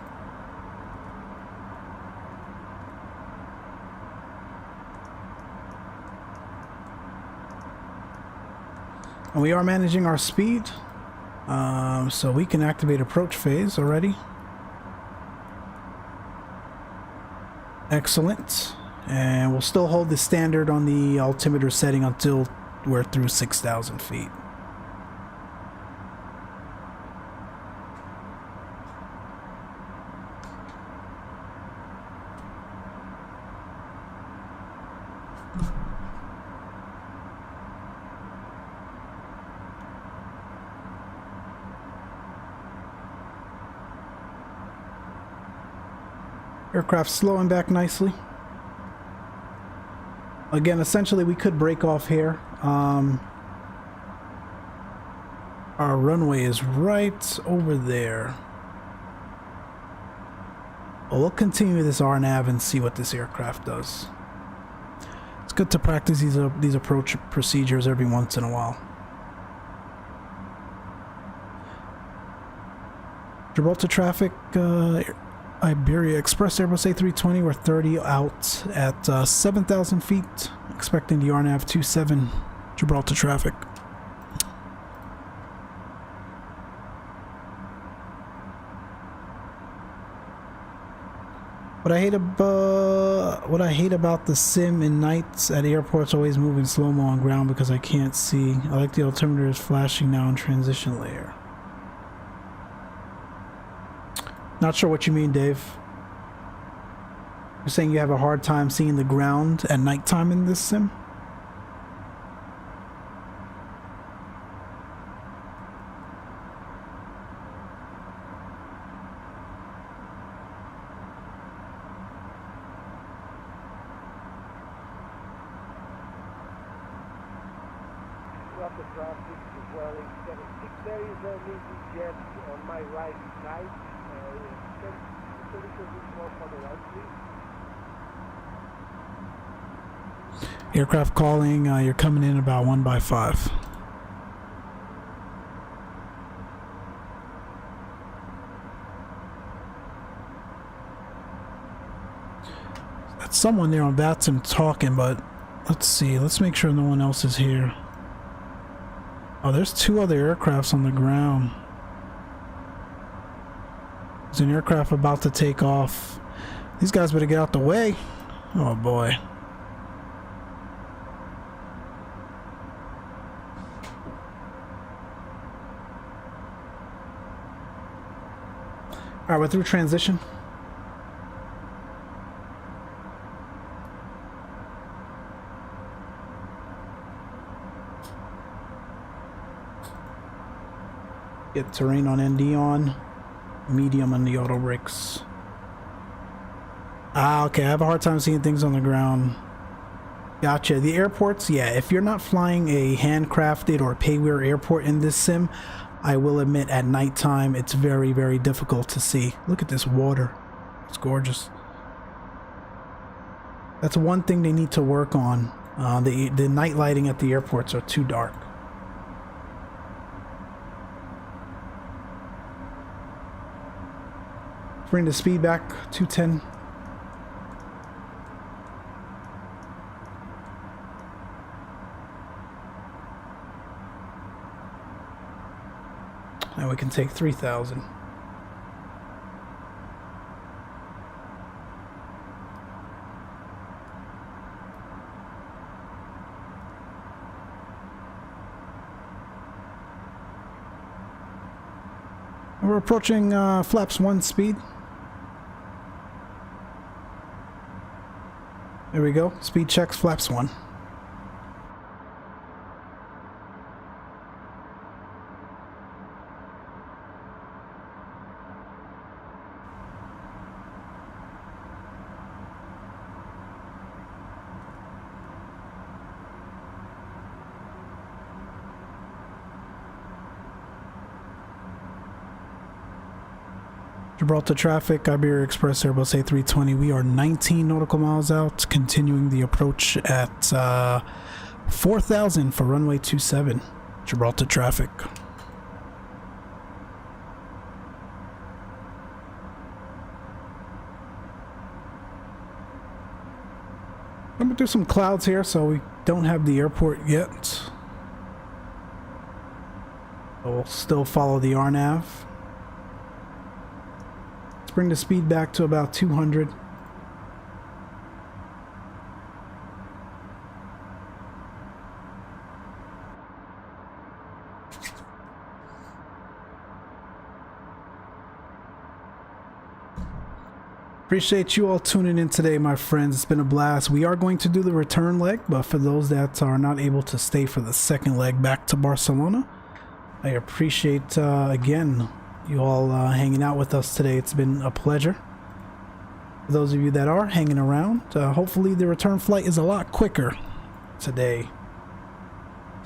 And we are managing our speed, so we can activate approach phase already. Excellent. And we'll still hold the standard on the altimeter setting until we're through 6,000 feet. Aircraft slowing back nicely. Again, essentially we could break off here. Our runway is right over there. Well, we'll continue this RNAV and see what this aircraft does. It's good to practice these approach procedures every once in a while. Gibraltar traffic, Iberia Express Airbus A320, we're 30 out at 7,000 feet, expecting the RNAV 27 Gibraltar traffic. What I hate about the sim in nights at airports, always moving slow-mo on ground because I can't see. I like the altimeter is flashing now in transition layer. Not sure what you mean, Dave. You're saying you have a hard time seeing the ground at nighttime in this sim? Drop the traffic as well in 76. There is an easy jet on my right side. Can a little bit more for the right, please? Aircraft calling, you're coming in about 1/5. That's someone there on VATSIM talking, but let's see. Let's make sure no one else is here. Oh, there's two other aircrafts on the ground. There's an aircraft about to take off. These guys better get out the way. Oh boy. Alright, we're through transition. Get terrain on ND on. Medium on the auto brakes. Ah, okay, I have a hard time seeing things on the ground. Gotcha. The airports, yeah, if you're not flying a handcrafted or payware airport in this sim, I will admit at nighttime it's very, very difficult to see. Look at this water. It's gorgeous. That's one thing they need to work on. The night lighting at the airports are too dark. Bring the speed back, 210. And we can take 3,000. We're approaching flaps 1 speed. There we go. Speed checks, flaps 1. Gibraltar traffic, Iberia Express, Airbus A320. We are 19 nautical miles out, continuing the approach at 4,000 for runway 27. Gibraltar traffic. I'm gonna do some clouds here, so we don't have the airport yet. But we'll still follow the RNAV. Bring the speed back to about 200. Appreciate you all tuning in today, my friends. It's been a blast. We are going to do the return leg, but for those that are not able to stay for the second leg back to Barcelona, I appreciate again you all hanging out with us today. It's been a pleasure. For those of you that are hanging around, hopefully the return flight is a lot quicker today.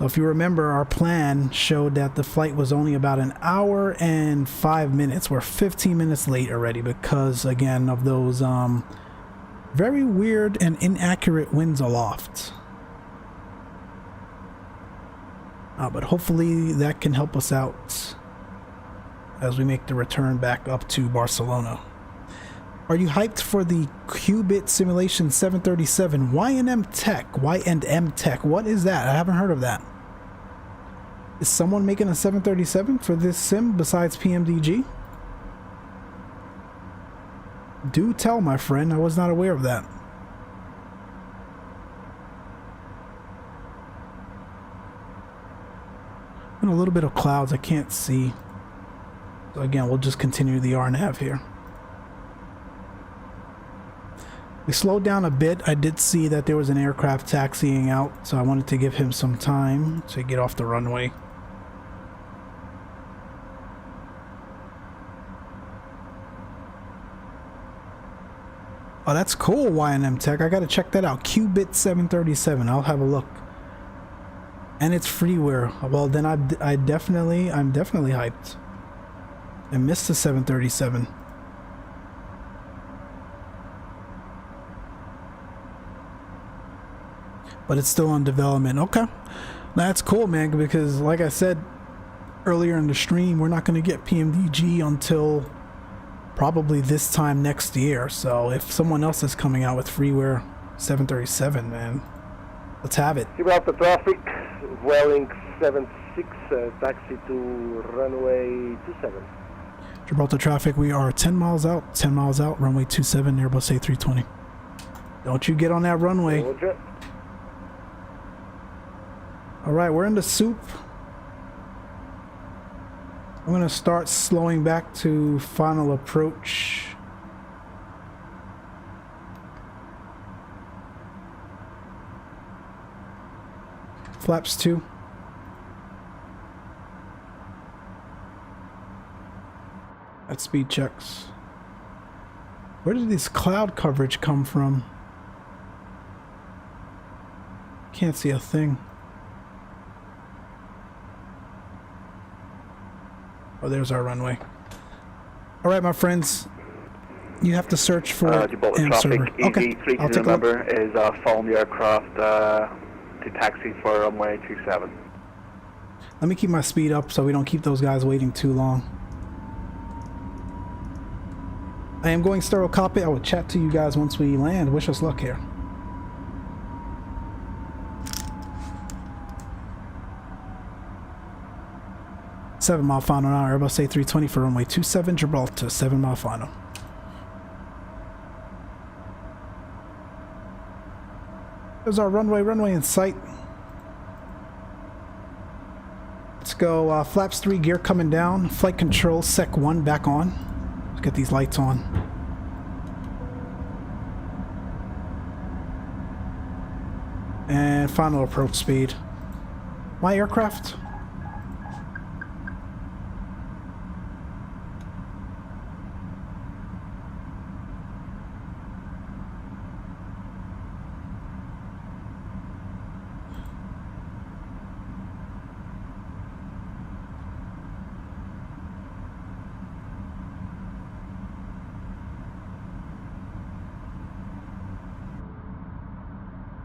So if you remember, our plan showed that the flight was only about an hour and 5 minutes. We're 15 minutes late already because, again, of those very weird and inaccurate winds aloft. But hopefully that can help us out as we make the return back up to Barcelona. Are you hyped for the Qubit Simulation 737 Y&M Tech? Y&M Tech, what is that? I haven't heard of that. Is someone making a 737 for this sim besides PMDG? Do tell, my friend. I was not aware of that. And a little bit of clouds I can't see. So again, we'll just continue the RNAV here. We slowed down a bit. I did see that there was an aircraft taxiing out, so I wanted to give him some time to get off the runway. Oh, that's cool, Y&M Tech. I gotta check that out. Qubit 737. I'll have a look. And it's freeware. Well, then I'm definitely hyped. I missed the 737. But it's still on development. Okay. That's cool, man, because like I said earlier in the stream, we're not going to get PMDG until probably this time next year. So if someone else is coming out with freeware 737, man, let's have it. Gibraltar traffic, Welling 77. 6, taxi to runway 27. Gibraltar traffic, we are 10 miles out, runway 27, Airbus A320. Don't you get on that runway. Roger. Alright, we're in the soup. I'm gonna start slowing back to final approach. Flaps 2. At speed checks. Where did this cloud coverage come from? Can't see a thing. Oh, there's our runway. All right, my friends. You have to search for Gibraltar AM traffic, server. Okay, EV3 I'll to take a look. remember is following the aircraft to taxi for runway 27. Let me keep my speed up so we don't keep those guys waiting too long. I am going stereo cockpit. I will chat to you guys once we land. Wish us luck here. Seven-mile final now. Airbus A320 for runway 27, Gibraltar. 7-mile final. There's our runway in sight. Let's go. Flaps 3, gear coming down. Flight control, sec 1 back on. Let's get these lights on. And final approach speed. My aircraft.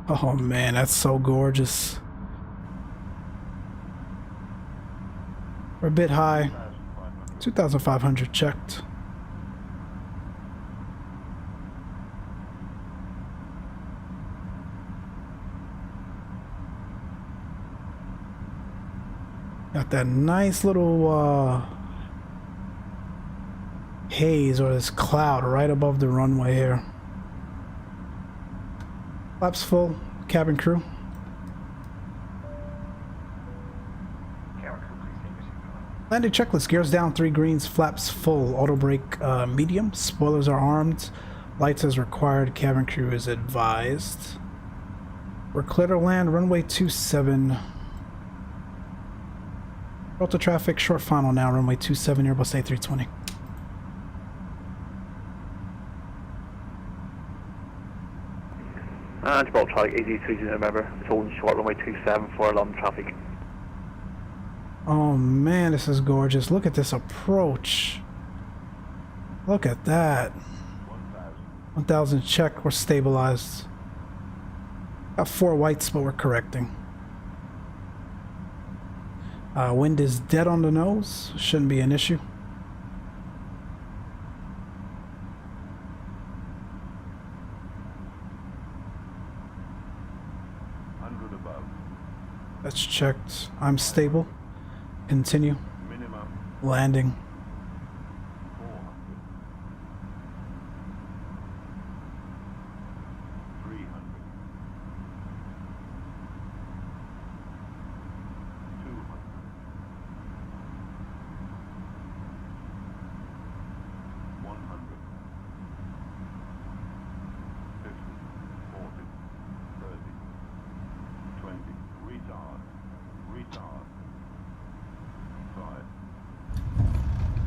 Oh man, that's so gorgeous. We're a bit high. 2,500 checked. Got that nice little haze or this cloud right above the runway here. Flaps full, cabin crew. Landing checklist, gears down, 3 greens, flaps full, auto brake medium, spoilers are armed, lights as required, cabin crew is advised. We're clear to land, runway 27. Delta traffic, short final now, runway 27, Airbus A320. Gibraltar traffic, EV3 to remember, it's holding short runway 27 for London traffic. Oh man, this is gorgeous. Look at this approach. Look at that. 1,000 check, we're stabilized. Got 4 whites, but we're correcting. Wind is dead on the nose. Shouldn't be an issue. That's checked. I'm stable. Continue. Landing.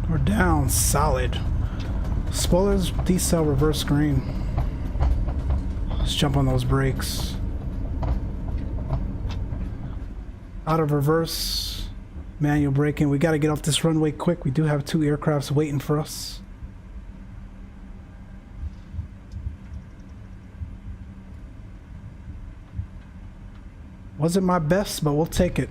We're down solid. Spoilers, decel, reverse green. Let's jump on those brakes. Out of reverse, manual braking. We got to get off this runway quick. We do have 2 aircrafts waiting for us. Wasn't my best, but we'll take it.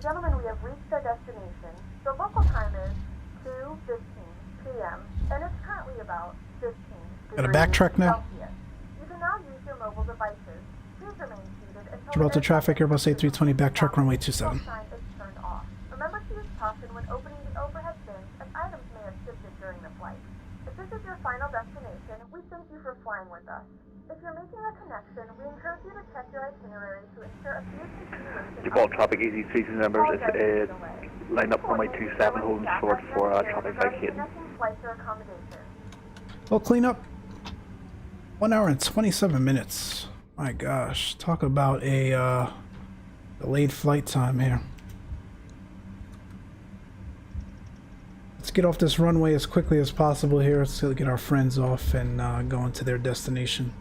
Gentlemen, we have reached our destination. The local time is 2:15 p.m. and it's currently about 15 degrees Gotta backtrack now. Celsius. You can now use your mobile devices. Please remain seated until Gibraltar traffic, Airbus A320 backtrack runway 27. Sign is turned off. Remember to use caution when opening the overhead bins, as items may have shifted during the flight. If this is your final destination, we thank you for flying with us. If you're making a connection, we encourage you to check your itinerary to ensure a few continuation. Gibraltar traffic, easy 3 numbers. It's line up runway 27, holding short for traffic vacating. Flights or accommodations. Well, clean up. 1 hour and 27 minutes. My gosh, talk about a delayed flight time here. Let's get off this runway as quickly as possible here. Let's get our friends off and go into their destination.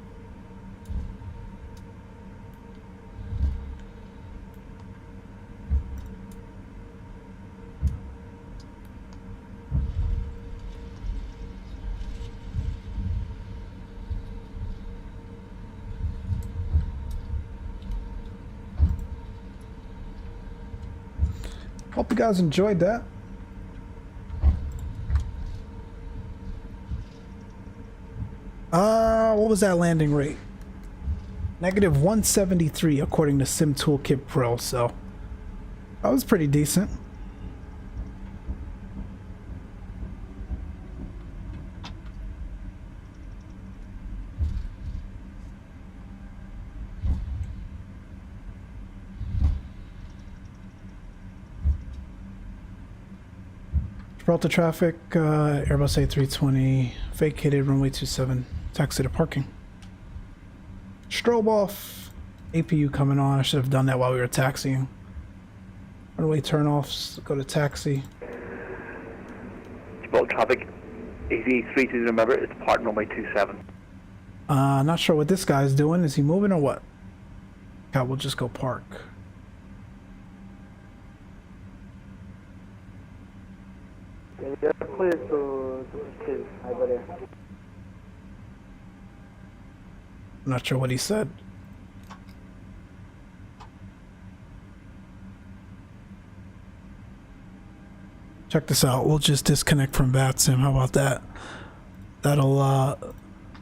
Hope you guys enjoyed that. What was that landing rate? Negative 173 according to Sim Toolkit Pro, so that was pretty decent. Gibraltar traffic, Airbus A320, vacated runway 27, taxi to parking. Strobe off, APU coming on. I should have done that while we were taxiing. Runway turnoffs, go to taxi. Gibraltar traffic, easy 3 to remember, it's part runway 27. Not sure what this guy's doing. Is he moving or what? God, we'll just go park. You're clear to chill over there. I'm not sure what he said. Check this out. We'll just disconnect from VATSIM. How about that? That'll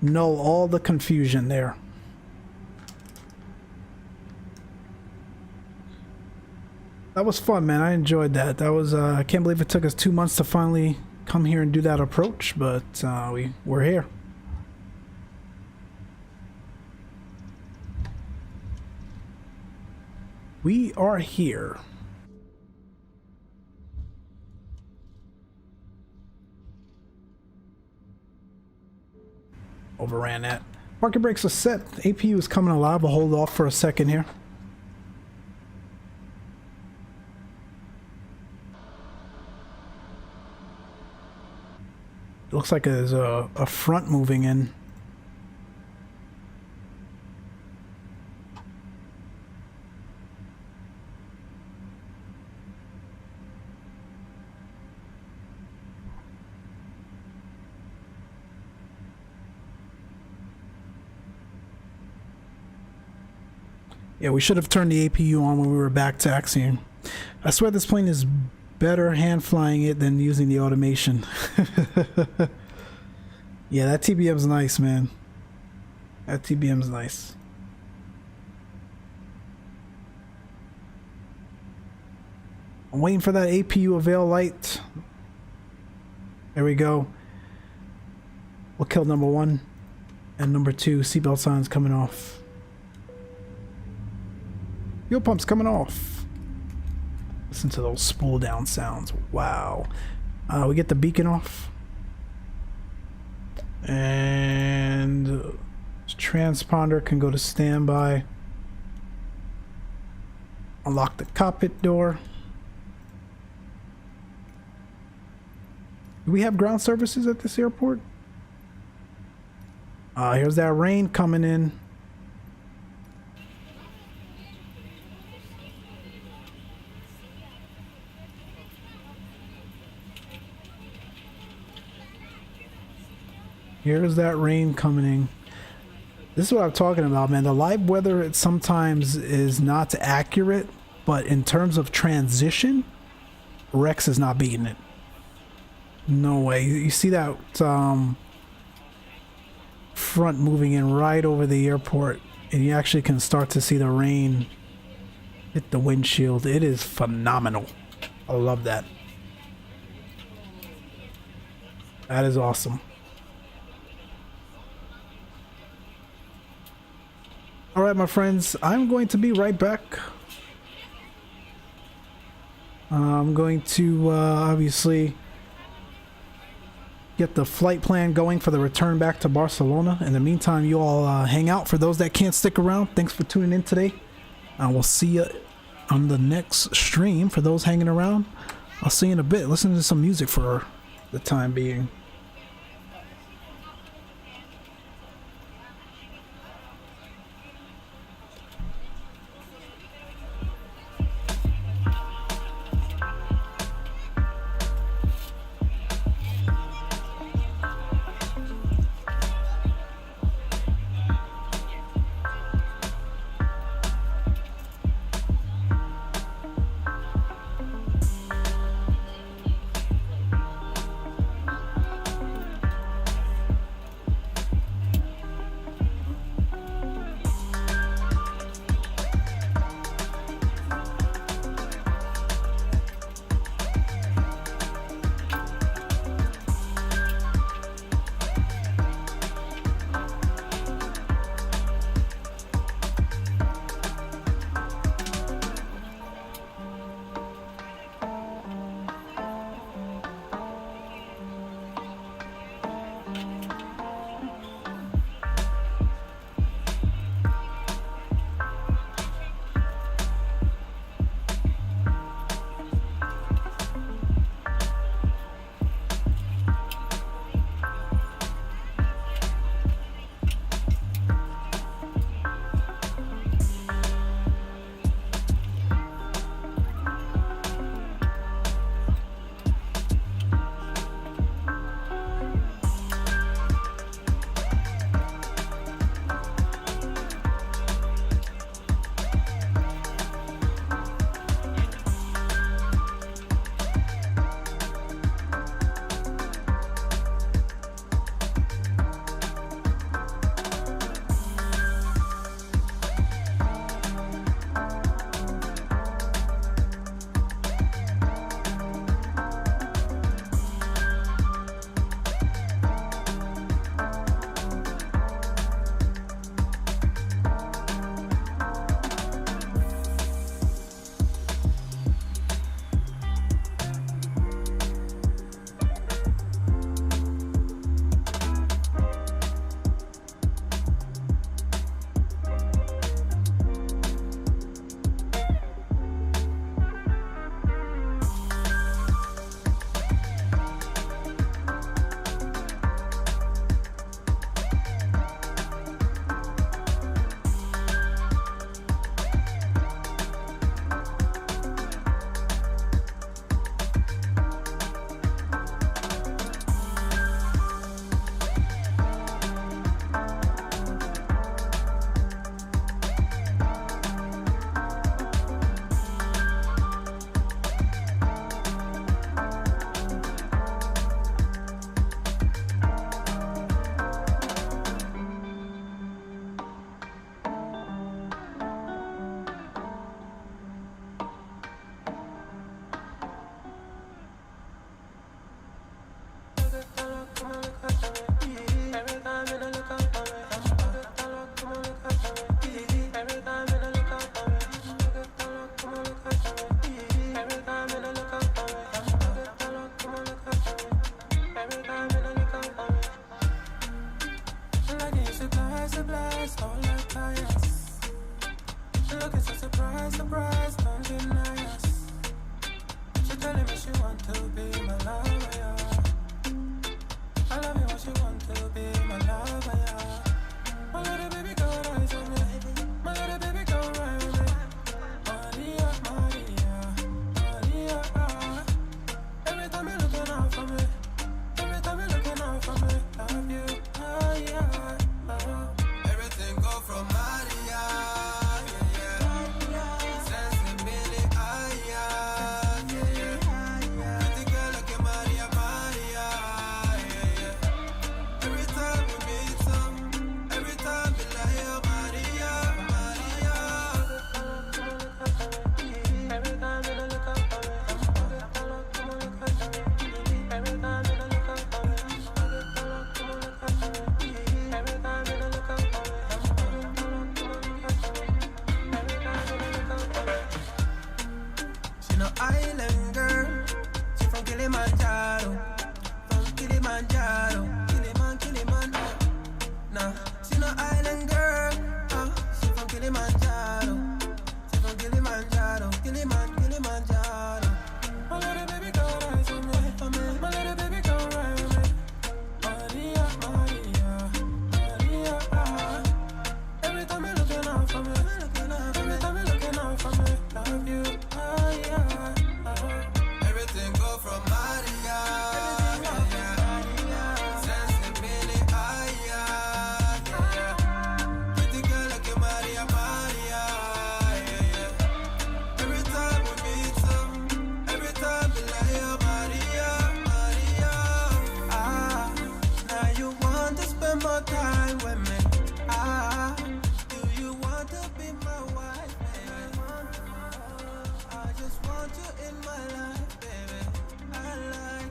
null all the confusion there. That was fun, man. I enjoyed that. That was I can't believe it took us 2 months to finally come here and do that approach, but we're here. We are here. Overran that. Market brakes are set. APU is coming alive. We'll hold off for a second here. It looks like there's a front moving in. Yeah, we should have turned the APU on when we were back taxiing. I swear this plane is better hand flying it than using the automation. Yeah, that TBM's nice, man. That TBM's nice. I'm waiting for that APU avail light. There we go. We'll kill number 1 and number 2. Seatbelt signs coming off. Fuel pump's coming off. Listen to those spool down sounds. Wow. We get the beacon off. And transponder can go to standby. Unlock the cockpit door. Do we have ground services at this airport? Here's that rain coming in. Here's that rain coming in. This is what I'm talking about, man. The live weather it sometimes is not accurate, but in terms of transition, Rex is not beating it. No way. You see that front moving in right over the airport, and you actually can start to see the rain hit the windshield. It is phenomenal. I love that. That is awesome. All right, my friends, I'm going to be right back. I'm going to obviously get the flight plan going for the return back to Barcelona. In the meantime, you all hang out. For those that can't stick around, thanks for tuning in today. I will see you on the next stream. For those hanging around, I'll see you in a bit. Listen to some music for the time being.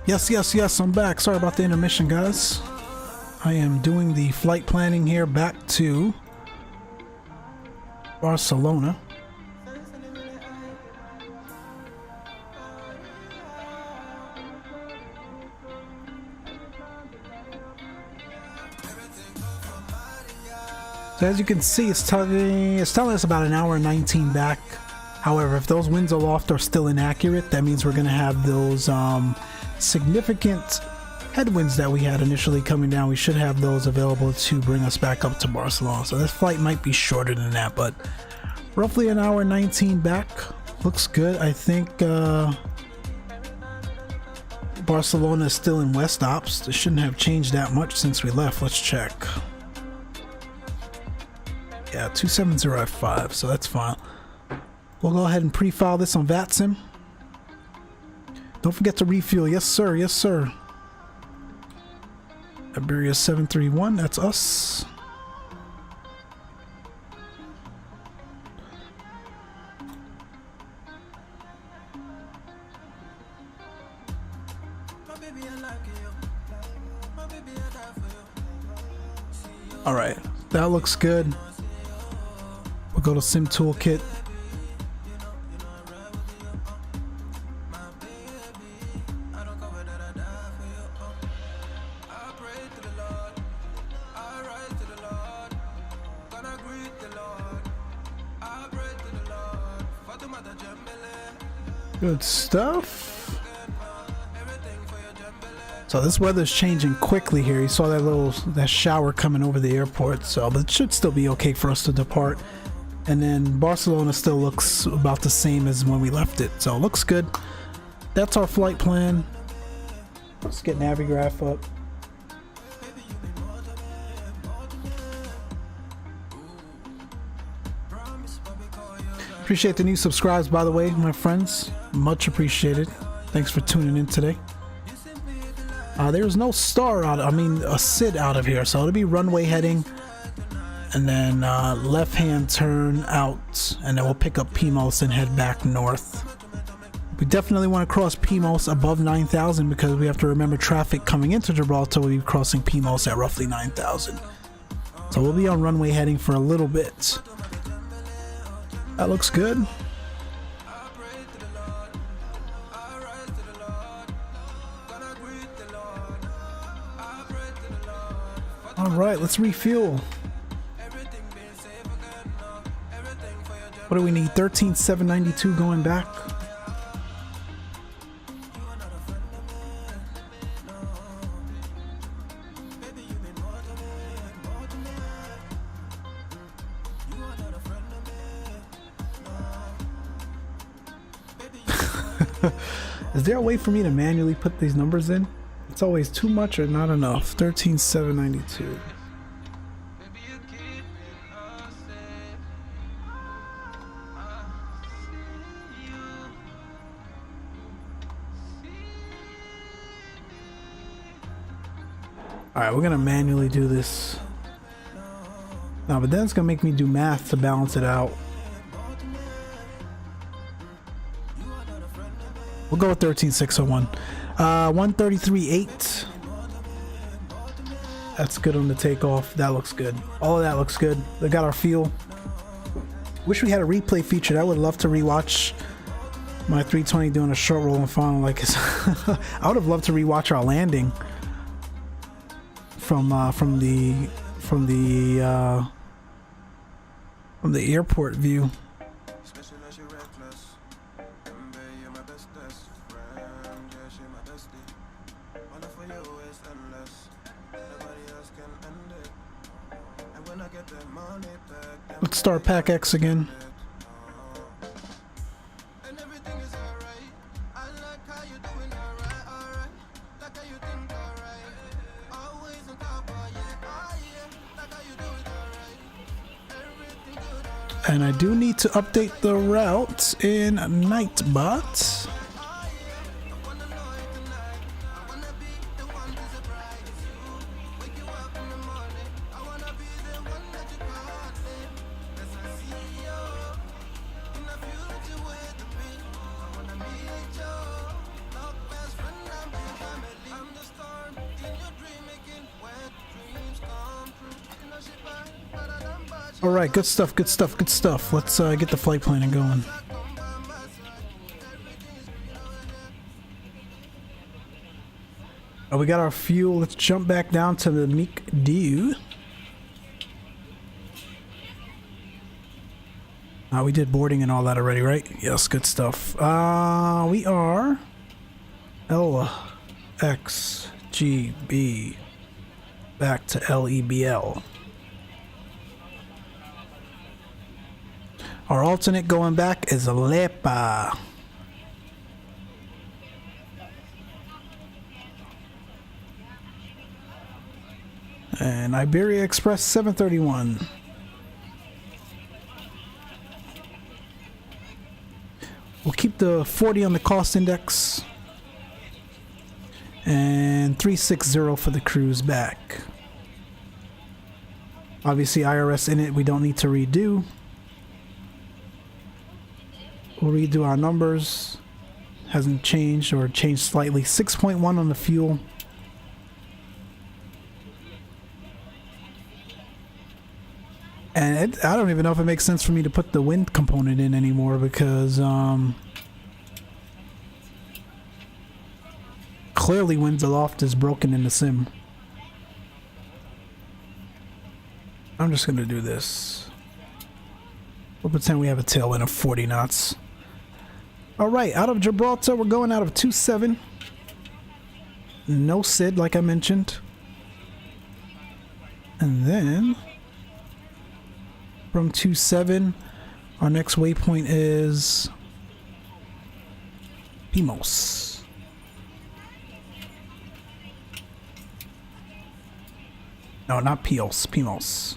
Yes, I'm back. Sorry about the intermission, guys. I am doing the flight planning here back to Barcelona. So as you can see, it's telling us about an hour and 19 back. However, if those winds aloft are still inaccurate, that means we're going to have those significant headwinds that we had initially coming down. We should have those available to bring us back up to Barcelona. So this flight might be shorter than that, but roughly an hour and 19 back. Looks good. I think Barcelona is still in West Ops. It shouldn't have changed that much since we left. Let's check. Yeah, 270F5, so that's fine. We'll go ahead and pre-file this on VATSIM. Don't forget to refuel. Yes, sir. Yes, sir. Iberia 731, that's us. All right, that looks good. We'll go to Sim Toolkit. Good stuff. So this weather's changing quickly here. You saw that shower coming over the airport, so but it should still be okay for us to depart. And then Barcelona still looks about the same as when we left it, so it looks good. That's our flight plan. Let's get Navigraph up. Appreciate the new subscribes, by the way, my friends. Much appreciated. Thanks for tuning in today. There's no star out, a SID out of here, so it'll be runway heading, and then left hand turn out, and then we'll pick up PMOS and head back north. We definitely want to cross PMOS above 9,000 because we have to remember traffic coming into Gibraltar will be crossing PMOS at roughly 9,000. So we'll be on runway heading for a little bit. That looks good. All right, let's refuel. What do we need? 13,792 going back. Is there a way for me to manually put these numbers in? It's always too much or not enough. 13,792. Alright, we're gonna manually do this. No, but then it's gonna make me do math to balance it out. We'll go with 13,601. 133.8. That's good on the takeoff. That looks good. All of that looks good. They got our fuel. Wish we had a replay feature. I would love to rewatch my 320 doing a short roll and final like it's I would have loved to rewatch our landing from the airport view. Let's start Pack X again. And I do need to update the route in Nightbot. All right, good stuff, good stuff, good stuff. Let's get the flight planning going. Oh, we got our fuel. Let's jump back down to the Micslmn. We did boarding and all that already, right? Yes, good stuff. We are LXGB back to LEBL. Our alternate going back is Lepa. And Iberia Express 731. We'll keep the 40 on the cost index. And 360 for the cruise back. Obviously IRS in it we don't need to redo. We'll redo our numbers. Hasn't changed or changed slightly. 6.1 on the fuel. And I don't even know if it makes sense for me to put the wind component in anymore because clearly winds aloft is broken in the sim. I'm just gonna do this. We'll pretend we have a tailwind of 40 knots. Alright, out of Gibraltar, we're going out of 27. No SID, like I mentioned. And then from 27, our next waypoint is Pimos. No, not Pios, Pimos.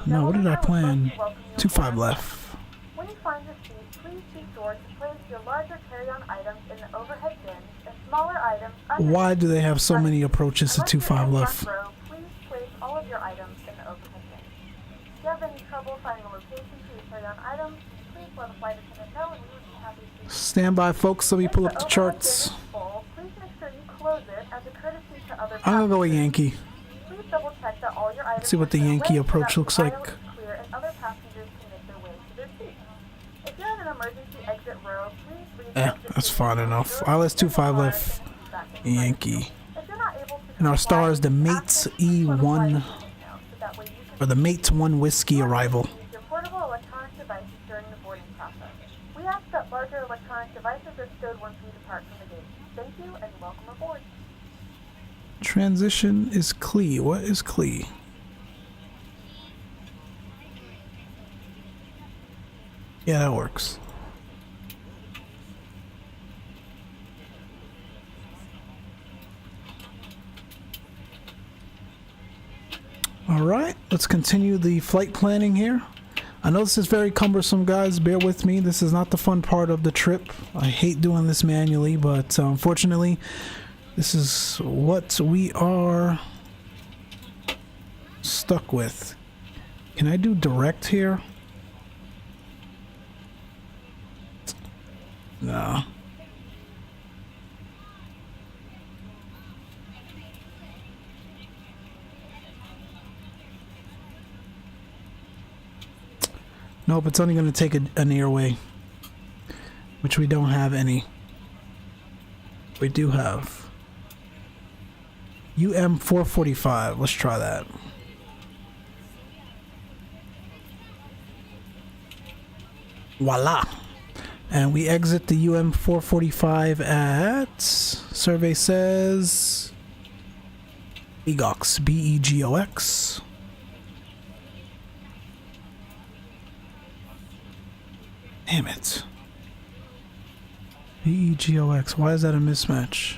No, what did I plan? 2-5 left. When you find your seat, please be sure to place your larger carry-on items in the overhead bins and smaller items under. Why do they have so many approaches to 2-5 left? Please place all of your items in the overhead bin. If you have any trouble finding a location for your carry-on items, please let a flight attendant know and we would be happy to. Stand by, folks. Let me pull up the charts. Please make sure you close it as a courtesy to other I'm gonna go a Yankee. Please double check that all your items. Let's see what the Yankee approach looks like. Clear and other passengers can make their way to their seats. If you're in an emergency exit row, please leave. That's fine enough. ILS 25 left. Yankee. If you're not able to, and our star is the Mates E1 or the Mates 1 Whiskey arrival. use your portable electronic devices during the boarding process. We ask that larger electronic devices are stowed once we depart from the gate. Thank you and welcome aboard. Transition is CLE. What is CLE? Yeah, that works. Alright, let's continue the flight planning here. I know this is very cumbersome, guys. Bear with me. This is not the fun part of the trip. I hate doing this manually, but unfortunately, this is what we are stuck with. Can I do direct here? No. Nope, it's only going to take an airway, which we don't have any. We do have UM445. Let's try that. Voila. And we exit the UM445 at, survey says, Begox, B-E-G-O-X. Damn it. B-E-G-O-X. Why is that a mismatch?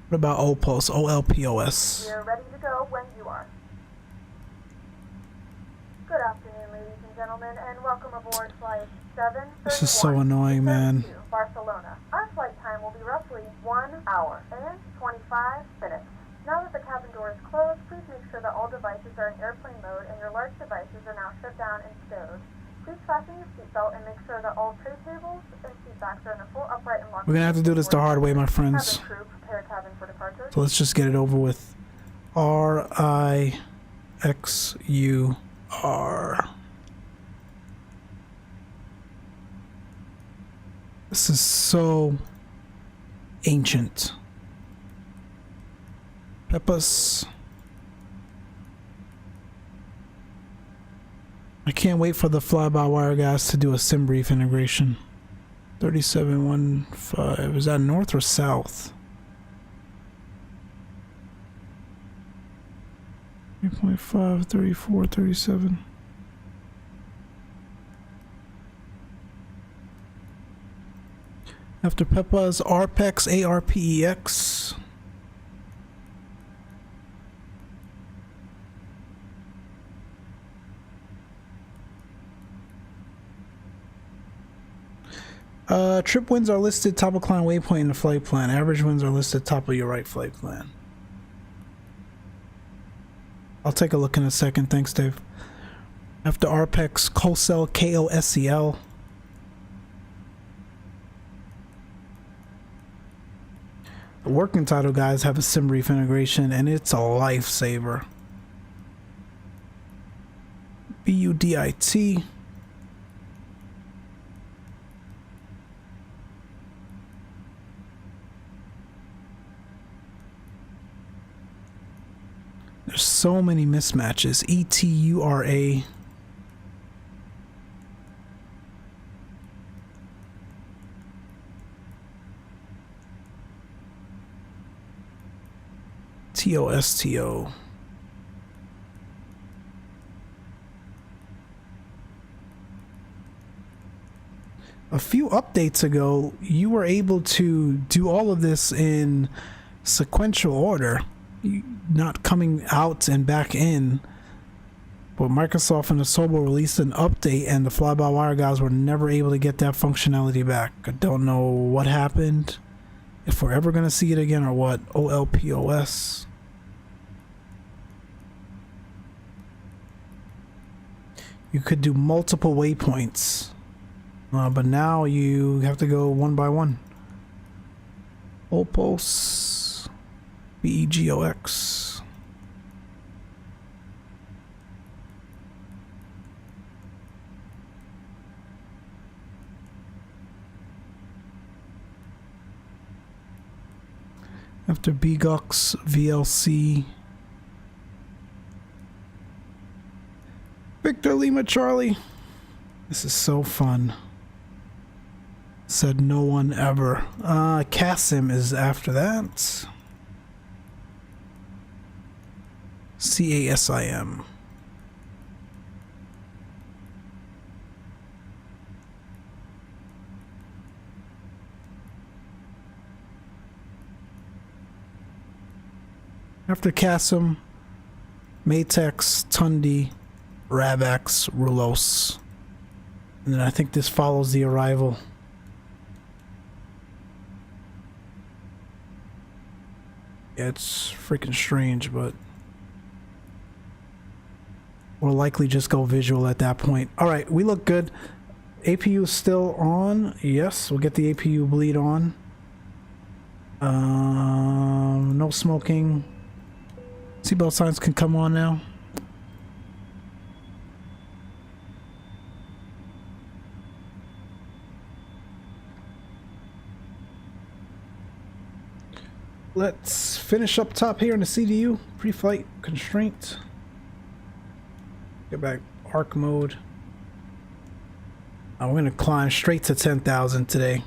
What about OPOS? O-L-P-O-S. We're ready to go when you are. Good afternoon, ladies and gentlemen, and welcome aboard flight 731. This is so annoying, man. To Barcelona. Our flight time will be roughly 1 hour and 25 minutes. Now that the cabin door is closed, please make sure that all devices are in airplane mode and your large devices are now shut down and stowed. Please fasten your seatbelt and make sure that all tray tables and seat backs are in a full upright and locked. We're gonna have to do this the hard way, my friends. Cabin crew, prepare cabin for departure. So let's just get it over with. RIXUR. This is so ancient. Peppers. I can't wait for the fly-by-wire guys to do a sim brief integration. 3715. Is that north or south? 3.5, 34, 37. After Peppa's ARPEX, ARPEX. Trip winds are listed top of climb waypoint in the flight plan. Average winds are listed top of your right flight plan. I'll take a look in a second. Thanks, Dave. After ARPEX, KOSEL, KOSEL. The working title guys have a sim brief integration, and it's a lifesaver. BUDIT. There's so many mismatches. ETURA. TOSTO. A few updates ago, you were able to do all of this in sequential order, not coming out and back in. But Microsoft and Asobo released an update, and the fly-by-wire guys were never able to get that functionality back. I don't know what happened, if we're ever going to see it again or what. OLPOS. You could do multiple waypoints, but now you have to go one by one. OPOS. BEGOX. After BGOX, VLC. Victor Lima Charlie. This is so fun. Said no one ever. CaptainSim is after that. CASIM. After CaptainSim, Matex, Tundi, Ravex, Rulos. And then I think this follows the arrival. Yeah, it's freaking strange, but we'll likely just go visual at that point. All right, we look good. APU is still on. Yes, we'll get the APU bleed on. No smoking. Seatbelt signs can come on now. Let's finish up top here in the CDU. Pre-flight constraint. Get back arc mode. We're gonna climb straight to 10,000 today.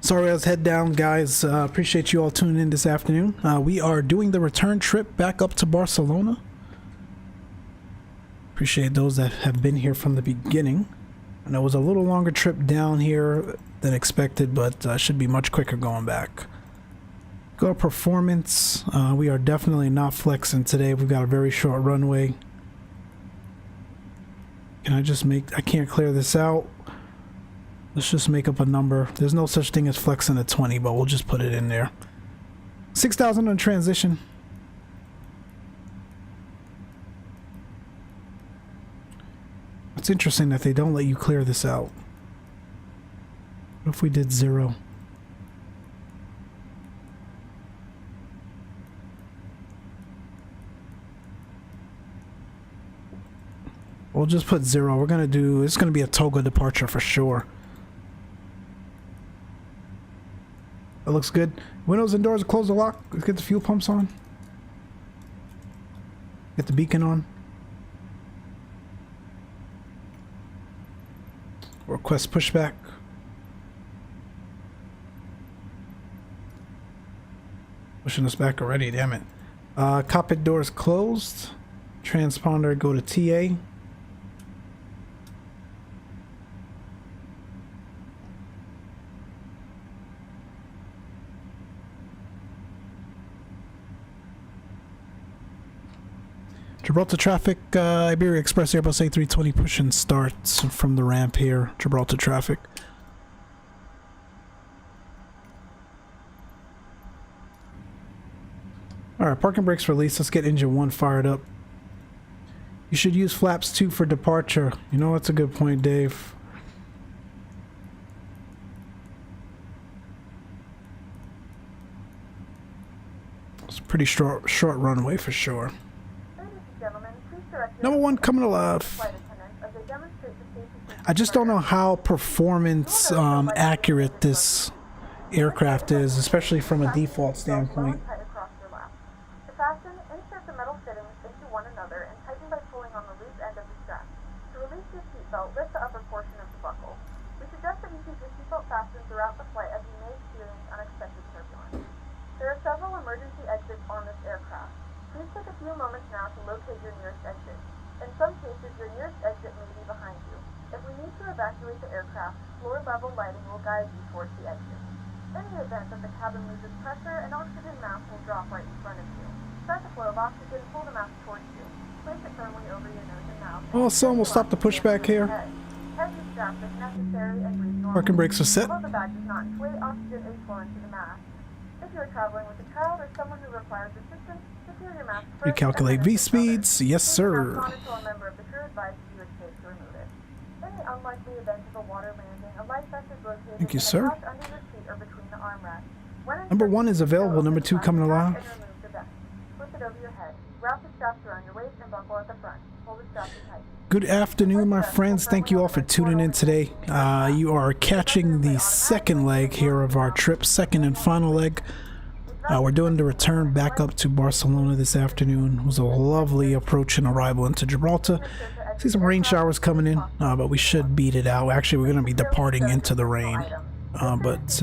Sorry I was head down, guys. Appreciate you all tuning in this afternoon. We are doing the return trip back up to Barcelona. Appreciate those that have been here from the beginning. I know it was a little longer trip down here than expected, but should be much quicker going back. Go performance. We are definitely not flexing today. We've got a very short runway. Can I just make... I can't clear this out. Let's just make up a number. There's no such thing as flexing at 20, but we'll just put it in there. 6,000 on transition. It's interesting that they don't let you clear this out. What if we did 0? We'll just put 0. We're gonna do... It's gonna be a toga departure for sure. That looks good. Windows and doors close the lock. Let's get the fuel pumps on. Get the beacon on. Request pushback. Pushing us back already, damn it. Cockpit doors closed. Transponder go to TA. Gibraltar traffic, Iberia Express Airbus A320 push and starts from the ramp here. Gibraltar traffic. Alright, parking brakes released. Let's get engine 1 fired up. You should use flaps 2 for departure. You know, that's a good point, Dave. It's a pretty short runway for sure. Number 1 coming alive. I just don't know how performance accurate this aircraft is, especially from a default standpoint. To fasten, insert the metal fittings into one another and tighten by pulling on the loose end of the strap. To release your seatbelt, lift the upper portion of the buckle. We suggest that you keep your seatbelt fastened throughout the flight as you may experience unexpected turbulence. There are several emergency exits on this aircraft. Please take a few moments now to locate your nearest exit. In some cases, your nearest exit may be behind you. If we need to evacuate the aircraft, floor-level lighting will guide you towards the exit. In the event that the cabin loses pressure, an oxygen mask will drop right in front of you. Start the flow of oxygen, pull the mask towards you. Place it firmly over your nose and mouth. Also, we'll stop the pushback here. Heavy straps if necessary and breathe normally. Parking brakes are set. Although the badge is not inflate, oxygen is flowing to the mask. If you are traveling with a child or someone who requires assistance, secure your mask first. Recalculate V speeds. Yes, sir. Until a member of the crew advises you it's safe to remove it. In the unlikely event of a water landing, a life vest is located Thank you, in a sir. pouch under your seat or between the armrests. Number 1 is available. Number 2 coming alive. Flip it over your head. Wrap the straps around your waist and buckle at the front. Hold the straps tight. Good afternoon, my friends. Thank you all for tuning in today. You are catching the second leg here of our trip, second and final leg. We're doing the return back up to Barcelona this afternoon. It was a lovely approach and arrival into Gibraltar. See some rain showers coming in, but we should beat it out. Actually, we're going to be departing into the rain, but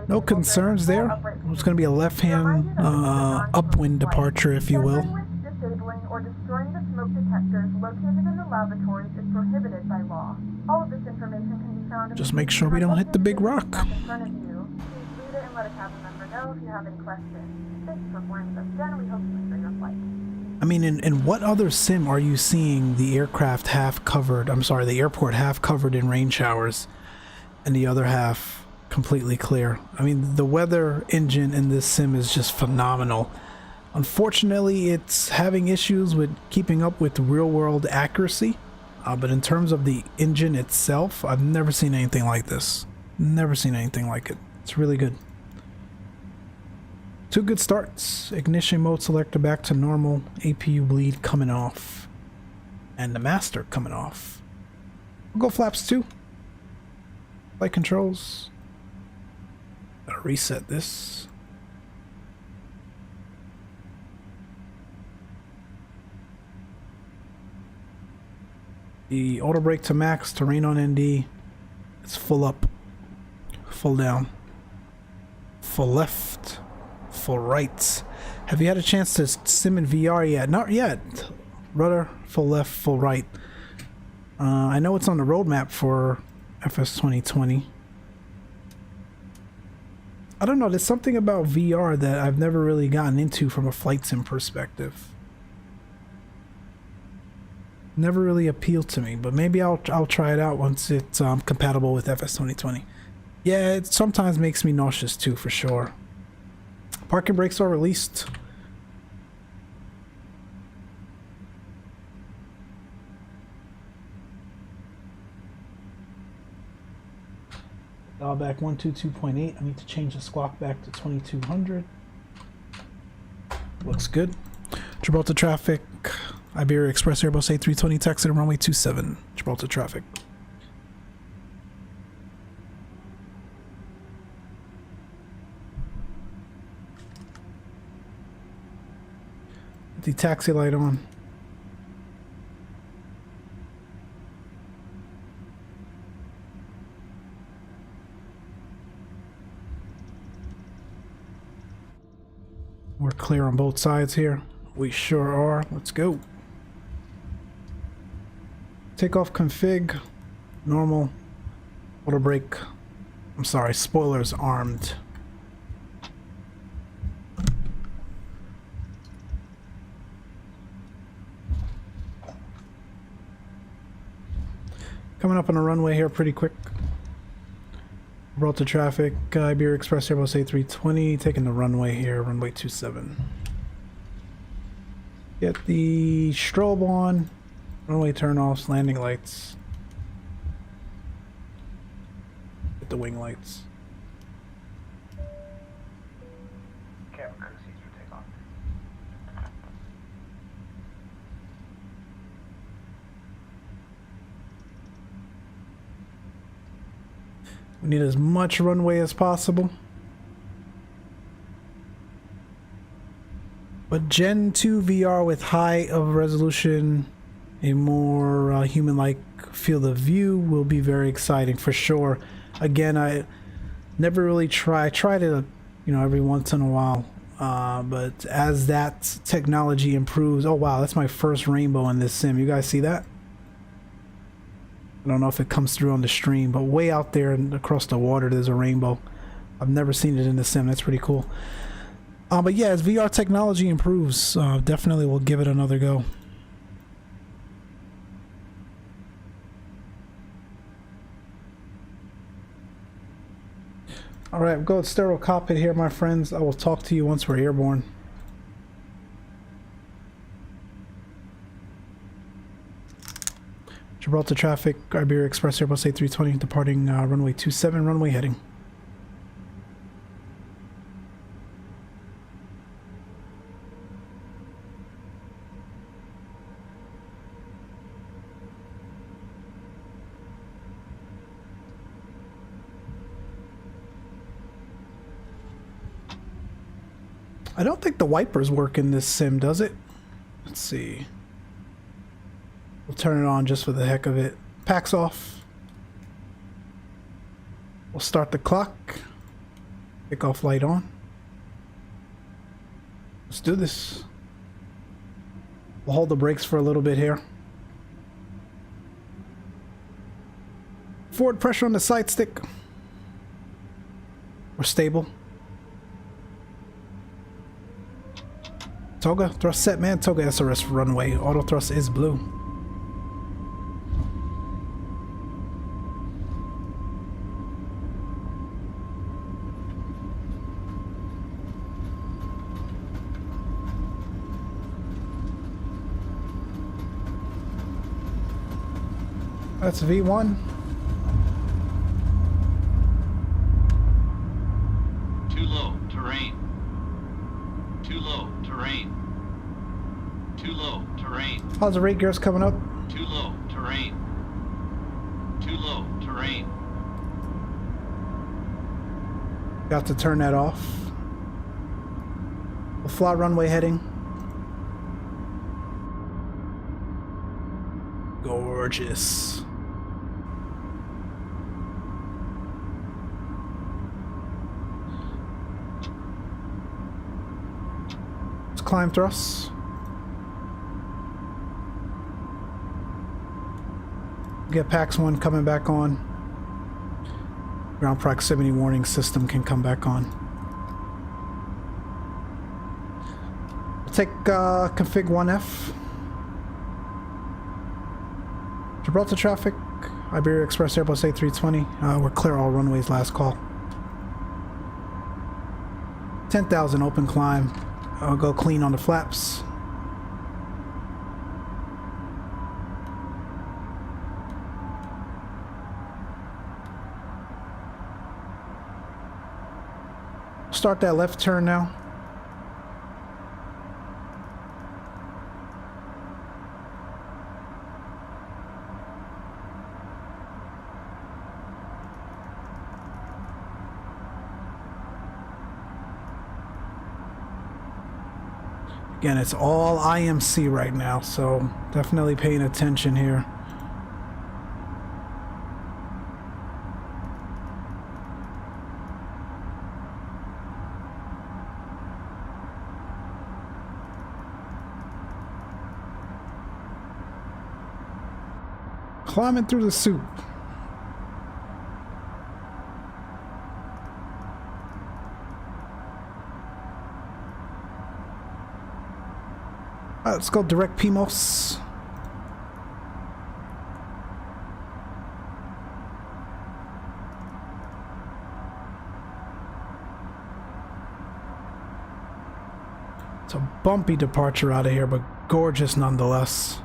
no concerns there. It's going to be a left-hand upwind departure, if you will. Disabling or destroying the smoke detectors located in the lavatories is prohibited by law. All of this information can be found. Just make sure we don't hit the big rock. In front of you. Please read it and let a cabin member know if you have any questions. Thanks for flying with us again. We hope you enjoy your flight. I mean, in what other sim are you seeing the aircraft half covered? I'm sorry, the airport half covered in rain showers, and the other half completely clear? I mean, the weather engine in this sim is just phenomenal. Unfortunately, it's having issues with keeping up with real-world accuracy, but in terms of the engine itself, I've never seen anything like this. Never seen anything like it. It's really good. 2 good starts. Ignition mode selector back to normal. APU bleed coming off. And the master coming off. We'll go flaps 2. Flight controls. Gotta reset this. The auto brake to max, terrain on ND. It's full up, full down, full left, full right. Have you had a chance to sim in VR yet? Not yet. Rudder, full left, full right. I know it's on the roadmap for FS 2020. I don't know, there's something about VR that I've never really gotten into from a flight sim perspective. Never really appealed to me, but maybe I'll try it out once it's compatible with FS 2020. Yeah, it sometimes makes me nauseous too, for sure. Parking brakes are released. Dial back 122.8. I need to change the squawk back to 2200. Looks good. Gibraltar traffic. Iberia Express Airbus A320 taxi to runway 27. Gibraltar traffic. The taxi light on. We're clear on both sides here. We sure are. Let's go. Takeoff config. Normal. Auto brake. I'm sorry, spoilers armed. Coming up on the runway here pretty quick. Gibraltar traffic, Iberia Express Airbus A320, taking the runway here, runway 27. Get the strobe on, runway turn-offs, landing lights. Get the wing lights. Cabin crew seats for takeoff. We need as much runway as possible. But Gen 2 VR with high of resolution, a more human-like field of view will be very exciting for sure. Again, I never really tried it, you know, every once in a while. But as that technology improves, oh wow, that's my first rainbow in this sim. You guys see that? I don't know if it comes through on the stream, but way out there and across the water there's a rainbow. I've never seen it in the sim. That's pretty cool. But yeah, as VR technology improves, definitely we'll give it another go. Alright, we'll go with sterile cockpit here, my friends. I will talk to you once we're airborne. Gibraltar traffic, Iberia Express Airbus A320 departing runway 27, runway heading. I don't think the wipers work in this sim, does it? Let's see. We'll turn it on just for the heck of it. Packs off. We'll start the clock. Takeoff light on. Let's do this. We'll hold the brakes for a little bit here. Forward pressure on the side stick. We're stable. Toga, thrust set, man. Toga SRS runway. Auto thrust is blue. That's V1. Too low, terrain. Too low, terrain. Too low, terrain. How's the rate gears coming up? Too low, terrain. Too low, terrain. Got to turn that off. We'll fly runway heading. Gorgeous. Let's climb thrusts. Get PAX 1 coming back on. Ground proximity warning system can come back on. take config 1F. Gibraltar traffic, Iberia Express Airbus A320. We're clear all runways, last call. 10,000 open climb. I'll go clean on the flaps. Start that left turn now. Again, it's all IMC right now, so definitely paying attention here. Climbing through the soup. Alright, let's go direct PMOS. It's a bumpy departure out of here, but gorgeous nonetheless.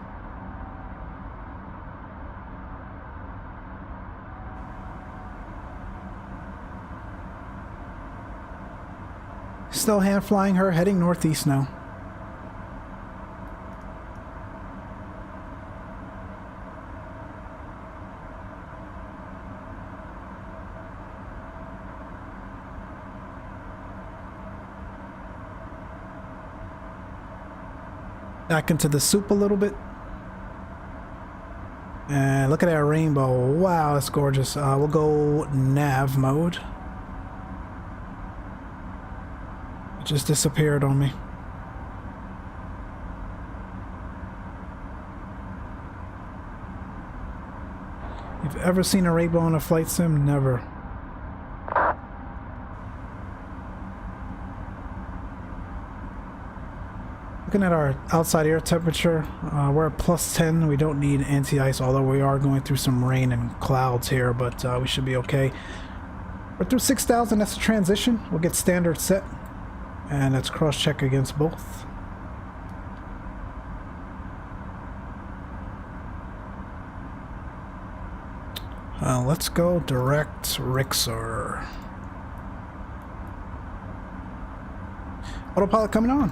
Still hand flying her, heading northeast now. Back into the soup a little bit. And look at that rainbow. Wow, that's gorgeous. We'll go nav mode. It just disappeared on me. You've ever seen a rainbow in a flight sim? Never. Looking at our outside air temperature, we're at +10. We don't need anti-ice, although we are going through some rain and clouds here, but we should be okay. We're through 6,000. That's a transition. We'll get standard set, and let's cross-check against both. Let's go direct RexSky. Autopilot coming on.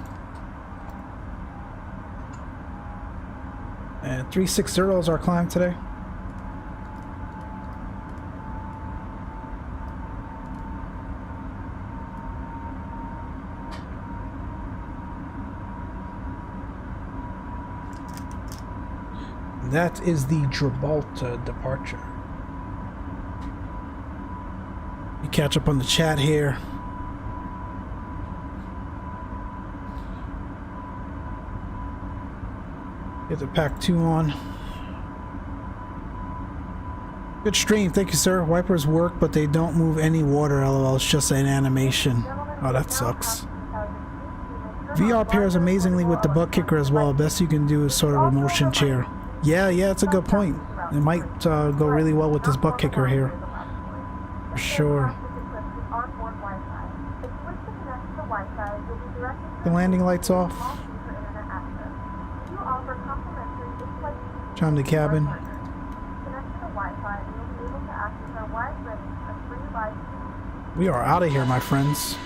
And 360 is our climb today. That is the Gibraltar departure. You catch up on the chat here. Get the pack 2 on. Good stream, thank you, sir. Wipers work, but they don't move any water. LOL, it's just an animation. Oh, that sucks. VR pairs amazingly with the butt kicker as well. Best you can do is sort of a motion chair. Yeah, it's a good point. It might go really well with this butt kicker here. For sure. The landing lights off. Time to cabin. We are out of here, my friends.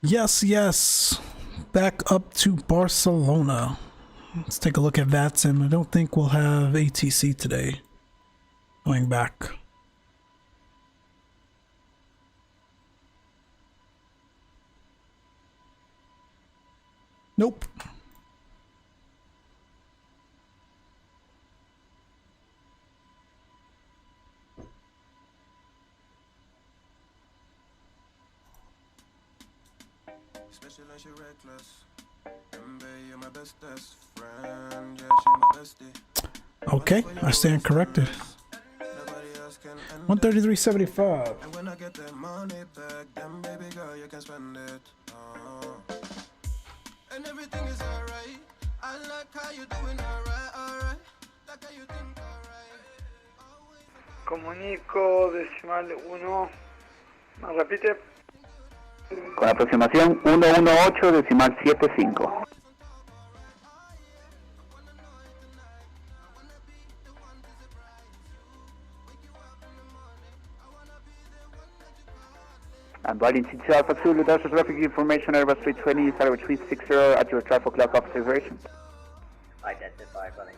Yes. Back up to Barcelona. Let's take a look at VATSIM. I don't think we'll have ATC today. Going back. Nope. Okay, I stand corrected. 133.75. And everything is alright. I like how you doing alright. Like how you think alright. Comunico decimal 1. ¿Me repite? Con aproximación 118 decimal 75. Advising CT Alpha Zulu, there's a traffic information Airbus 320, Salary 360 at your 12 o'clock observation. Identify running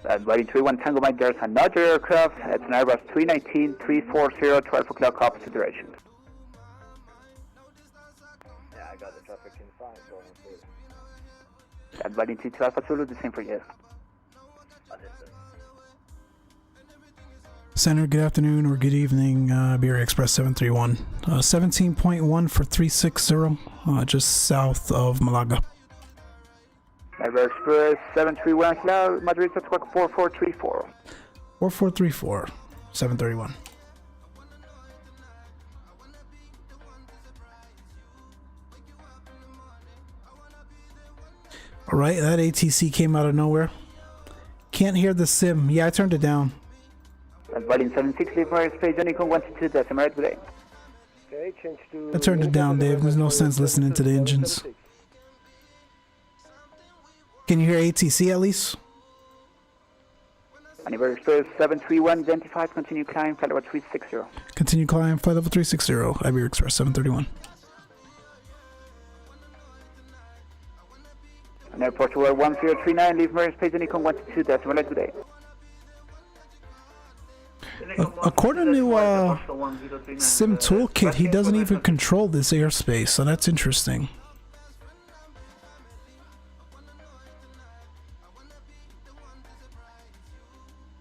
Advising 31 Tango Mike, there's another aircraft, it's an Airbus 319, 340, 12 o'clock opposite direction. Yeah, I got the traffic in front going through. Advising CT Alpha Zulu, the same for you. Understood. Center, good afternoon or good evening, Iberia Express 731. 17.1 for 360, just south of Malaga. Iberia Express 731, now Madrid at 4434. 4434, 731. Alright, that ATC came out of nowhere. Can't hear the sim. Yeah, I turned it down. Advising 760 for airspace, Unicorn 122, decimal right today. Okay, change to... I turned it down, Dave. There's no sense listening to the engines. Can you hear ATC at least? Iberia Express 731, identified, continue climb, flight level 360. Continue climb, flight level 360, Iberia Express 731. And airport to 1039, leave airspace, Unicorn 122, decimal right today. According to Sim Toolkit, he doesn't even control this airspace, so that's interesting.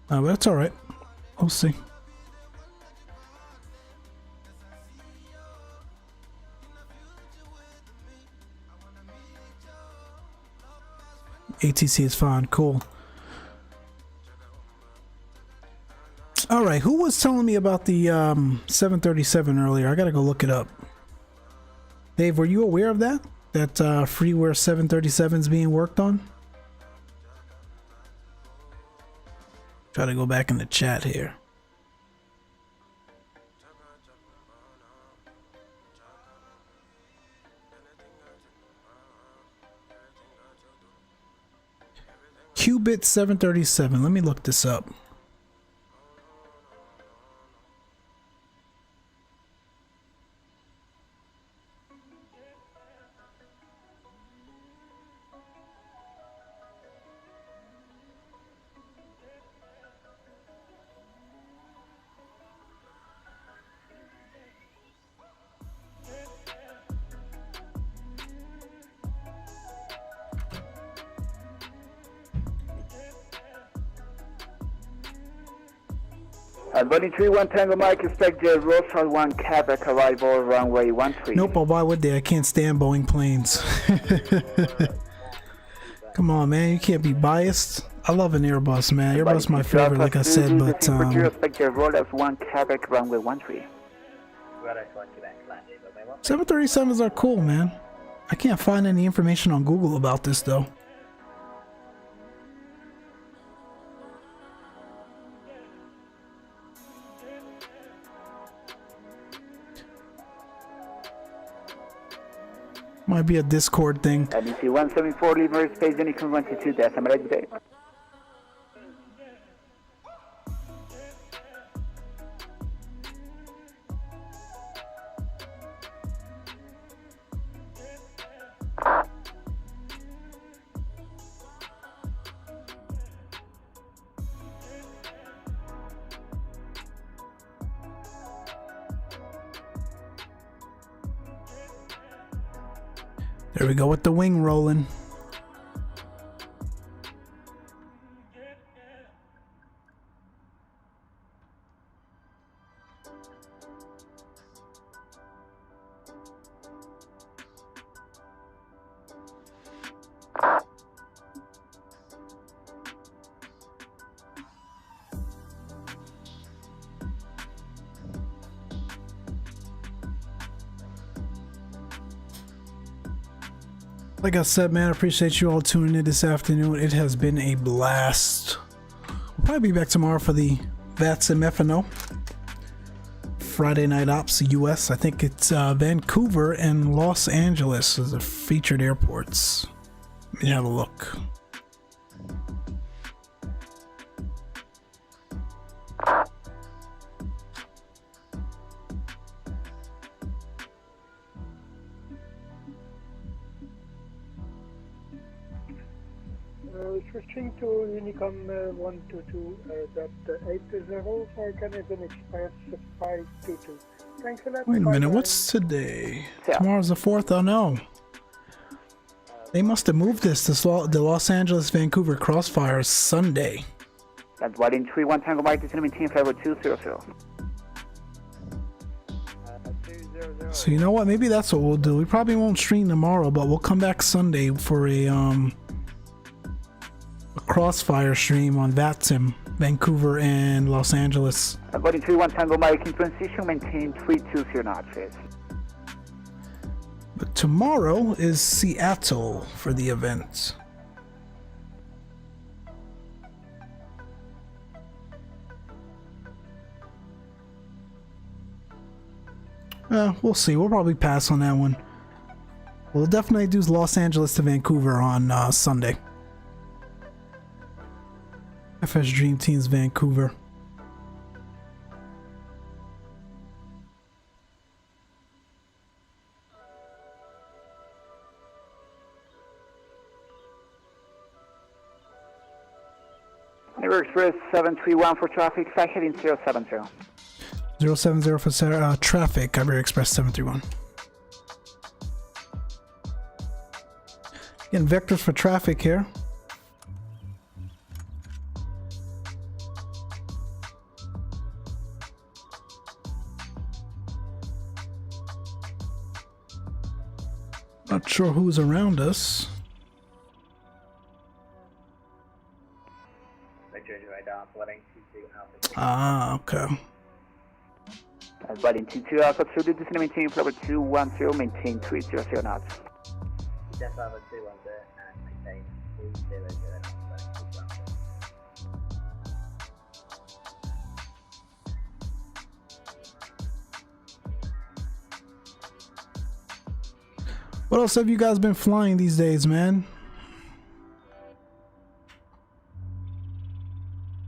But that's alright. We'll see. ATC is fine. Cool. Alright, who was telling me about the 737 earlier? I gotta go look it up. Dave, were you aware of that? That freeware 737 is being worked on? Try to go back in the chat here. Qubit 737. Let me look this up. Advising 31 Tango Mike, expect the Rosal 1 Quebec arrival runway 13. Nope, but why would they? I can't stand Boeing planes. Come on, man, you can't be biased. I love an Airbus, man. Airbus is my favorite, like I said, but expect the Rosal 1 Quebec runway 13. 737s are cool, man. I can't find any information on Google about this, though. Might be a Discord thing. NEC 174, leave airspace, Unicorn 122, decimal right today. There we go with the wing rolling. Like I said, man, I appreciate you all tuning in this afternoon. It has been a blast. We'll probably be back tomorrow for the VATSIM FNO. Friday Night Ops US. I think it's Vancouver and Los Angeles as the featured airports. Let me have a look. Switching to Unicom 122.80 for Canadian Express 522. Thanks a lot. Wait a minute, what's today? Tomorrow's the 4th? Oh no. They must have moved this to the Los Angeles Vancouver Crossfire Sunday. That's Whiting 31 Tango Mike, descending maintain flight 200. So you know what? Maybe that's what we'll do. We probably won't stream tomorrow, but we'll come back Sunday for a Crossfire stream on VATSIM, Vancouver and Los Angeles. Whiting 31 Tango Mike, in transition, maintain 320 knots. But tomorrow is Seattle for the event. We'll see. We'll probably pass on that one. We'll definitely do Los Angeles to Vancouver on Sunday. FS Dream Team's Vancouver. Never Express 731 for traffic, fly heading 070. 070 for traffic, Iberia Express 731. Getting vectors for traffic here. Not sure who's around us. Ah, okay. Whiting 22 Alpha 2, descending maintain flight 210, maintain 300 knots. Delta Alpha 210 and maintain 300 knots. What else have you guys been flying these days, man?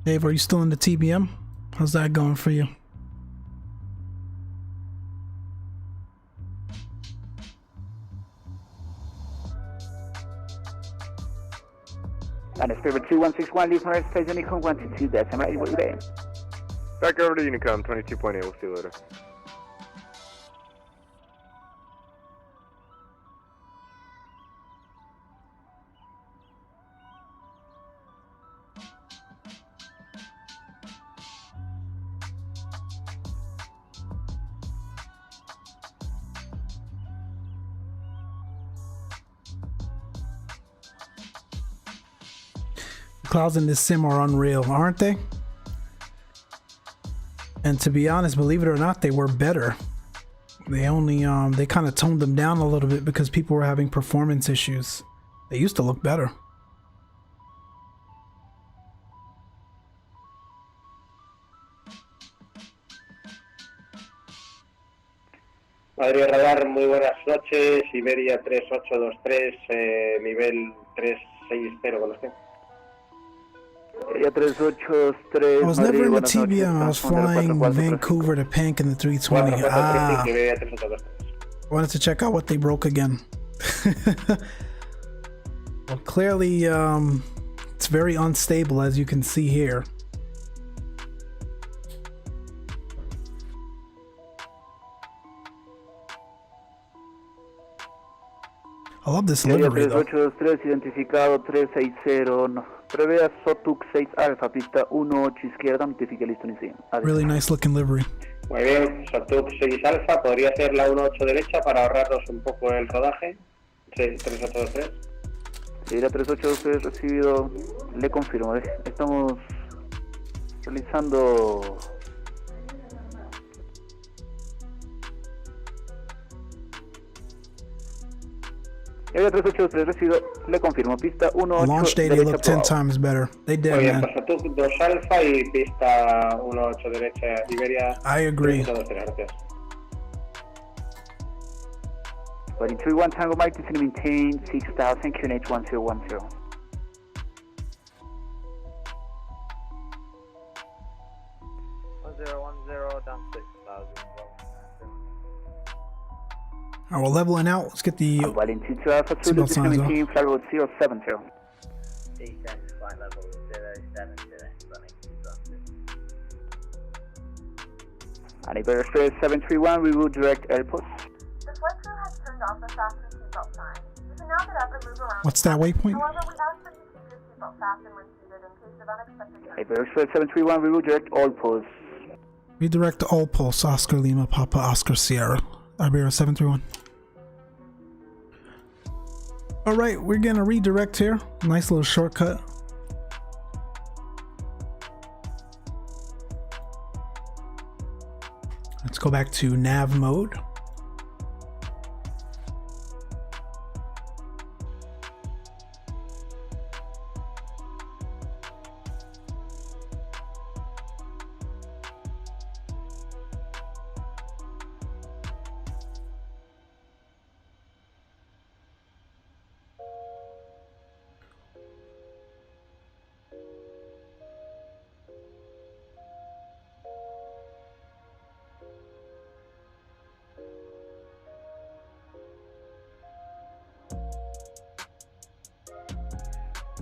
Dave, are you still in the TBM? How's that going for you? And it's paper 2161, leave from airspace, Unicom 122, that's I'm ready, what you day? Back over to Unicom 22.8, we'll see you later. Clouds in this sim are unreal, aren't they? And to be honest, believe it or not, they were better. They only they kind of toned them down a little bit because people were having performance issues. They used to look better. Madrid Radar, muy buenas noches. Iberia 3823, nivel 360 con usted. I was never in the TBM, I was flying Vancouver to Pank in the 320. Ah, wanted to check out what they broke again. Well, clearly it's very unstable, as you can see here. I love this livery though. 3823, identificado 360, no. Prevea Sotux 6 Alpha, pista 18 izquierda, notifique listo inicio. Really nice looking livery. Muy bien, Sotux 6 Alpha, podría ser la 18 derecha para ahorrarnos un poco el rodaje. Sí, 3823. Sí, la 3823 recibido, le confirmo, estamos realizando Area 383 recibido, le confirmo, pista 18 Launch data derecha looked 10 probado. times better. They did, Muy bien, man. pues tú 2 alfa y pista 18 derecha Iberia. I agree. Gracias. Boarding 31 Tango Mike, descend and maintain 6000 QNH 1010. 1010 down 6,000. Alright, we're leveling out. Let's get the Boarding 22 Alpha Zulu, seatbelt descend and signs off. maintain flight level 070. Descent flight level 070, running 2 And Iberia Express 731, we will direct Airbus. The flight crew has turned off the fasten seatbelt sign. You can now get up and move around. What's that waypoint? However, we ask that you keep your seatbelt fastened when seated in case of unexpected turns. Iberia Express 731, we will direct all posts. Redirect all pulse. Oscar Lima Papa Oscar Sierra. Iberia 731. Alright, we're gonna redirect here. Nice little shortcut. Let's go back to nav mode.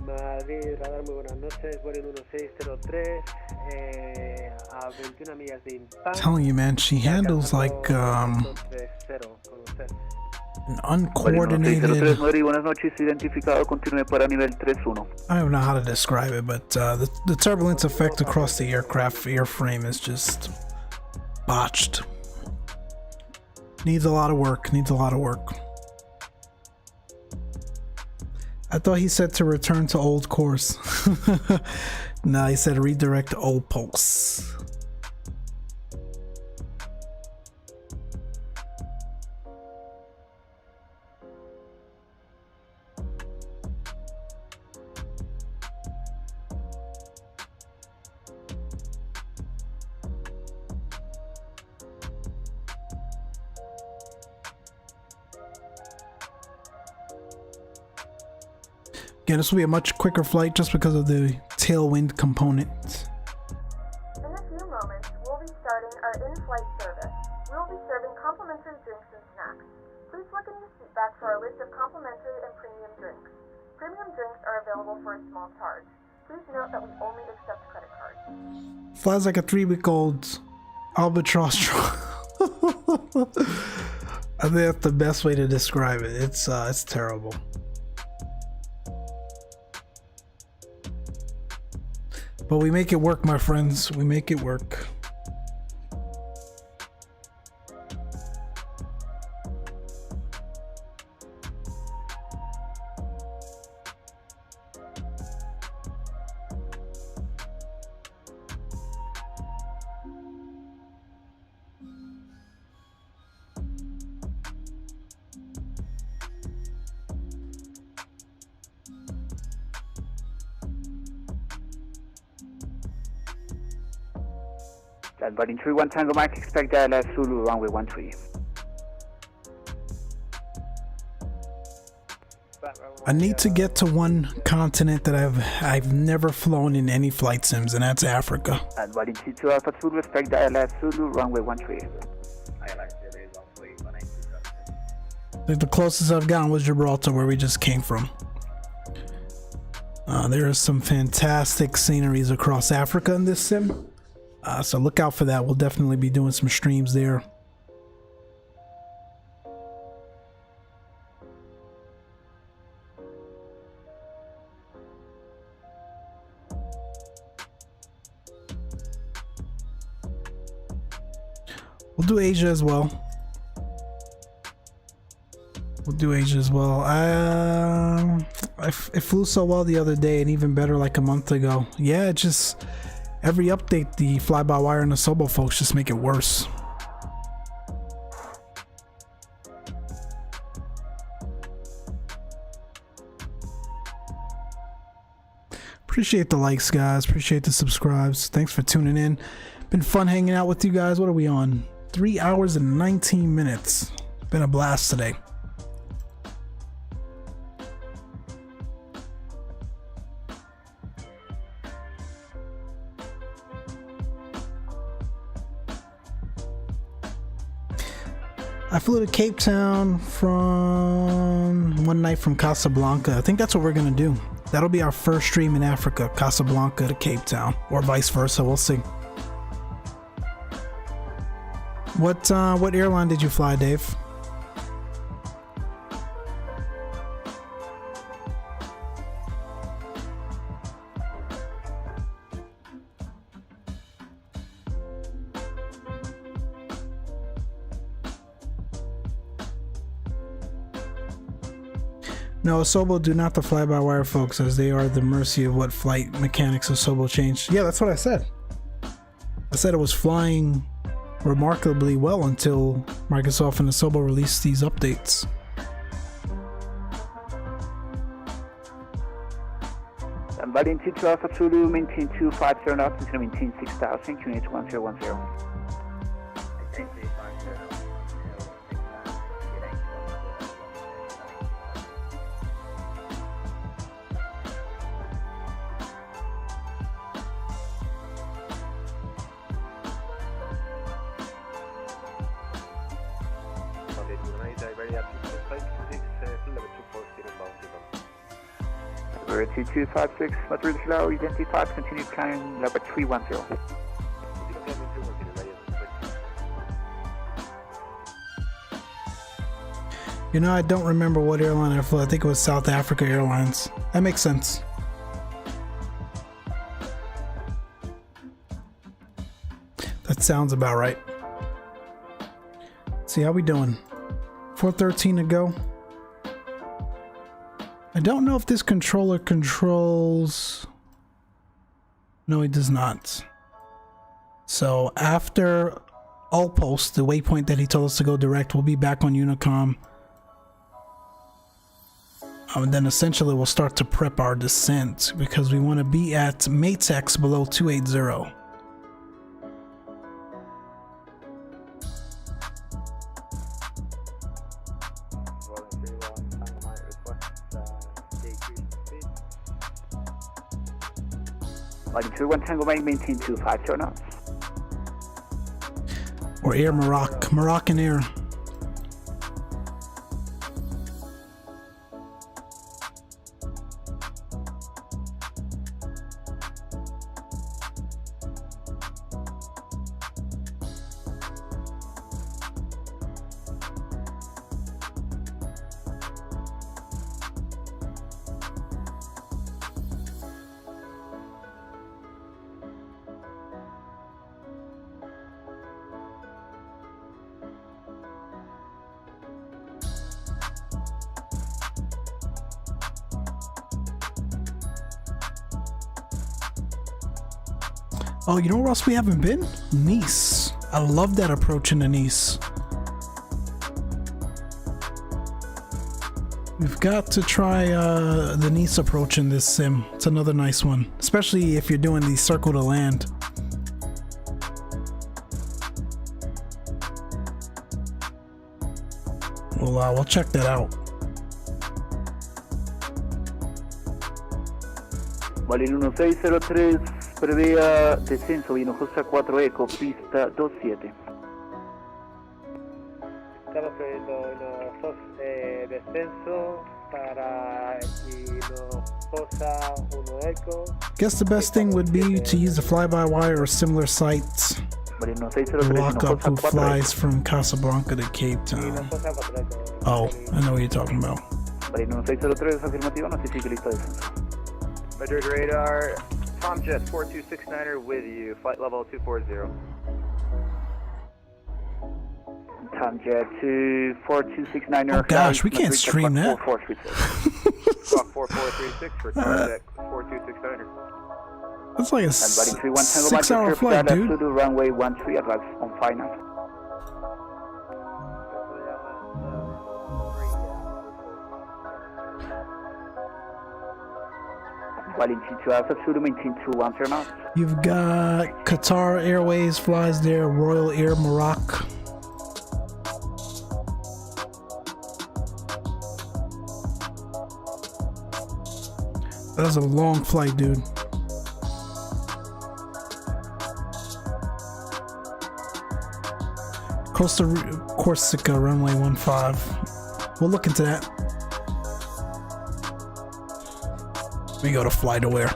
Madrid, radar, muy buenas noches, Boeing 1603, a 21 millas de impacto. Telling you, man, she handles like an uncoordinated. Madrid, buenas noches, identificado, continúe para nivel 31. I don't know how to describe it, but the turbulence effect across the aircraft airframe is just botched. Needs a lot of work. Needs a lot of work. I thought he said to return to old course. No, he said redirect to old pulse. Again, this will be a much quicker flight just because of the tailwind component. In a few moments, we'll be starting our in-flight service. We'll be serving complimentary drinks and snacks. Please look in your seat back for our list of complimentary and premium drinks. Premium drinks are available for a small charge. Please note that we only accept credit cards. Flies like a 3-week-old albatross. I think that's the best way to describe it. It's terrible. But we make it work, my friends. We make it work. Boarding 31 Tango Mike, expect dial Zulu runway 13. I need to get to one continent that I've never flown in any flight sims, and that's Africa. Boarding 22 Alpha Zulu, expect dial Zulu runway 13. The closest I've gotten was Gibraltar, where we just came from. There is some fantastic sceneries across Africa in this sim. So look out for that. We'll definitely be doing some streams there. We'll do Asia as well. We'll do Asia as well. It flew so well the other day, and even better like a month ago. Yeah, it just... Every update, the fly-by-wire and the Sobo folks just make it worse. Appreciate the likes, guys. Appreciate the subscribes. Thanks for tuning in. Been fun hanging out with you guys. What are we on? 3 hours and 19 minutes. Been a blast today. I flew to Cape Town from one night from Casablanca. I think that's what we're gonna do. That'll be our first stream in Africa, Casablanca to Cape Town, or vice versa. We'll see. What airline did you fly, Dave? No, Asobo do not the fly-by-wire folks, as they are at the mercy of what flight mechanics Asobo changed. Yeah, that's what I said. I said it was flying remarkably well until Microsoft and Asobo released these updates. Valiant 22 Alpha Zulu, maintain 250 knots, and maintain 6,000, QNH 1010. We're at 2256, Madrid Slow, identified, continue climbing level 310. You know, I don't remember what airline I flew. I think it was South Africa Airlines. That makes sense. That sounds about right. Let's see how we doing. 4:13 to go. I don't know if this controller controls... No, it does not. So after Ulpost, the waypoint that he told us to go direct, we'll be back on Unicom. And then essentially we'll start to prep our descent because we want to be at Matex below 280. Lighting 31 Tango Mike, maintain 250 knots. Or Air Moroccan Air. Oh, you know where else we haven't been? Nice. I love that approach into Nice. We've got to try the Nice approach in this sim. It's another nice one, especially if you're doing the circle to land. We'll check that out. Balín 1603, prevea descenso, vino José 4 Eco, pista 27. Estamos previendo descenso para Hinojosa 1 Eco. Guess the best thing would be to use a fly-by-wire or similar sites. Lock up who flies from Casablanca to Cape Town. Oh, I know what you're talking about. Balín 1603, afirmativo, notifique listo descenso. Madrid radar, Tomjet 4269er with you, flight level 240. Tomjet 4269er. Oh gosh, we can't stream that. Squawk 4436 for Tomjet 4269er. That's like a 6-hour flight, dude. Runway 13 arrives on final. Violin T2 Alpha Zulu, maintain 210 knots. You've got Qatar Airways flies there, Royal Air Morocco. That's a long flight, dude. Corsica, runway 15. We'll look into that. We go to flight aware.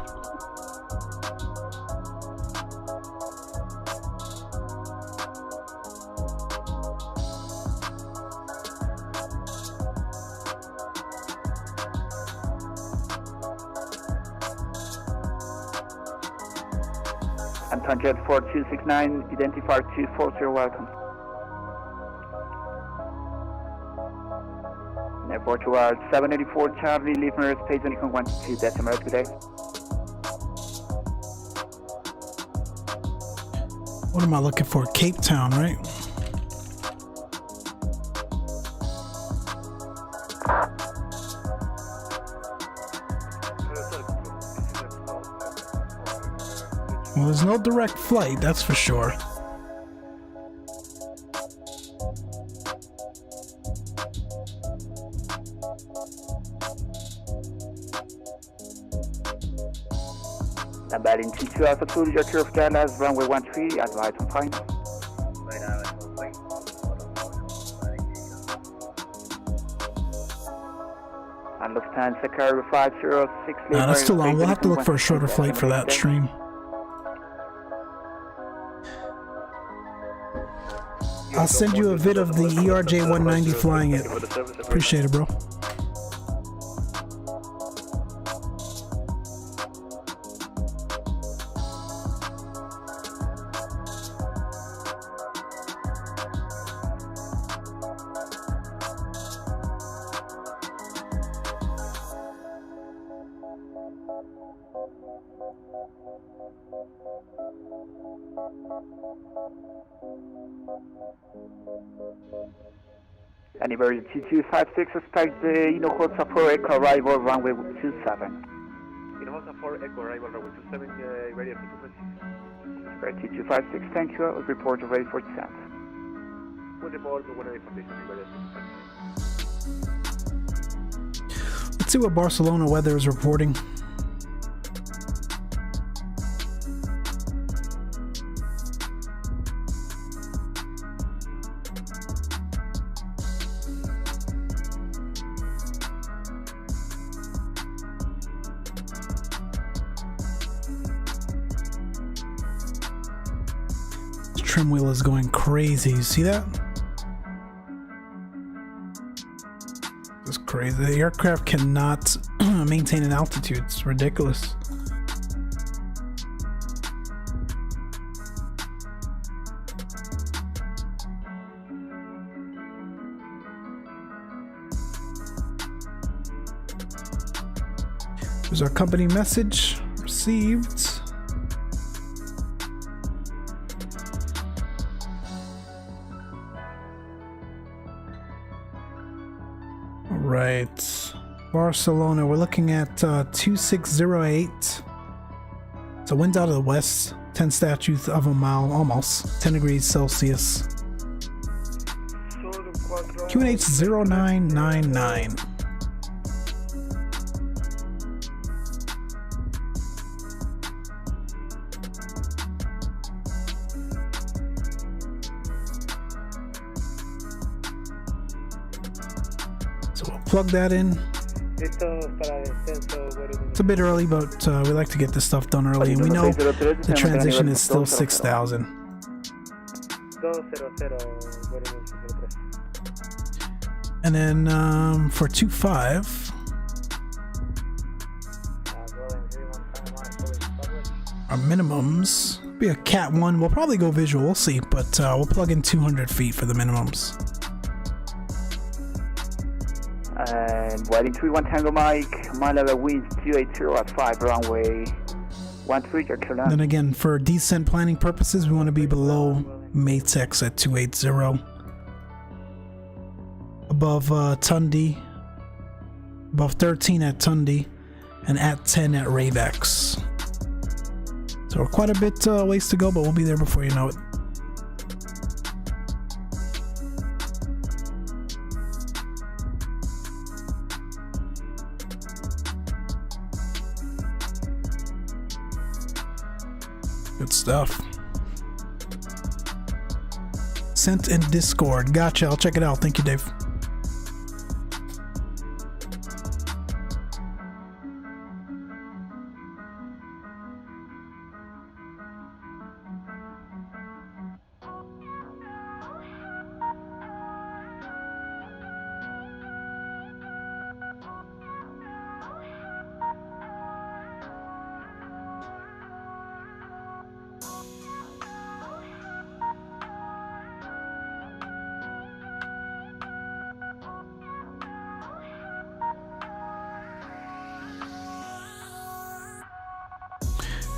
Anton Jet 4269, identifier 240, welcome. Airport towards 784 Charlie, leave mirror space on Econ 12 decimal, good day. What am I looking for? Cape Town, right? Well, there's no direct flight, that's for sure. Berlin T2 Alpha Zulu, your curve Dallas, runway 13, advise on final. And Lufthansa Carrier 506. Nah, that's too long. We'll have to look for a shorter flight for that stream. I'll send you a vid of the ERJ 190 flying it. Appreciate it, bro. Anniversary T256, expect the Hinojosa 4 Echo arrival runway 27. Hinojosa 4 Echo arrival runway 27, ready for 256. T256, thank you. I'll report ready for descent. Good report, good information, ready for Let's see what Barcelona weather is reporting. Trim wheel is going crazy. You see that? It's crazy. The aircraft cannot maintain an altitude. It's ridiculous. There's our company message received. Right, Barcelona, we're looking at 2608. So winds out of the west, 10 statutes of a mile, almost 10 degrees Celsius. QNH 0999. Plug that in. It's a bit early, but we like to get this stuff done early, and we know the transition is still 6,000. And then for 2.5, our minimums be a Cat 1. We'll probably go visual, we'll see, but we'll plug in 200 feet for the minimums. And Whiting 31 Tango Mike, mile level winds 280 at 5, runway 13, your clear. Then again, for descent planning purposes, we want to be below Matex at 280. Above Tundi, above 13 at Tundi, and at 10 at RaveX. So we're quite a bit ways to go, but we'll be there before you know it. Good stuff. Sent in Discord. Gotcha. I'll check it out. Thank you, Dave.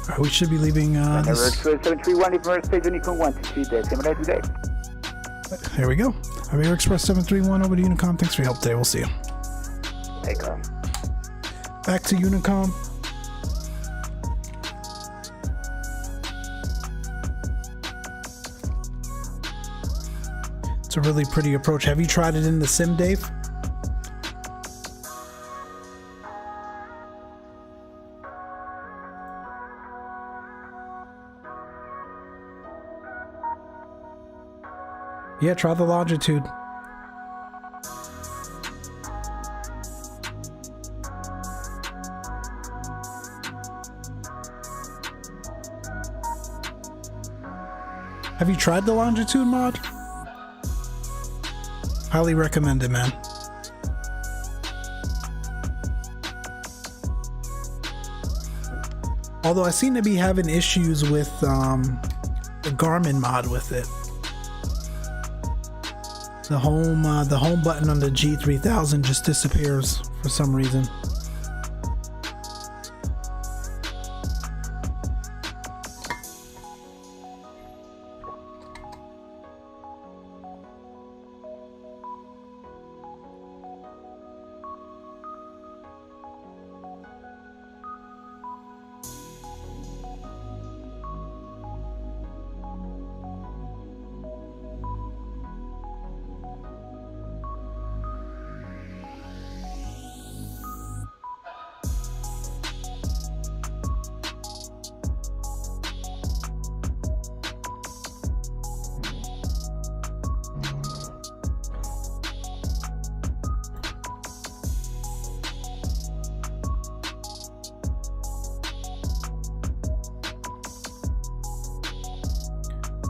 Alright, we should be leaving this... 731, Emirates Space Unicom 1 to today. Here we go. Aviation Express 731 over to Unicom. Thanks for your help today. We'll see you. Take care. Back to Unicom. It's a really pretty approach. Have you tried it in the sim, Dave? Yeah, try the longitude. Have you tried the longitude mod? Highly recommend it, man. Although I seem to be having issues with the Garmin mod with it. The home button on the G3000 just disappears for some reason.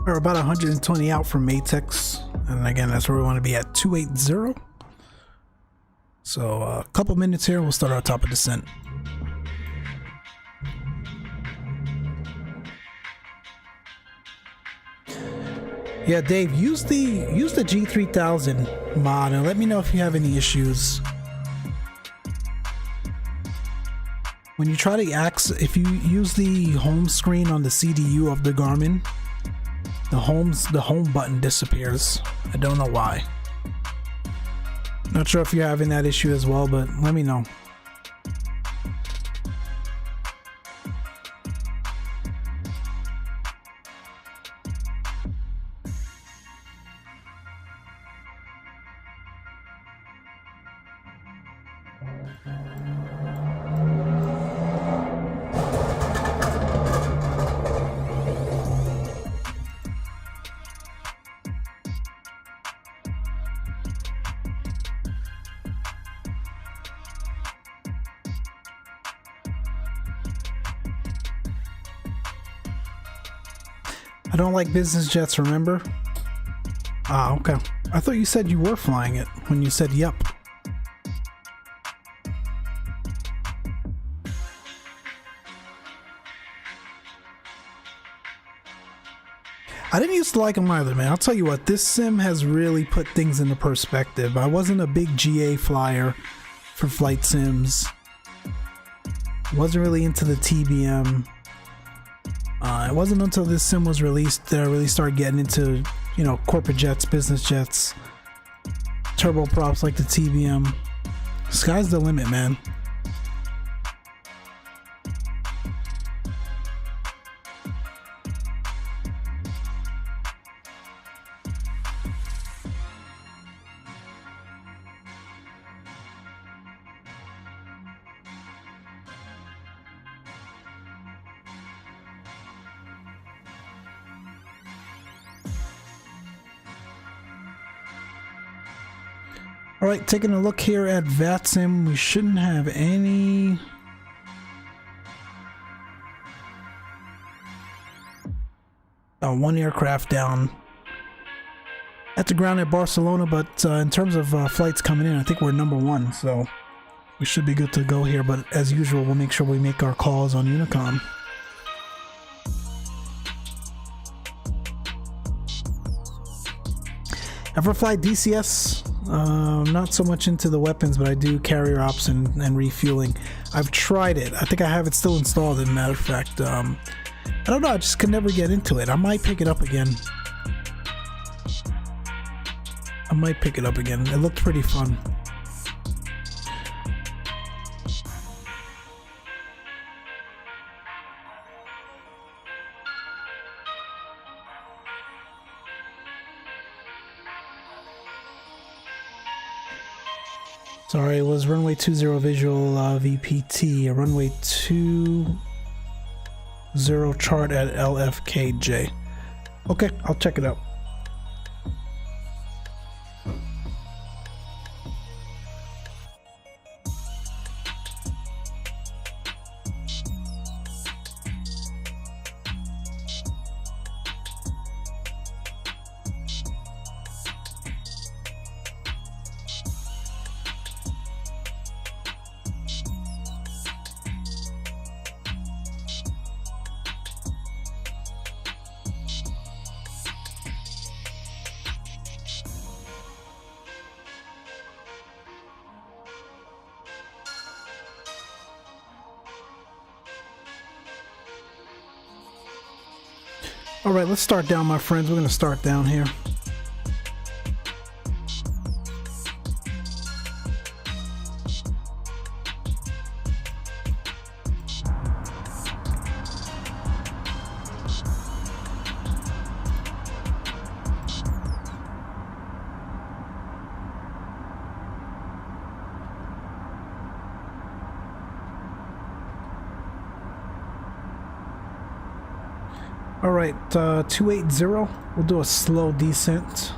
We're about 120 out from Matex, and again, that's where we want to be at 280. So a couple minutes here, we'll start our top of descent. Yeah, Dave, use the G3000 mod and let me know if you have any issues. When you try to access, if you use the home screen on the CDU of the Garmin, the home button disappears. I don't know why. Not sure if you're having that issue as well, but let me know. I don't like business jets, remember? Ah, okay. I thought you said you were flying it when you said yup. I didn't used to like them either, man. I'll tell you what, this sim has really put things into perspective. I wasn't a big GA flyer for flight sims. Wasn't really into the TBM. It wasn't until this sim was released that I really started getting into, you know, corporate jets, business jets, turboprops like the TBM. Sky's the limit, man. All right, taking a look here at VATSIM, we shouldn't have any... one aircraft down at the ground at Barcelona, but in terms of flights coming in, I think we're #1, so we should be good to go here. But as usual, we'll make sure we make our calls on Unicom. Ever fly DCS? Not so much into the weapons, but I do carrier ops and refueling. I've tried it. I think I have it still installed, as a matter of fact. I don't know, I just could never get into it. I might pick it up again. It looked pretty fun. Sorry, it was runway 20 visual VPT, a runway 20 chart at LFKJ. Okay, I'll check it out. All right, let's start down, my friends. We're going to start down here. All right, 280, we'll do a slow descent.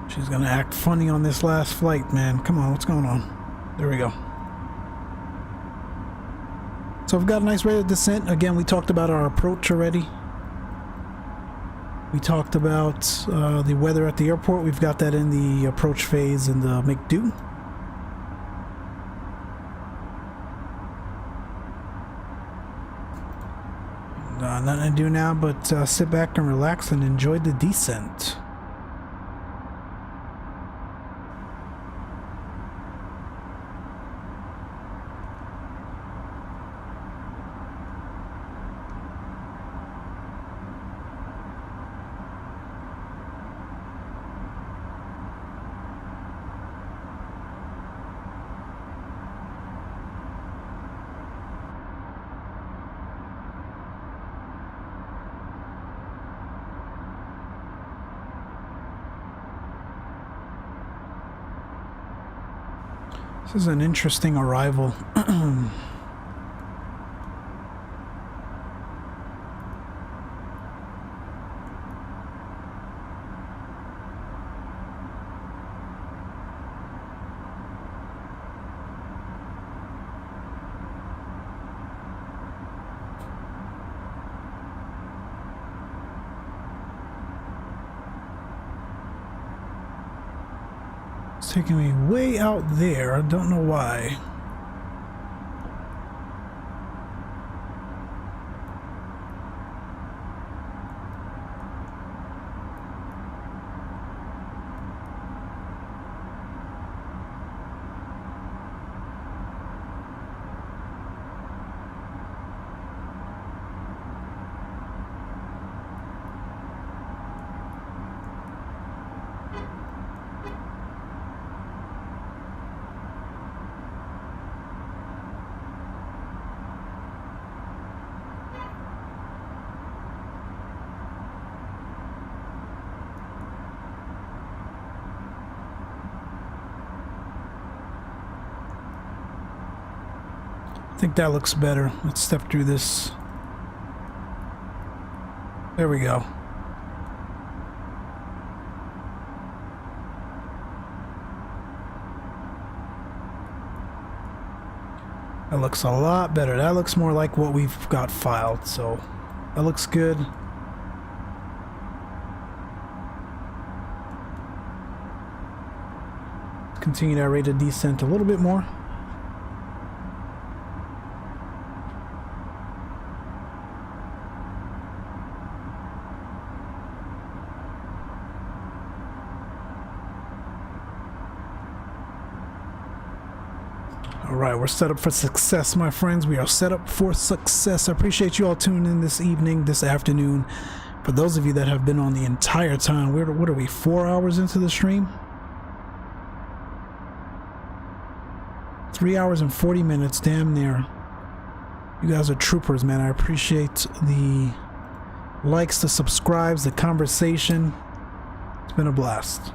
She's gonna act funny on this last flight, man. Come on, what's going on? There we go. So we've got a nice rate of descent. Again, we talked about our approach already. We talked about the weather at the airport. We've got that in the approach phase and the make do. Nothing to do now but sit back and relax and enjoy the descent. This is an interesting arrival. It's taking me way out there. I don't know why. think that looks better. Let's step through this. There we go. That looks a lot better. That looks more like what we've got filed, so that looks good. Continue that rate of descent a little bit more. Alright, we're set up for success, my friends. We are set up for success. I appreciate you all tuning in this evening, this afternoon. For those of you that have been on the entire time, what are we, 4 hours into the stream? 3 hours and 40 minutes, damn near. You guys are troopers, man. I appreciate the likes, the subscribes, the conversation. It's been a blast.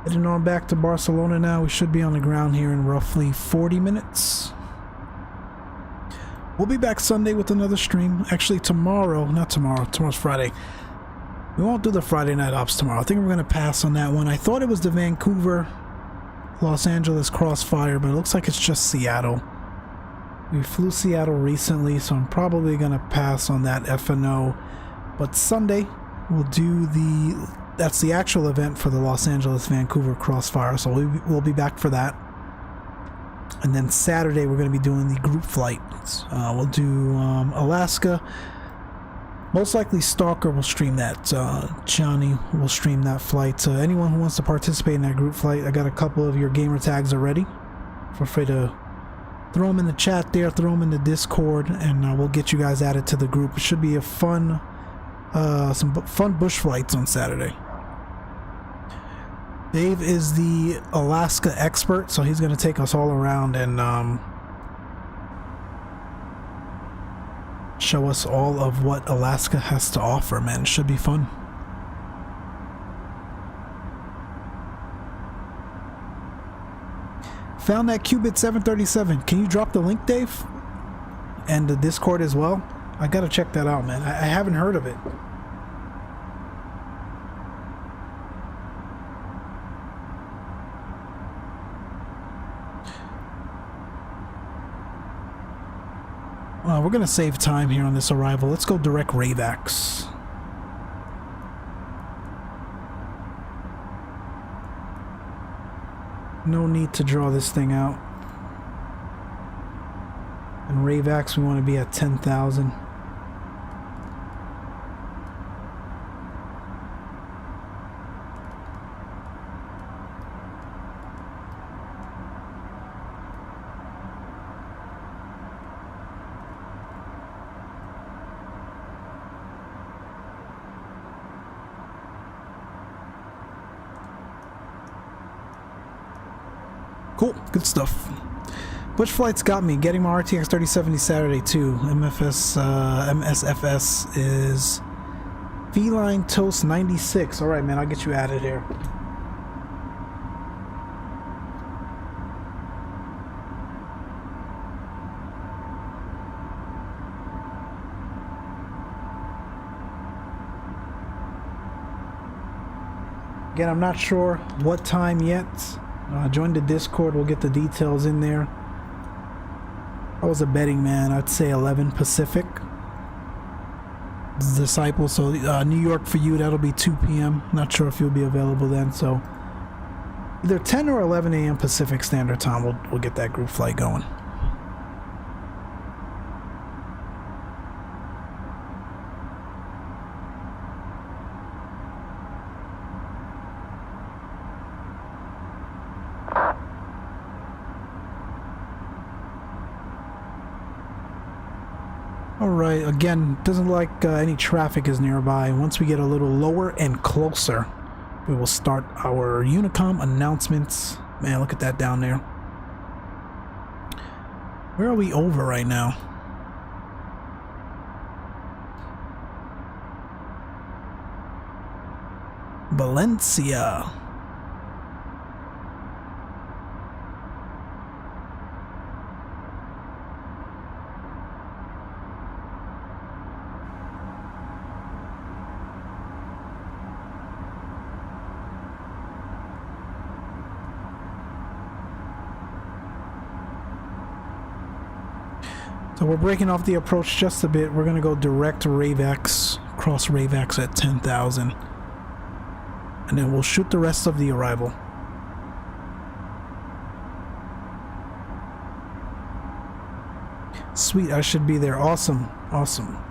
Heading on back to Barcelona now. We should be on the ground here in roughly 40 minutes. We'll be back Sunday with another stream. Actually, tomorrow's Friday. We won't do the Friday night ops tomorrow. I think we're going to pass on that one. I thought it was the Vancouver, Los Angeles crossfire, but it looks like it's just Seattle. We flew Seattle recently, so I'm probably going to pass on that FNO. But Sunday, we'll do that's the actual event for the Los Angeles Vancouver crossfire, so we'll be back for that. And then Saturday we're going to be doing the group flights. We'll do Alaska. Most likely Stalker will stream that. Johnny will stream that flight. Anyone who wants to participate in that group flight, I got a couple of your gamer tags already. Feel free to throw them in the chat there, throw them in the Discord, and we'll get you guys added to the group. It should be a fun, some fun bush flights on Saturday. Dave is the Alaska expert, so he's going to take us all around and show us all of what Alaska has to offer, man. It should be fun. Found that Qubit 737. Can you drop the link, Dave? And the Discord as well? I gotta check that out, man. I haven't heard of it. We're gonna save time here on this arrival. Let's go direct RAVAX. No need to draw this thing out. And RAVAX, we want to be at 10,000. Cool, good stuff. Bush flights got me. Getting my RTX 3070 Saturday too. MSFS is Feline Toast 96. Alright, man, I'll get you added here. Again, I'm not sure what time yet. Join the Discord, we'll get the details in there. I was a betting man, I'd say 11 Pacific. Disciple, so New York for you, that'll be 2 p.m. Not sure if you'll be available then, so either 10 or 11 a.m. Pacific Standard Time, we'll get that group flight going. Alright, again, doesn't look like any traffic is nearby. Once we get a little lower and closer, we will start our Unicom announcements. Man, look at that down there. Where are we over right now? Valencia. So we're breaking off the approach just a bit. We're going to go direct to RaveX, cross RaveX at 10,000. And then we'll shoot the rest of the arrival. Sweet, I should be there. Awesome, awesome.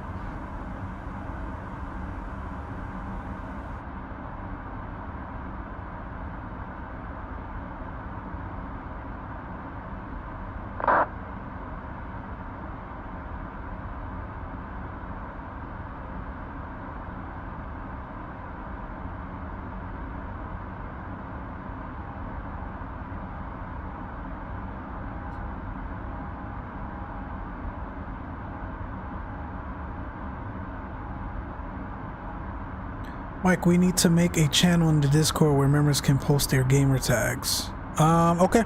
Mike, we need to make a channel in the Discord where members can post their gamer tags. Okay.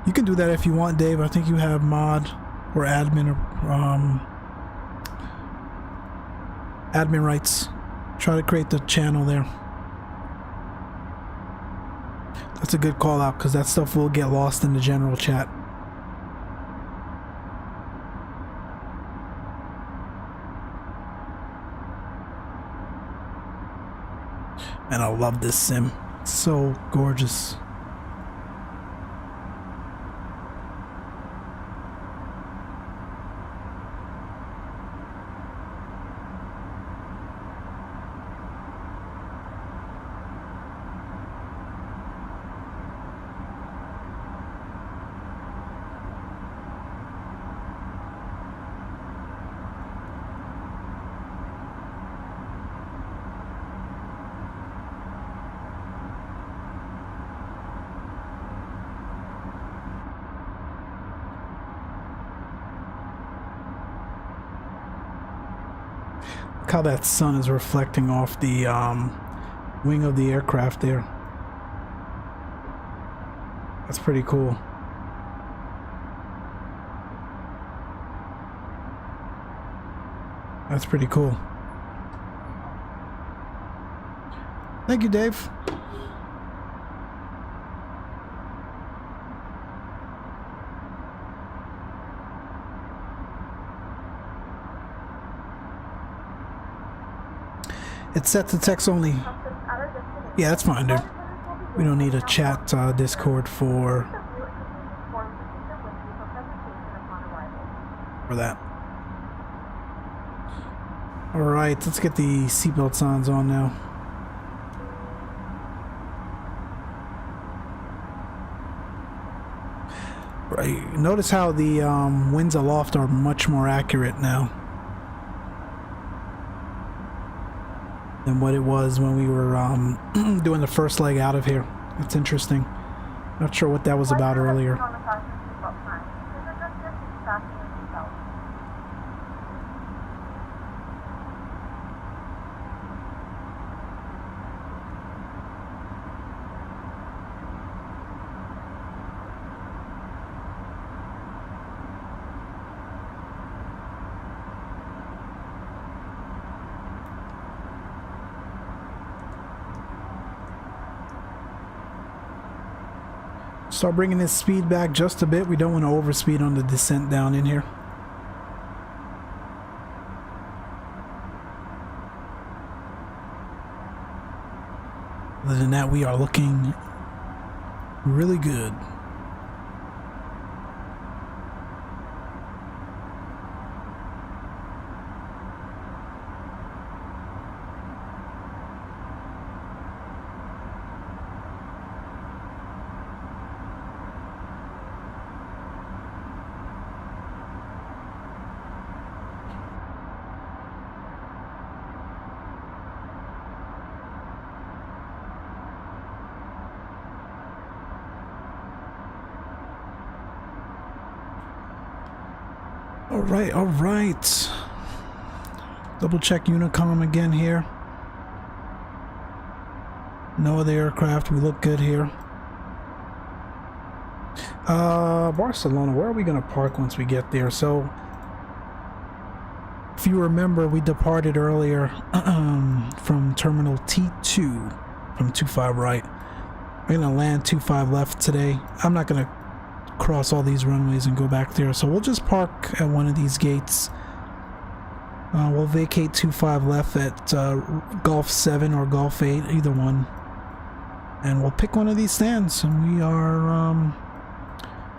You can do that if you want, Dave. I think you have mod or admin admin rights. Try to create the channel there. That's a good call out because that stuff will get lost in the general chat. And I love this sim. It's so gorgeous. How that sun is reflecting off the wing of the aircraft there. That's pretty cool. That's pretty cool. Thank you, Dave. It's set to text only. Yeah, that's fine, dude. We don't need a chat Discord for that. Alright, let's get the seatbelt signs on now. Right, notice how the winds aloft are much more accurate now than what it was when we were doing the first leg out of here. That's interesting. Not sure what that was about earlier. Start bringing this speed back just a bit. We don't want to overspeed on the descent down in here. Other than that, we are looking really good. All right. Double check Unicom again here. No other aircraft. We look good here. Barcelona, where are we going to park once we get there? So, if you remember, we departed earlier from Terminal T2 from 25 right. We're going to land 25 left today. I'm not going to cross all these runways and go back there. So we'll just park at one of these gates. We'll vacate 25 left at Gulf 7 or Gulf 8, either one. And we'll pick one of these stands, and we are,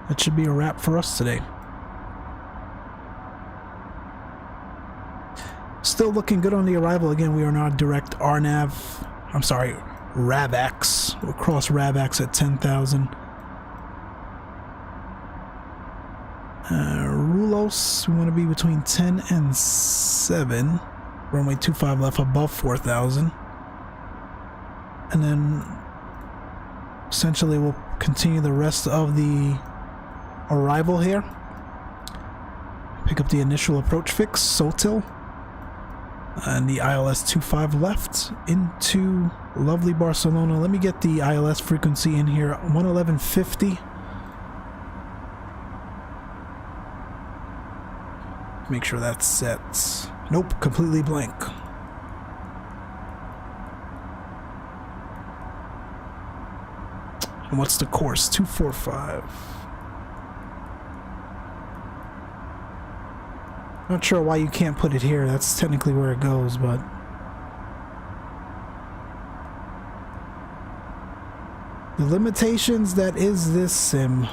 that should be a wrap for us today. Still looking good on the arrival. Again, we are now direct RNAV, I'm sorry, RAVX. We'll cross RAVX at 10,000. Rulos, we want to be between 10 and 7. Runway 25 left above 4,000. And then essentially we'll continue the rest of the arrival here. Pick up the initial approach fix, SOTIL. And the ILS 25 left into lovely Barcelona. Let me get the ILS frequency in here, 111.50. Make sure that's set. Nope, completely blank. And what's the course? 245. Not sure why you can't put it here. That's technically where it goes, but the limitations that is this sim.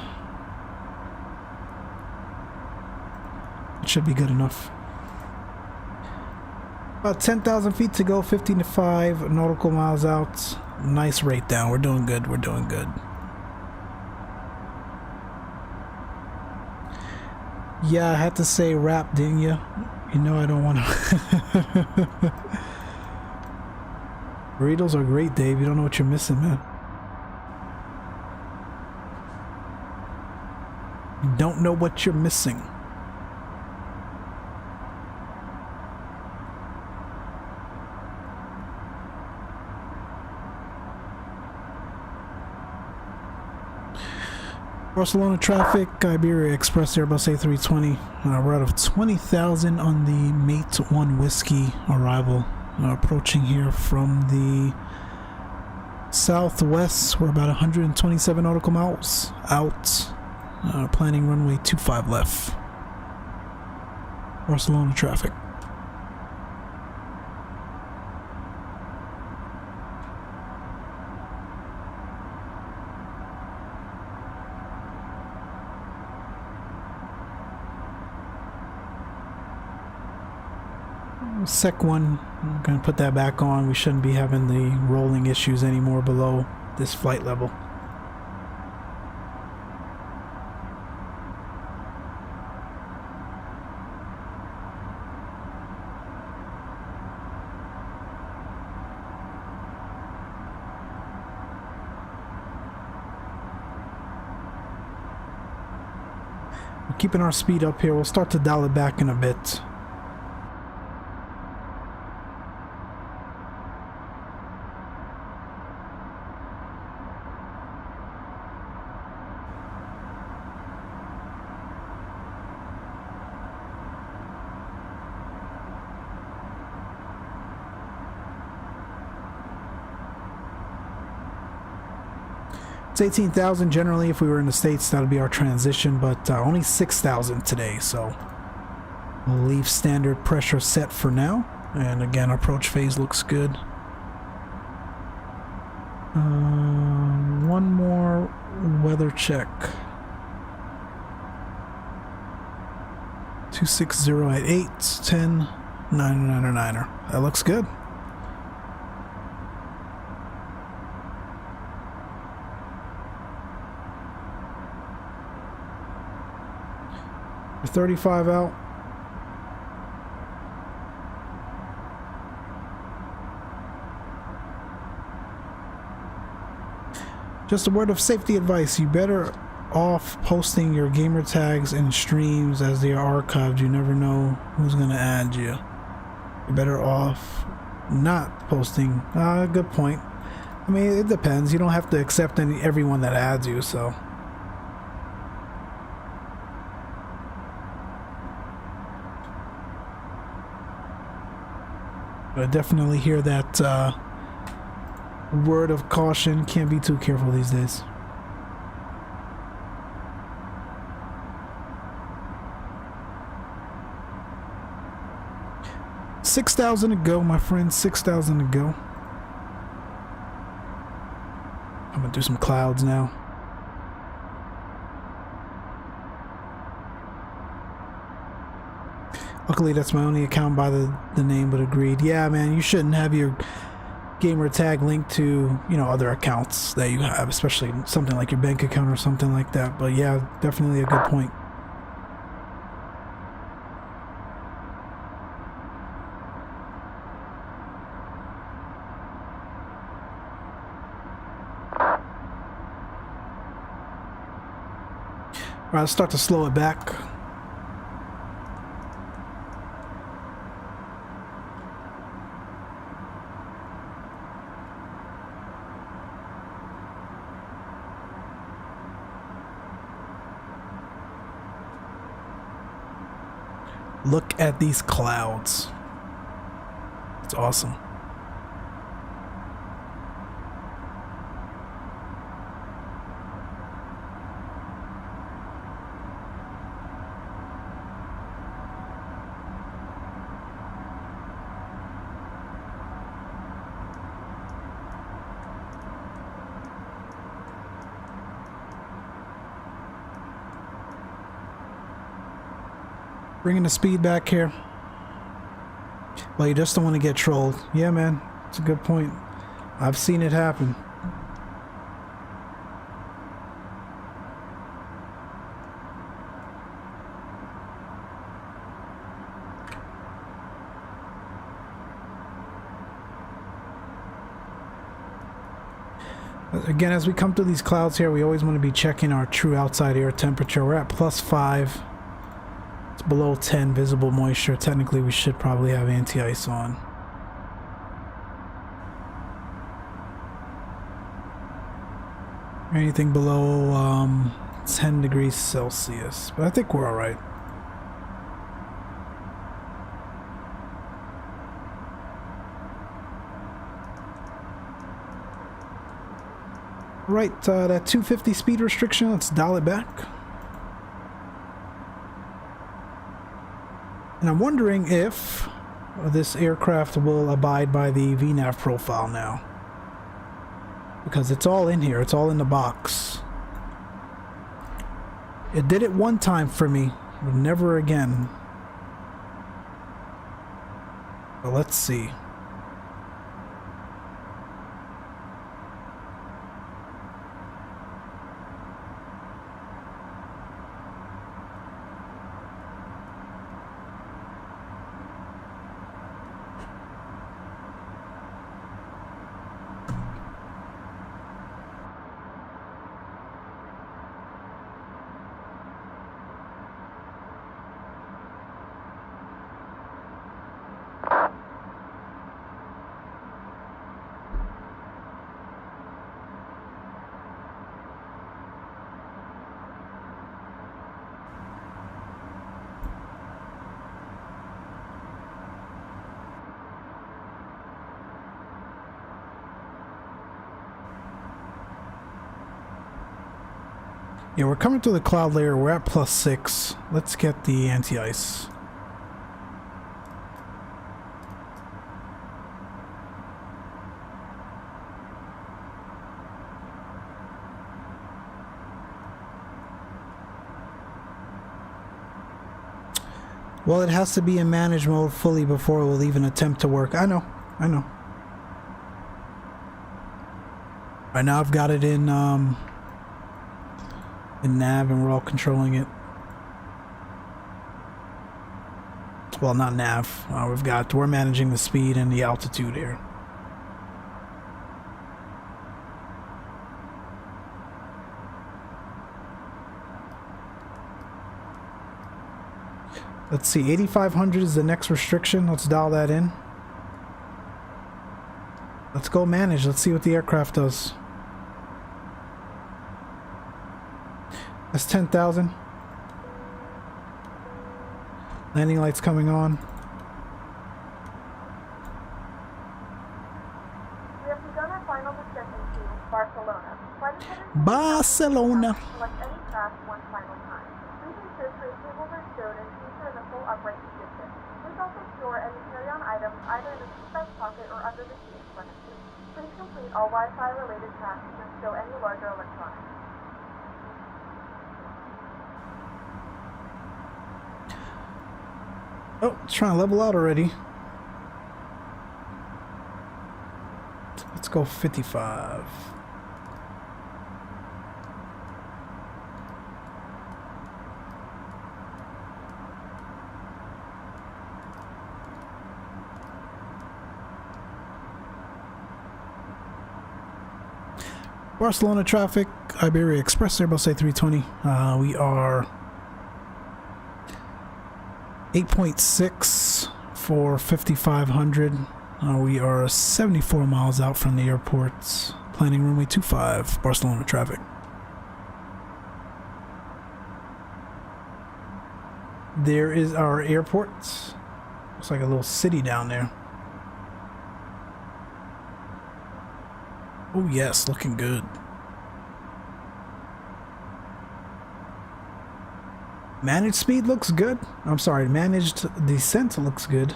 It should be good enough. About 10,000 feet to go, 15 to 5 nautical miles out. Nice rate down. We're doing good. We're doing good. Yeah, I had to say wrap, didn't you? You know I don't want to. Burritos are great, Dave. You don't know what you're missing, man. You don't know what you're missing. Barcelona traffic, Iberia Express Airbus A320. We're out of 20,000 on the Mate 1 Whiskey arrival. Approaching here from the southwest. We're about 127 nautical miles out. Planning runway 25 left. Barcelona traffic. Sec 1, I'm going to put that back on. We shouldn't be having the rolling issues anymore below this flight level. We're keeping our speed up here. We'll start to dial it back in a bit. It's 18,000 generally. If we were in the States, that would be our transition, but only 6,000 today, so we'll leave standard pressure set for now. And again, approach phase looks good. One more weather check. 260 at 8, 10, 999er. That looks good. 35 out. Just a word of safety advice. You better off posting your gamer tags and streams as they are archived. You never know who's gonna add you. You're better off not posting. Good point. I mean, it depends. You don't have to accept everyone that adds you, so. I definitely hear that word of caution. Can't be too careful these days. 6,000 to go, my friend. 6,000 to go. I'm gonna do some clouds now. Luckily, that's my only account by the name, but agreed. Yeah, man, you shouldn't have your gamer tag linked to, you know, other accounts that you have, especially something like your bank account or something like that. But yeah, definitely a good point. All right, let's start to slow it back. Look at these clouds. It's awesome. Bringing the speed back here. Well, you just don't want to get trolled. Yeah, man. It's a good point. I've seen it happen. Again, as we come through these clouds here, we always want to be checking our true outside air temperature. We're at +5. It's below 10 visible moisture. Technically, we should probably have anti-ice on. Anything below 10 degrees Celsius. But I think we're all right. Right, that 250 speed restriction, let's dial it back. And I'm wondering if this aircraft will abide by the VNAV profile now. Because it's all in here, it's all in the box. It did it one time for me, but never again. But let's see. Yeah, we're coming through the cloud layer. We're at +6. Let's get the anti-ice. Well, it has to be in manage mode fully before it will even attempt to work. I know. Right now I've got it in nav and we're all controlling it. Well, not nav. We're managing the speed and the altitude here. Let's see, 8,500 is the next restriction. Let's dial that in. Let's go manage. Let's see what the aircraft does. That's 10,000. Landing lights coming on. We have begun our final descent into Barcelona. Barcelona. Select any craft one final time. Please ensure tray tables are stowed and seats are in the full upright position. Please also store any carry-on items items either in the seatbelt pocket or under the seat in front of you. Please complete all Wi-Fi related tasks and stow any larger electronics. Oh, it's trying to level out already. Let's go 55. Barcelona traffic, Iberia Express, Airbus A320. We are 8.6 for 5,500. We are 74 miles out from the airport. Planning runway 25, Barcelona traffic. There is our airport. Looks like a little city down there. Oh yes, looking good. Managed speed looks good. I'm sorry, managed descent looks good.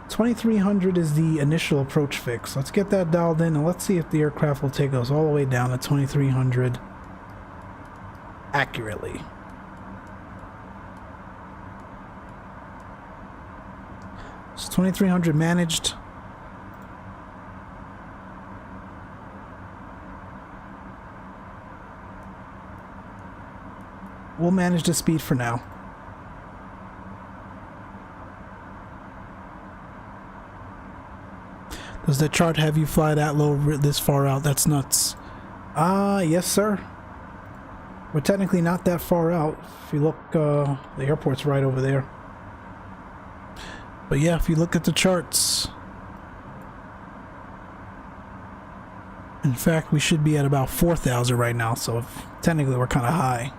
$2,300 is the initial approach fix. Let's get that dialed in and let's see if the aircraft will take us all the way down to 2,300 accurately. It's 2,300 managed. We'll manage the speed for now. Does the chart have you fly that low this far out? That's nuts. Yes sir. We're technically not that far out. If you look, the airport's right over there. But yeah, if you look at the charts, in fact, we should be at about 4,000 right now, so technically we're kind of high.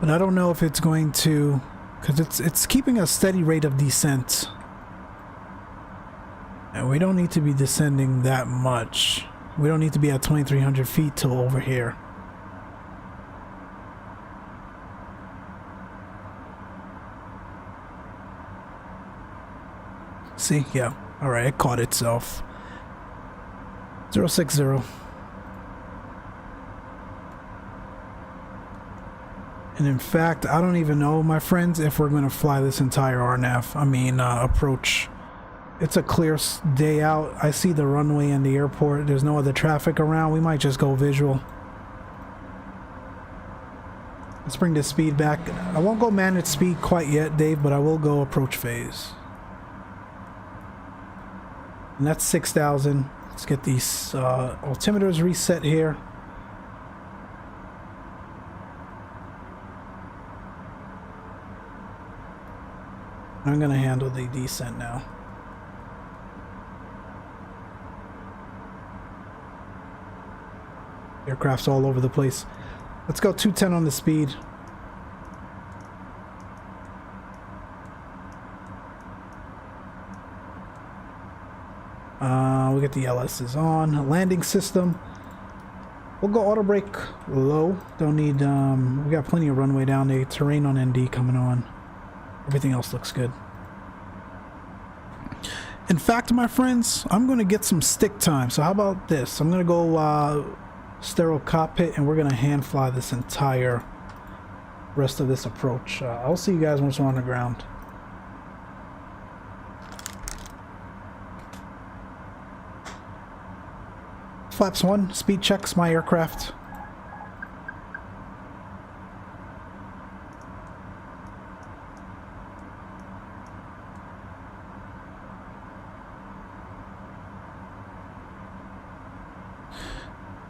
But I don't know if it's going to, because it's keeping a steady rate of descent. And we don't need to be descending that much. We don't need to be at 2,300 feet till over here. See? Yeah. Alright, it caught itself. 060. And in fact, I don't even know, my friends, if we're going to fly this entire RNAV. I mean, approach. It's a clear day out. I see the runway and the airport. There's no other traffic around. We might just go visual. Let's bring the speed back. I won't go managed speed quite yet, Dave, but I will go approach phase. And that's 6,000. Let's get these altimeters reset here. I'm gonna handle the descent now. Aircraft's all over the place. Let's go 210 on the speed. We get the LS's on. Landing system. We'll go auto brake low. Don't need, we got plenty of runway down there. Terrain on ND coming on. Everything else looks good. In fact, my friends, I'm going to get some stick time. So how about this? I'm going to go sterile cockpit and we're going to hand fly this entire rest of this approach. I'll see you guys once we're on the ground. Flaps 1, speed checks my aircraft.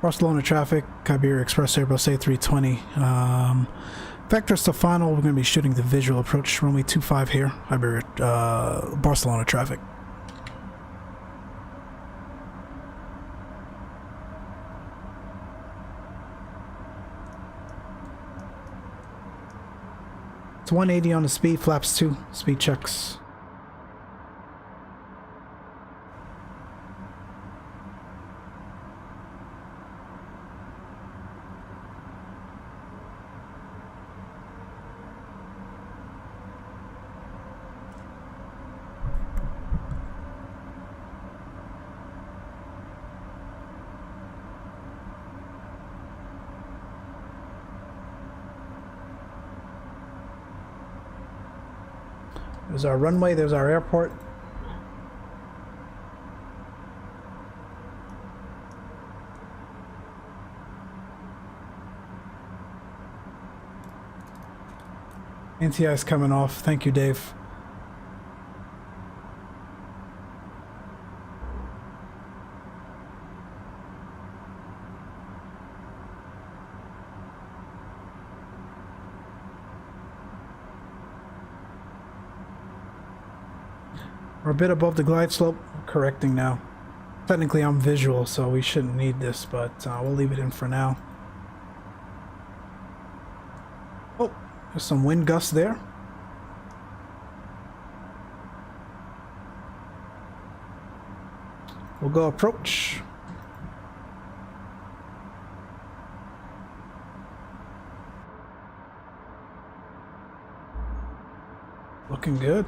Barcelona traffic, Iberia Express, Airbus A320. Vector Stefano, we're going to be shooting the visual approach, runway 25 here, Iberia, Barcelona traffic. It's 180 on the speed, flaps 2, speed checks. There's our runway, there's our airport. NTI is coming off. Thank you, Dave. We're a bit above the glide slope. Correcting now. Technically I'm visual, so we shouldn't need this, but we'll leave it in for now. Oh, there's some wind gusts there. We'll go approach. Looking good.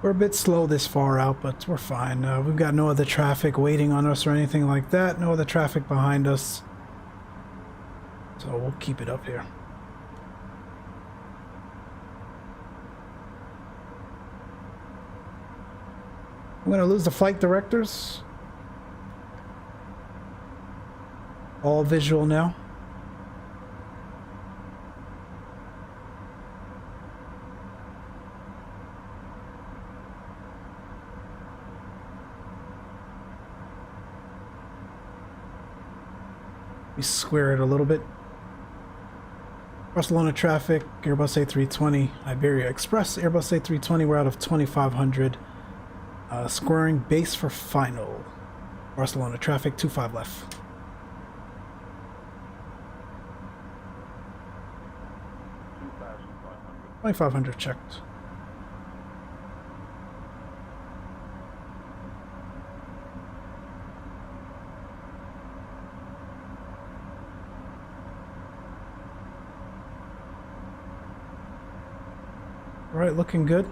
We're a bit slow this far out, but we're fine. We've got no other traffic waiting on us or anything like that. No other traffic behind us. So we'll keep it up here. I'm going to lose the flight directors. All visual now. Square it a little bit. Barcelona traffic, Airbus A320, Iberia Express, Airbus A320, we're out of 2500. Squaring base for final. Barcelona traffic, 25 left. 2500 checked. Alright, looking good.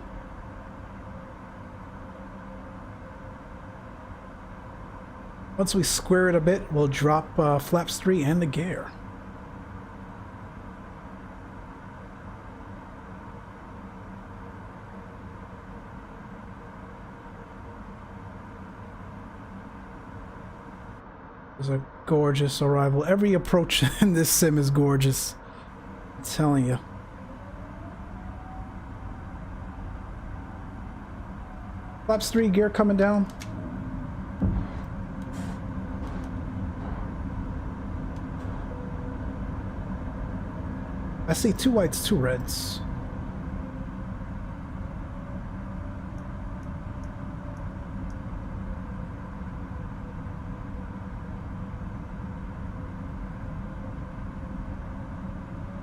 Once we square it a bit, we'll drop flaps 3 and the gear. It's a gorgeous arrival. Every approach in this sim is gorgeous. I'm telling you. Flaps 3, gear coming down. I see 2 whites, 2 reds.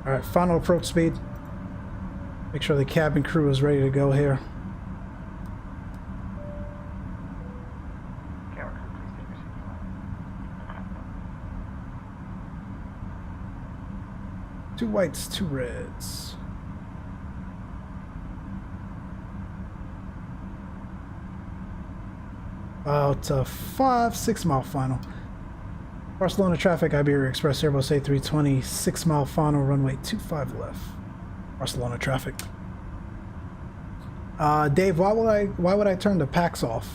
Alright, final approach speed. Make sure the cabin crew is ready to go here. Two whites, 2 reds. About 5-6 mile final. Barcelona traffic, Iberia Express, Airbus A320, 6 mile final, runway 25 left. Barcelona traffic. Dave, why would I turn the packs off?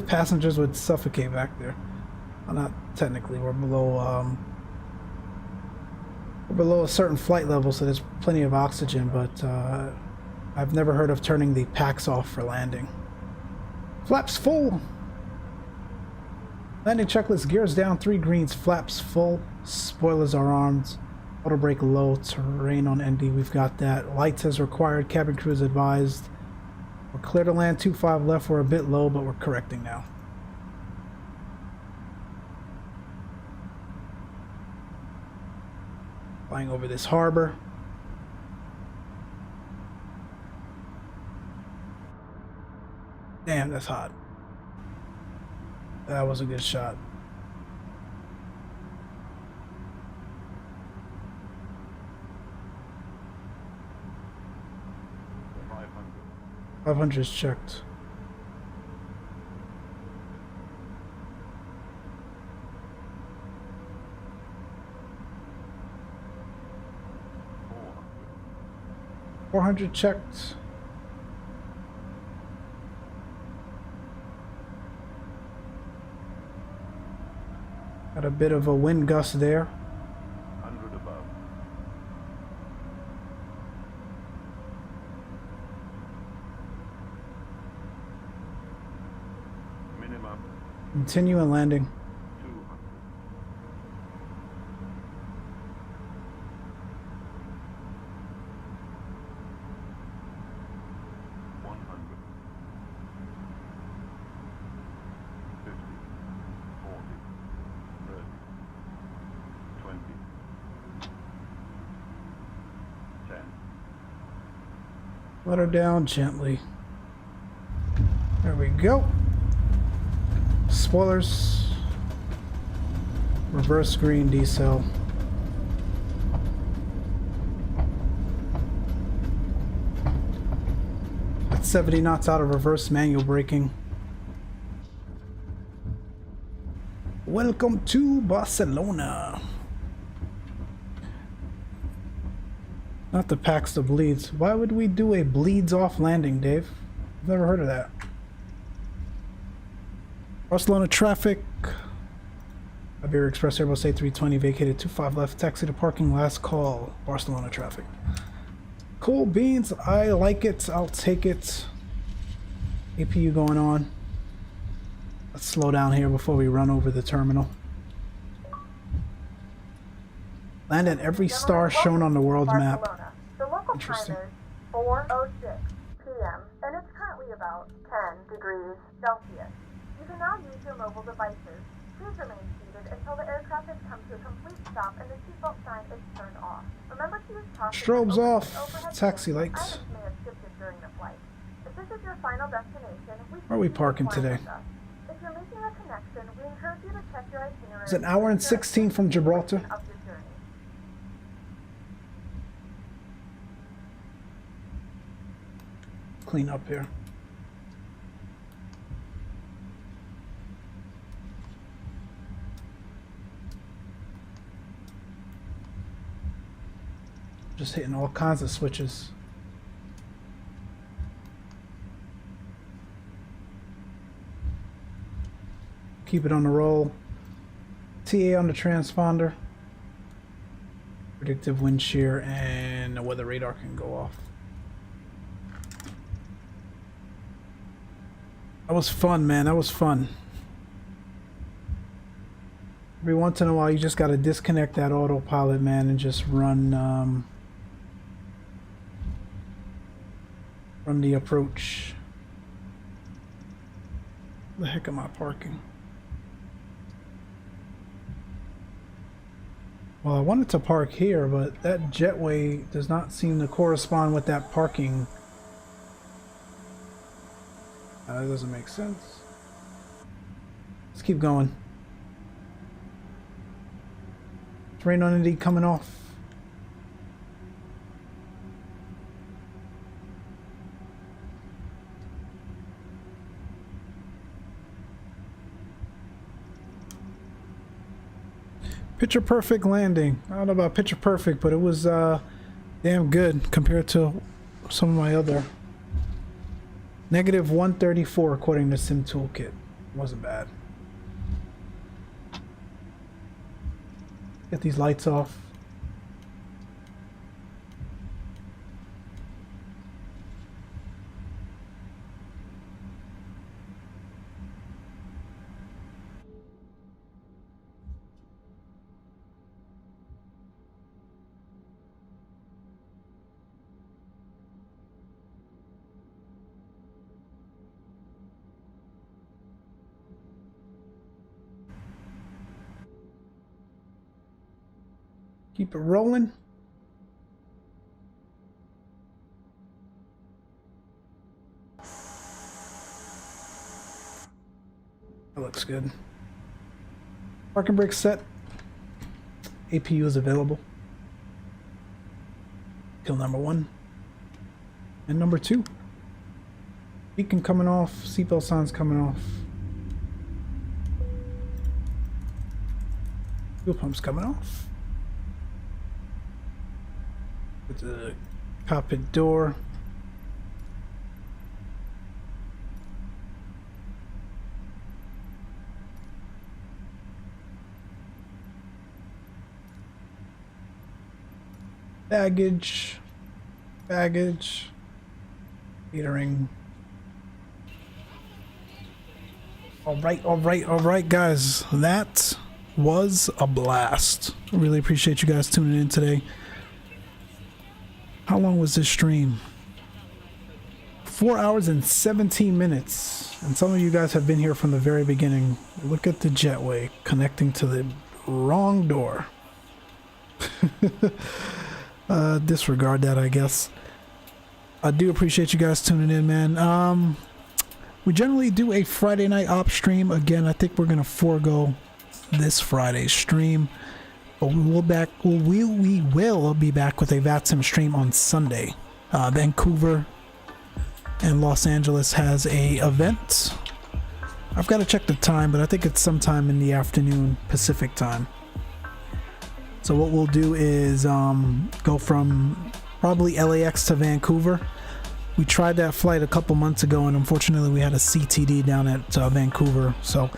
Passengers would suffocate back there. Well, not technically. We're below a certain flight level, so there's plenty of oxygen. But I've never heard of turning the packs off for landing. Flaps full. Landing checklist: gears down, 3 greens, flaps full, spoilers are armed, auto brake low, terrain on ND, we've got that. Lights as required, cabin crew is advised. We're clear to land, 25 left, we're a bit low, but we're correcting now. Flying over this harbor. Damn, that's hot. That was a good shot. $500 is checked. $400 checked. Got a bit of a wind gust there. 100 above. Minimum. Continue and landing. 200. 100. 50. 40. 30, 20, 10. Let her down gently. There we go. Spoilers. Reverse green decel. At 70 knots out of reverse manual braking. Welcome to Barcelona. Not the packs, the bleeds. Why would we do a bleeds off landing, Dave? I've never heard of that. Barcelona traffic. Iberia Express Airbus A320 vacated 25 left. Taxi to parking, last call. Barcelona traffic. Cool beans. I like it. I'll take it. APU going on. Let's slow down here before we run over the terminal. Land at every star shown on the world's map. The local time is 4:06 p.m. and it's currently about 10 degrees Celsius. You can now use your mobile devices. Please remain seated until the aircraft has come to a complete stop and the seatbelt sign is turned off. Remember to use caution. Strobes off. Taxi lights. Items may have shifted during the flight. If this is your final destination, where are we parking today? If you're making a connection, we encourage you to check your itinerary. It's an hour and 16 from Gibraltar. Clean up here. Just hitting all kinds of switches. Keep it on the roll. TA on the transponder. Predictive wind shear and the weather radar can go off. That was fun, man. That was fun. Every once in a while, you just got to disconnect that autopilot, man, and just run the approach. Where the heck am I parking? Well, I wanted to park here, but that jetway does not seem to correspond with that parking. That doesn't make sense. Let's keep going. Terrain on ND coming off. Picture perfect landing. I don't know about picture perfect, but it was damn good compared to some of my other. Negative 134 according to Sim Toolkit. Wasn't bad. Get these lights off. Keep it rolling. That looks good. Parking brake set. APU is available. Kill number 1. And number 2. Beacon coming off. Seatbelt signs coming off. Fuel pumps coming off. With the cockpit door. Baggage. Catering. All right, guys. That was a blast. I really appreciate you guys tuning in today. How long was this stream? 4 hours and 17 minutes. And some of you guys have been here from the very beginning. Look at the jetway connecting to the wrong door. Disregard that, I guess. I do appreciate you guys tuning in, man. We generally do a Friday night op stream. Again, I think we're gonna forego this Friday's stream. But we will be back with a VATSIM stream on Sunday. Vancouver and Los Angeles has a event. I've got to check the time, but I think it's sometime in the afternoon Pacific time. So what we'll do is go from probably LAX to Vancouver. We tried that flight a couple months ago, and unfortunately we had a CTD down at Vancouver. So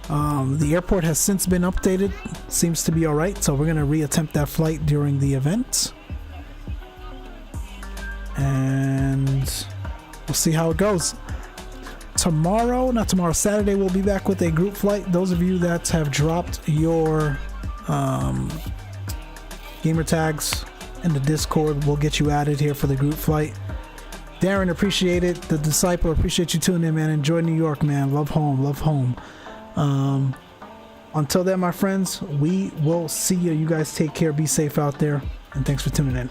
the airport has since been updated. Seems to be alright, so we're going to reattempt that flight during the event. And we'll see how it goes. Saturday we'll be back with a group flight. Those of you that have dropped your gamer tags in the Discord, we'll get you added here for the group flight. Darren, appreciate it. The Disciple, appreciate you tuning in, man. Enjoy New York, man. Love home, love home. Until then, my friends, we will see you. You guys take care, be safe out there, and thanks for tuning in.